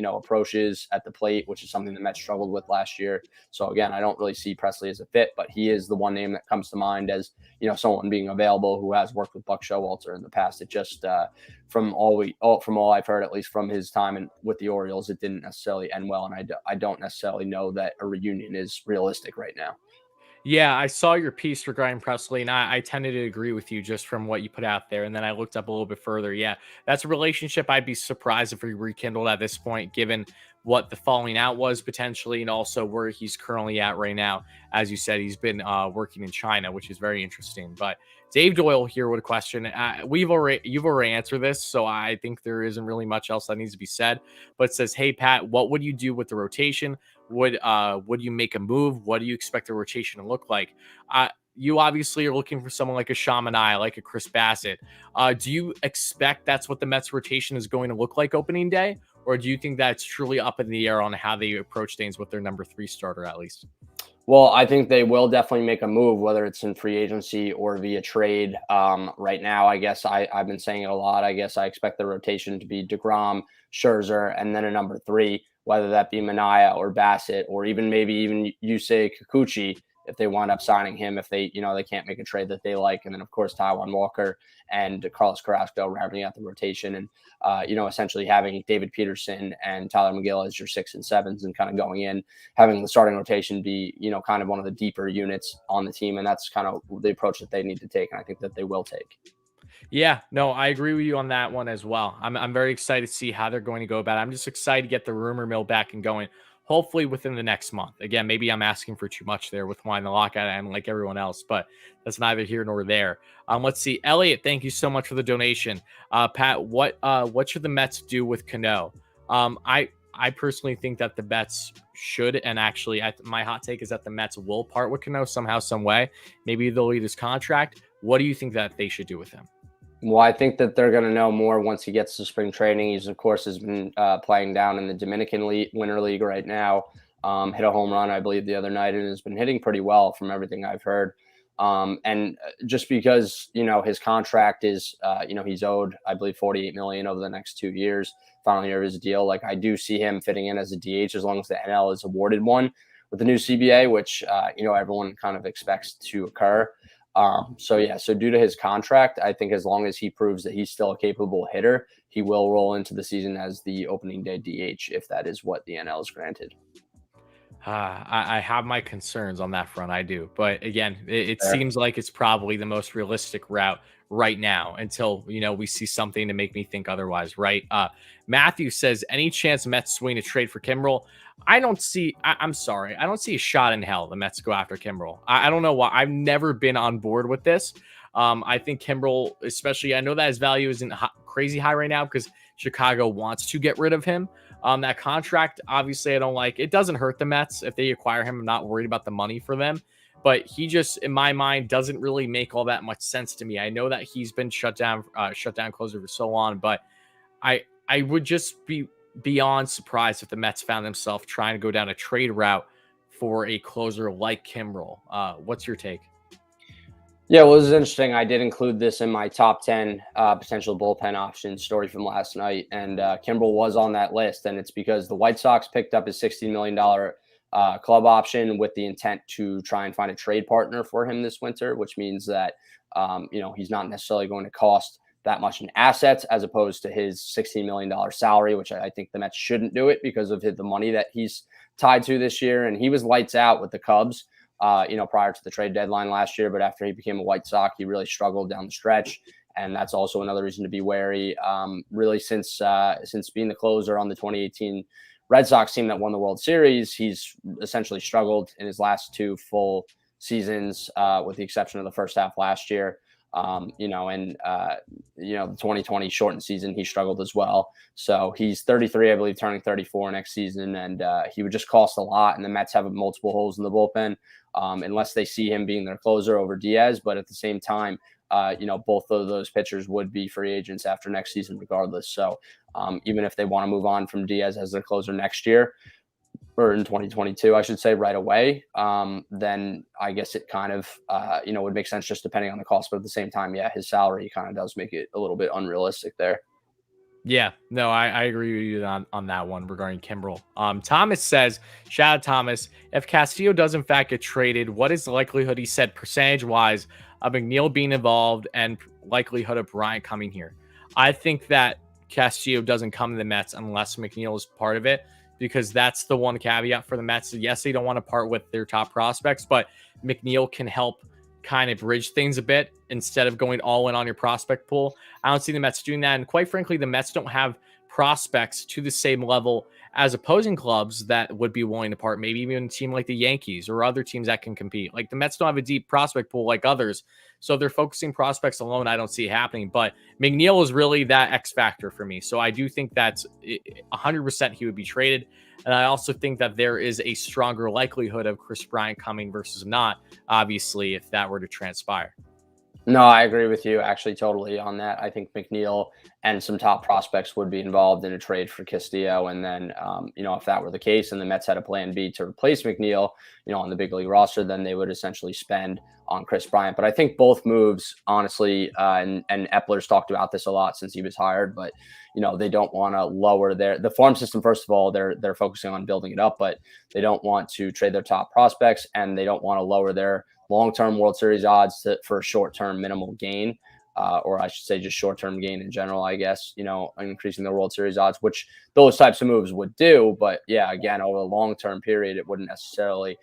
approaches at the plate, which is something the Mets struggled with last year. So again, I don't really see Presley as a fit, but he is the one name that comes to mind as, someone being available who has worked with Buck Showalter in the past. It just, from all I've heard, at least from his time with the Orioles, it didn't necessarily end well. And I don't necessarily know that a reunion is realistic right now. Yeah, I saw your piece regarding Presley, and I tended to agree with you just from what you put out there. And then I looked up a little bit further. Yeah, that's a relationship I'd be surprised if we rekindled at this point, given what the falling out was potentially, and also where he's currently at right now. As you said, he's been working in China, which is very interesting. But Dave Doyle here with a question. You've already answered this, so I think there isn't really much else that needs to be said. But it says, "Hey Pat, what would you do with the rotation? Would you make a move? What do you expect the rotation to look like?" You obviously are looking for someone like a Shamanai, like a Chris Bassett. Do you expect that's what the Mets rotation is going to look like opening day? Or do you think that's truly up in the air on how they approach things with their number 3 starter, at least? Well, I think they will definitely make a move, whether it's in free agency or via trade. Right now, I guess I've been saying it a lot. I guess I expect the rotation to be DeGrom, Scherzer, and then a number 3, whether that be Manaea or Bassett, or maybe even Yusei Kikuchi if they wind up signing him, if they, they can't make a trade that they like. And then, of course, Taijuan Walker and Carlos Carrasco rounding out the rotation, and, essentially having David Peterson and Tyler McGill as your 6 and 7s, and kind of going in, having the starting rotation be, kind of one of the deeper units on the team. And that's kind of the approach that they need to take. And I think that they will take. Yeah, no, I agree with you on that one as well. I'm very excited to see how they're going to go about it. I'm just excited to get the rumor mill back and going, hopefully within the next month. Again, maybe I'm asking for too much there with wine the lockout and like everyone else, but that's neither here nor there. Let's see. Elliot, thank you so much for the donation. Pat, what should the Mets do with Cano? I personally think that the Mets should, and actually my hot take is that the Mets will part with Cano somehow, some way. Maybe they'll leave his contract. What do you think that they should do with him? Well, I think that they're going to know more once he gets to spring training. He's, of course, has been playing down in the Dominican Winter League right now. Hit a home run, I believe, the other night, and has been hitting pretty well from everything I've heard. And just because, his contract is, he's owed, I believe, $48 million over the next 2 years, final year of his deal. Like, I do see him fitting in as a DH as long as the NL is awarded one with the new CBA, which, everyone kind of expects to occur. So due to his contract, I think as long as he proves that he's still a capable hitter, he will roll into the season as the opening day DH, if that is what the NL is granted. I have my concerns on that front. I do. But again, it seems like it's probably the most realistic route right now until, we see something to make me think otherwise. Right. Matthew says, any chance Mets swing a trade for Kimbrel? I'm sorry. I don't see a shot in hell the Mets go after Kimbrel. I don't know why. I've never been on board with this. I think Kimbrel, especially, I know that his value isn't crazy high right now because Chicago wants to get rid of him. That contract, obviously, I don't like. It doesn't hurt the Mets if they acquire him. I'm not worried about the money for them. But he just, in my mind, doesn't really make all that much sense to me. I know that he's been shut down closer for so long, but I would just be beyond surprised if the Mets found themselves trying to go down a trade route for a closer like Kimbrel. What's your take? Yeah, well, this is interesting. I did include this in my top 10 potential bullpen options story from last night, and Kimbrel was on that list, and it's because the White Sox picked up his $16 million club option with the intent to try and find a trade partner for him this winter, which means that, he's not necessarily going to cost that much in assets as opposed to his $16 million salary, which I think the Mets shouldn't do it because of the money that he's tied to this year. And he was lights out with the Cubs, prior to the trade deadline last year. But after he became a White Sox, he really struggled down the stretch. And that's also another reason to be wary. Really, since being the closer on the 2018 Red Sox team that won the World Series, he's essentially struggled in his last 2 full seasons, with the exception of the first half last year. The 2020 shortened season, he struggled as well. So he's 33, I believe, turning 34 next season. And he would just cost a lot. And the Mets have multiple holes in the bullpen, unless they see him being their closer over Diaz. But at the same time, both of those pitchers would be free agents after next season regardless. So even if they want to move on from Diaz as their closer next year, or in 2022, I should say, right away, then I guess it kind of, would make sense just depending on the cost. But at the same time, yeah, his salary kind of does make it a little bit unrealistic there. Yeah, no, I agree with you on that one regarding Kimbrel. Thomas says, shout out Thomas, if Castillo does in fact get traded, what is the likelihood, he said, percentage-wise, of McNeil being involved and likelihood of Bryant coming here? I think that Castillo doesn't come to the Mets unless McNeil is part of it, because that's the one caveat for the Mets. Yes, they don't want to part with their top prospects, but McNeil can help kind of bridge things a bit instead of going all in on your prospect pool. I don't see the Mets doing that. And quite frankly, the Mets don't have prospects to the same level as opposing clubs that would be willing to part, maybe even a team like the Yankees or other teams that can compete. Like the Mets don't have a deep prospect pool like others. So they're focusing prospects alone. I don't see it happening, but McNeil is really that X factor for me. So I do think that's 100% he would be traded. And I also think that there is a stronger likelihood of Kris Bryant coming versus not, obviously, if that were to transpire. No, I agree with you actually totally on that. I think McNeil and some top prospects would be involved in a trade for Castillo. And then, if that were the case and the Mets had a plan B to replace McNeil, on the big league roster, then they would essentially spend on Kris Bryant. But I think both moves, honestly, and Epler's talked about this a lot since he was hired, but they don't want to lower the farm system. First of all, they're focusing on building it up, but they don't want to trade their top prospects, and they don't want to lower their long-term World Series odds for a short-term minimal gain. Or I should say just short-term gain in general, I guess, increasing the World Series odds, which those types of moves would do. But yeah, again, over a long-term period, it wouldn't necessarily,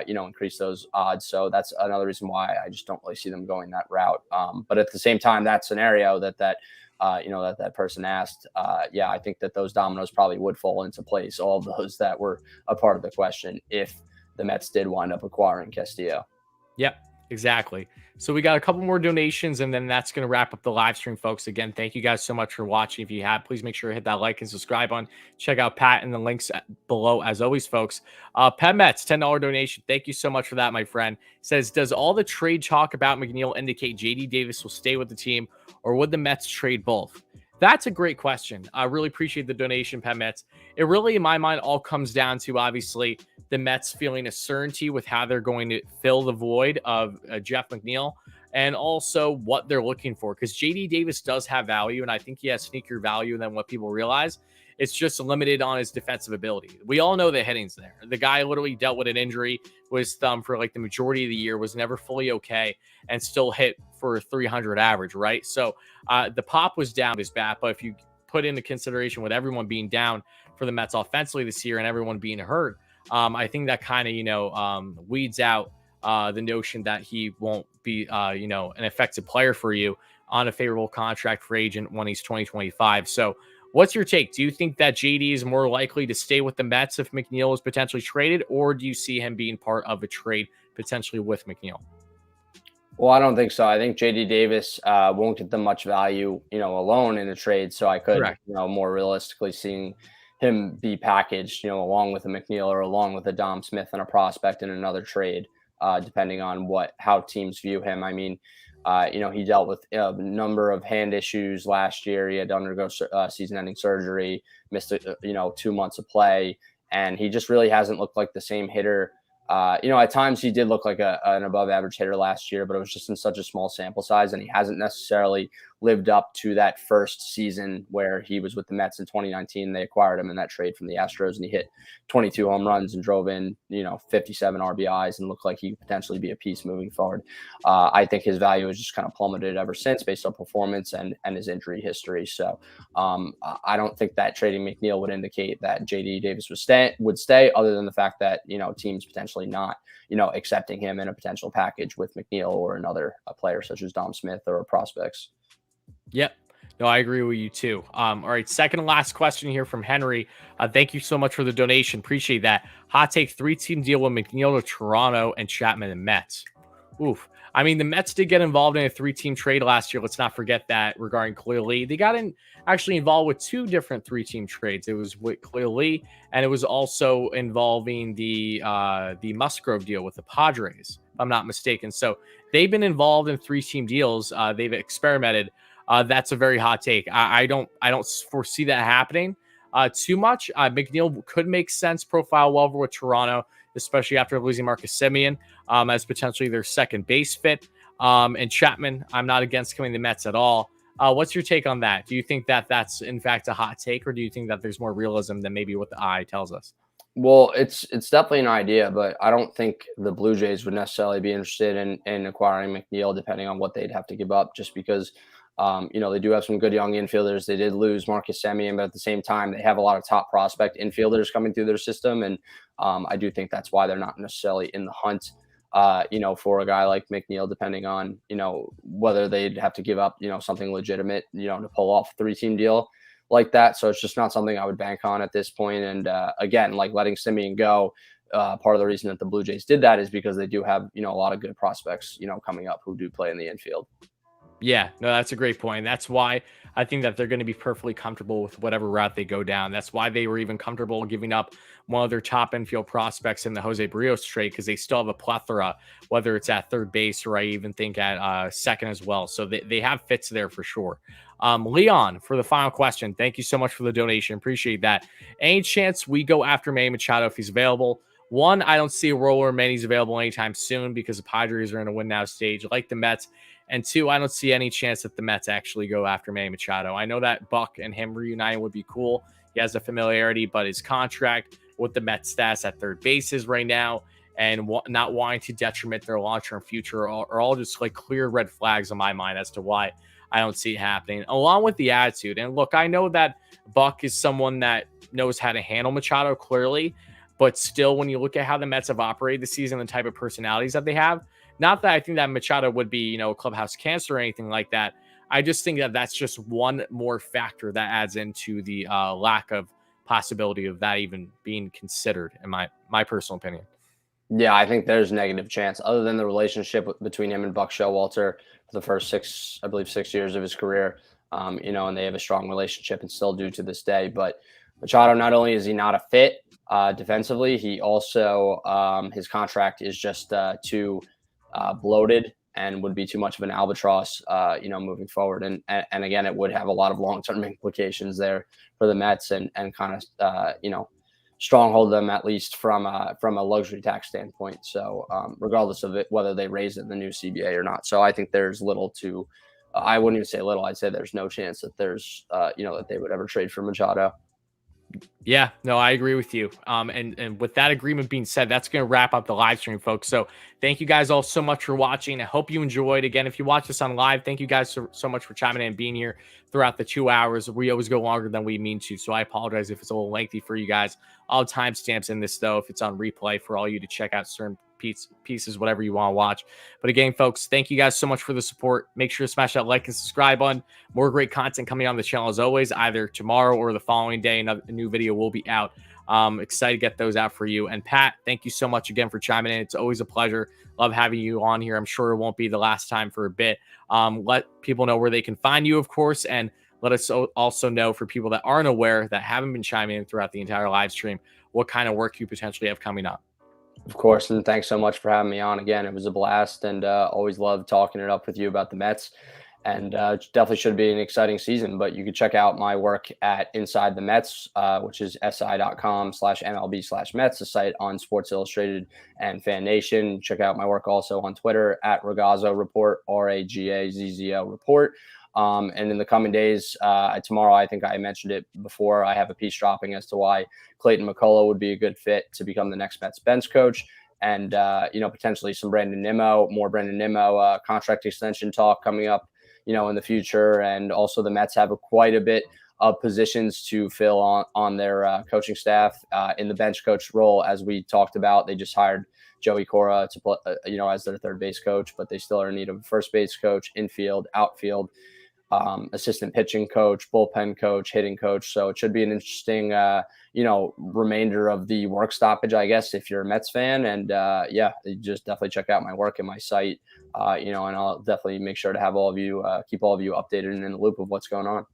increase those odds. So that's another reason why I just don't really see them going that route. But at the same time, that scenario that person asked, I think that those dominoes probably would fall into place, all of those that were a part of the question, if the Mets did wind up acquiring Castillo. Yep, exactly. So we got a couple more donations, and then that's going to wrap up the live stream, folks. Again, thank you guys so much for watching. If you have, please make sure to hit that like and subscribe on. Check out Pat and the links below, as always, folks. Pat Metz, $10 donation. Thank you so much for that, my friend. Says, does all the trade talk about McNeil indicate JD Davis will stay with the team, or would the Mets trade both? That's a great question. I really appreciate the donation, Pat Metz. It really, in my mind, all comes down to, obviously, the Mets feeling a certainty with how they're going to fill the void of Jeff McNeil, and also what they're looking for. Because JD Davis does have value, and I think he has sneakier value than what people realize. It's just limited on his defensive ability. We all know the hitting's there. The guy literally dealt with an injury with his thumb for like the majority of the year, was never fully okay, and still hit for a 300 average, right? So the pop was down his bat, but if you put into consideration with everyone being down for the Mets offensively this year and everyone being hurt, I think that kind of, weeds out the notion that he won't be, an effective player for you on a favorable contract for agent when he's 2025. So what's your take? Do you think that JD is more likely to stay with the Mets if McNeil is potentially traded, or do you see him being part of a trade potentially with McNeil? Well, I don't think so. I think JD Davis won't get them much value, alone in a trade. So I could, Correct. More realistically seeing him be packaged, along with a McNeil or along with a Dom Smith and a prospect in another trade, depending on how teams view him. I mean, he dealt with a number of hand issues last year. He had to undergo season-ending surgery, missed 2 months of play, and he just really hasn't looked like the same hitter. At times he did look like an above-average hitter last year, but it was just in such a small sample size, and he hasn't necessarily lived up to that first season where he was with the Mets in 2019. They acquired him in that trade from the Astros, and he hit 22 home runs and drove in, 57 RBIs and looked like he could potentially be a piece moving forward. I think his value has just kind of plummeted ever since based on performance and his injury history. So I don't think that trading McNeil would indicate that JD Davis would stay, other than the fact that, teams potentially not, accepting him in a potential package with McNeil or another player such as Dom Smith or prospects. Yep. No, I agree with you too. All right. Second and last question here from Henry. Thank you so much for the donation. Appreciate that. Hot take, 3-team deal with McNeil to Toronto and Chapman and Mets. Oof. I mean, the Mets did get involved in a 3-team trade last year. Let's not forget that regarding Khalil Lee. They got actually involved with 2 different 3-team trades. It was with Khalil Lee, and it was also involving the Musgrove deal with the Padres, if I'm not mistaken. So they've been involved in 3-team deals. They've experimented. That's a very hot take. I don't foresee that happening too much. McNeil could make sense profile well with Toronto, especially after losing Marcus Semien as potentially their second base fit. And Chapman, I'm not against coming to the Mets at all. What's your take on that? Do you think that that's in fact a hot take, or do you think that there's more realism than maybe what the eye tells us? Well, it's definitely an idea, but I don't think the Blue Jays would necessarily be interested in acquiring McNeil, depending on what they'd have to give up, just because they do have some good young infielders. They did lose Marcus Semien, but at the same time, they have a lot of top prospect infielders coming through their system. And I do think that's why they're not necessarily in the hunt, for a guy like McNeil, depending on, whether they'd have to give up, something legitimate, to pull off a 3-team deal like that. So it's just not something I would bank on at this point. And again, like letting Semien go, part of the reason that the Blue Jays did that is because they do have, a lot of good prospects, coming up who do play in the infield. Yeah, no, that's a great point. That's why I think that they're going to be perfectly comfortable with whatever route they go down. That's why they were even comfortable giving up one of their top infield prospects in the Jose Barrios trade, because they still have a plethora, whether it's at third base or I even think at second as well. So they have fits there for sure. Leon, for the final question, thank you so much for the donation. Appreciate that. Any chance we go after Manny Machado if he's available? One, I don't see a role where Manny's available anytime soon because the Padres are in a win now stage like the Mets. And two, I don't see any chance that the Mets actually go after Manny Machado. I know that Buck and him reuniting would be cool. He has the familiarity, but his contract with the Mets stats at third bases right now and not wanting to detriment their long-term future are all just like clear red flags in my mind as to why I don't see it happening, along with the attitude. And look, I know that Buck is someone that knows how to handle Machado clearly, but still, when you look at how the Mets have operated this season, the type of personalities that they have, not that I think that Machado would be, a clubhouse cancer or anything like that. I just think that that's just one more factor that adds into the lack of possibility of that even being considered, in my personal opinion. Yeah, I think there's negative chance other than the relationship between him and Buck Showalter for the first 6 years of his career, and they have a strong relationship and still do to this day. But Machado, not only is he not a fit defensively, he also, his contract is just too bloated and would be too much of an albatross, moving forward. And again, it would have a lot of long-term implications there for the Mets and kind of, stronghold them at least from a luxury tax standpoint. So regardless of it, whether they raise it in the new CBA or not. So I think there's little to, I wouldn't even say little. I'd say there's no chance that there's, that they would ever trade for Machado. Yeah, no, I agree with you. And with that agreement being said, that's going to wrap up the live stream, folks. So thank you guys all so much for watching. I hope you enjoyed. Again, if you watch this on live, thank you guys so much for chiming in and being here throughout the 2 hours. We always go longer than we mean to, so I apologize if it's a little lengthy for you guys. All timestamps in this, though, if it's on replay for all you to check out certain pieces, whatever you want to watch. But again, folks, thank you guys so much for the support. Make sure to smash that like and subscribe button. More great content coming on the channel as always, either tomorrow or the following day. A new video will be out. Excited to get those out for you. And Pat, thank you so much again for chiming in. It's always a pleasure. Love having you on here. I'm sure it won't be the last time for a bit. Let people know where they can find you, of course, and let us also know, for people that aren't aware, that haven't been chiming in throughout the entire live stream, what kind of work you potentially have coming up. Of course, and thanks so much for having me on again. It was a blast, and always love talking it up with you about the Mets. And definitely should be an exciting season. But you can check out my work at Inside the Mets, which is si.com/MLB/Mets, a site on Sports Illustrated and Fan Nation. Check out my work also on Twitter at Ragazzo Report, RAGAZZO Report. And in the coming days, tomorrow, I think I mentioned it before, I have a piece dropping as to why Clayton McCullough would be a good fit to become the next Mets bench coach. And, potentially some more Brandon Nimmo contract extension talk coming up, in the future. And also the Mets have quite a bit of positions to fill on their coaching staff in the bench coach role. As we talked about, they just hired Joey Cora to play, as their third base coach, but they still are in need of a first base coach, infield, outfield, assistant pitching coach, bullpen coach, hitting coach. So it should be an interesting, remainder of the work stoppage, I guess, if you're a Mets fan. And you just definitely check out my work and my site, and I'll definitely make sure to have all of you, keep all of you updated and in the loop of what's going on.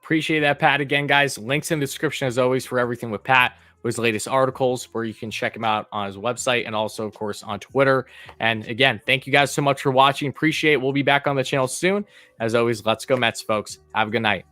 Appreciate that, Pat. Again, guys, links in the description as always for everything with Pat, with his latest articles, where you can check him out on his website and also, of course, on Twitter. And again, thank you guys so much for watching. Appreciate it. We'll be back on the channel soon. As always, let's go Mets, folks. Have a good night.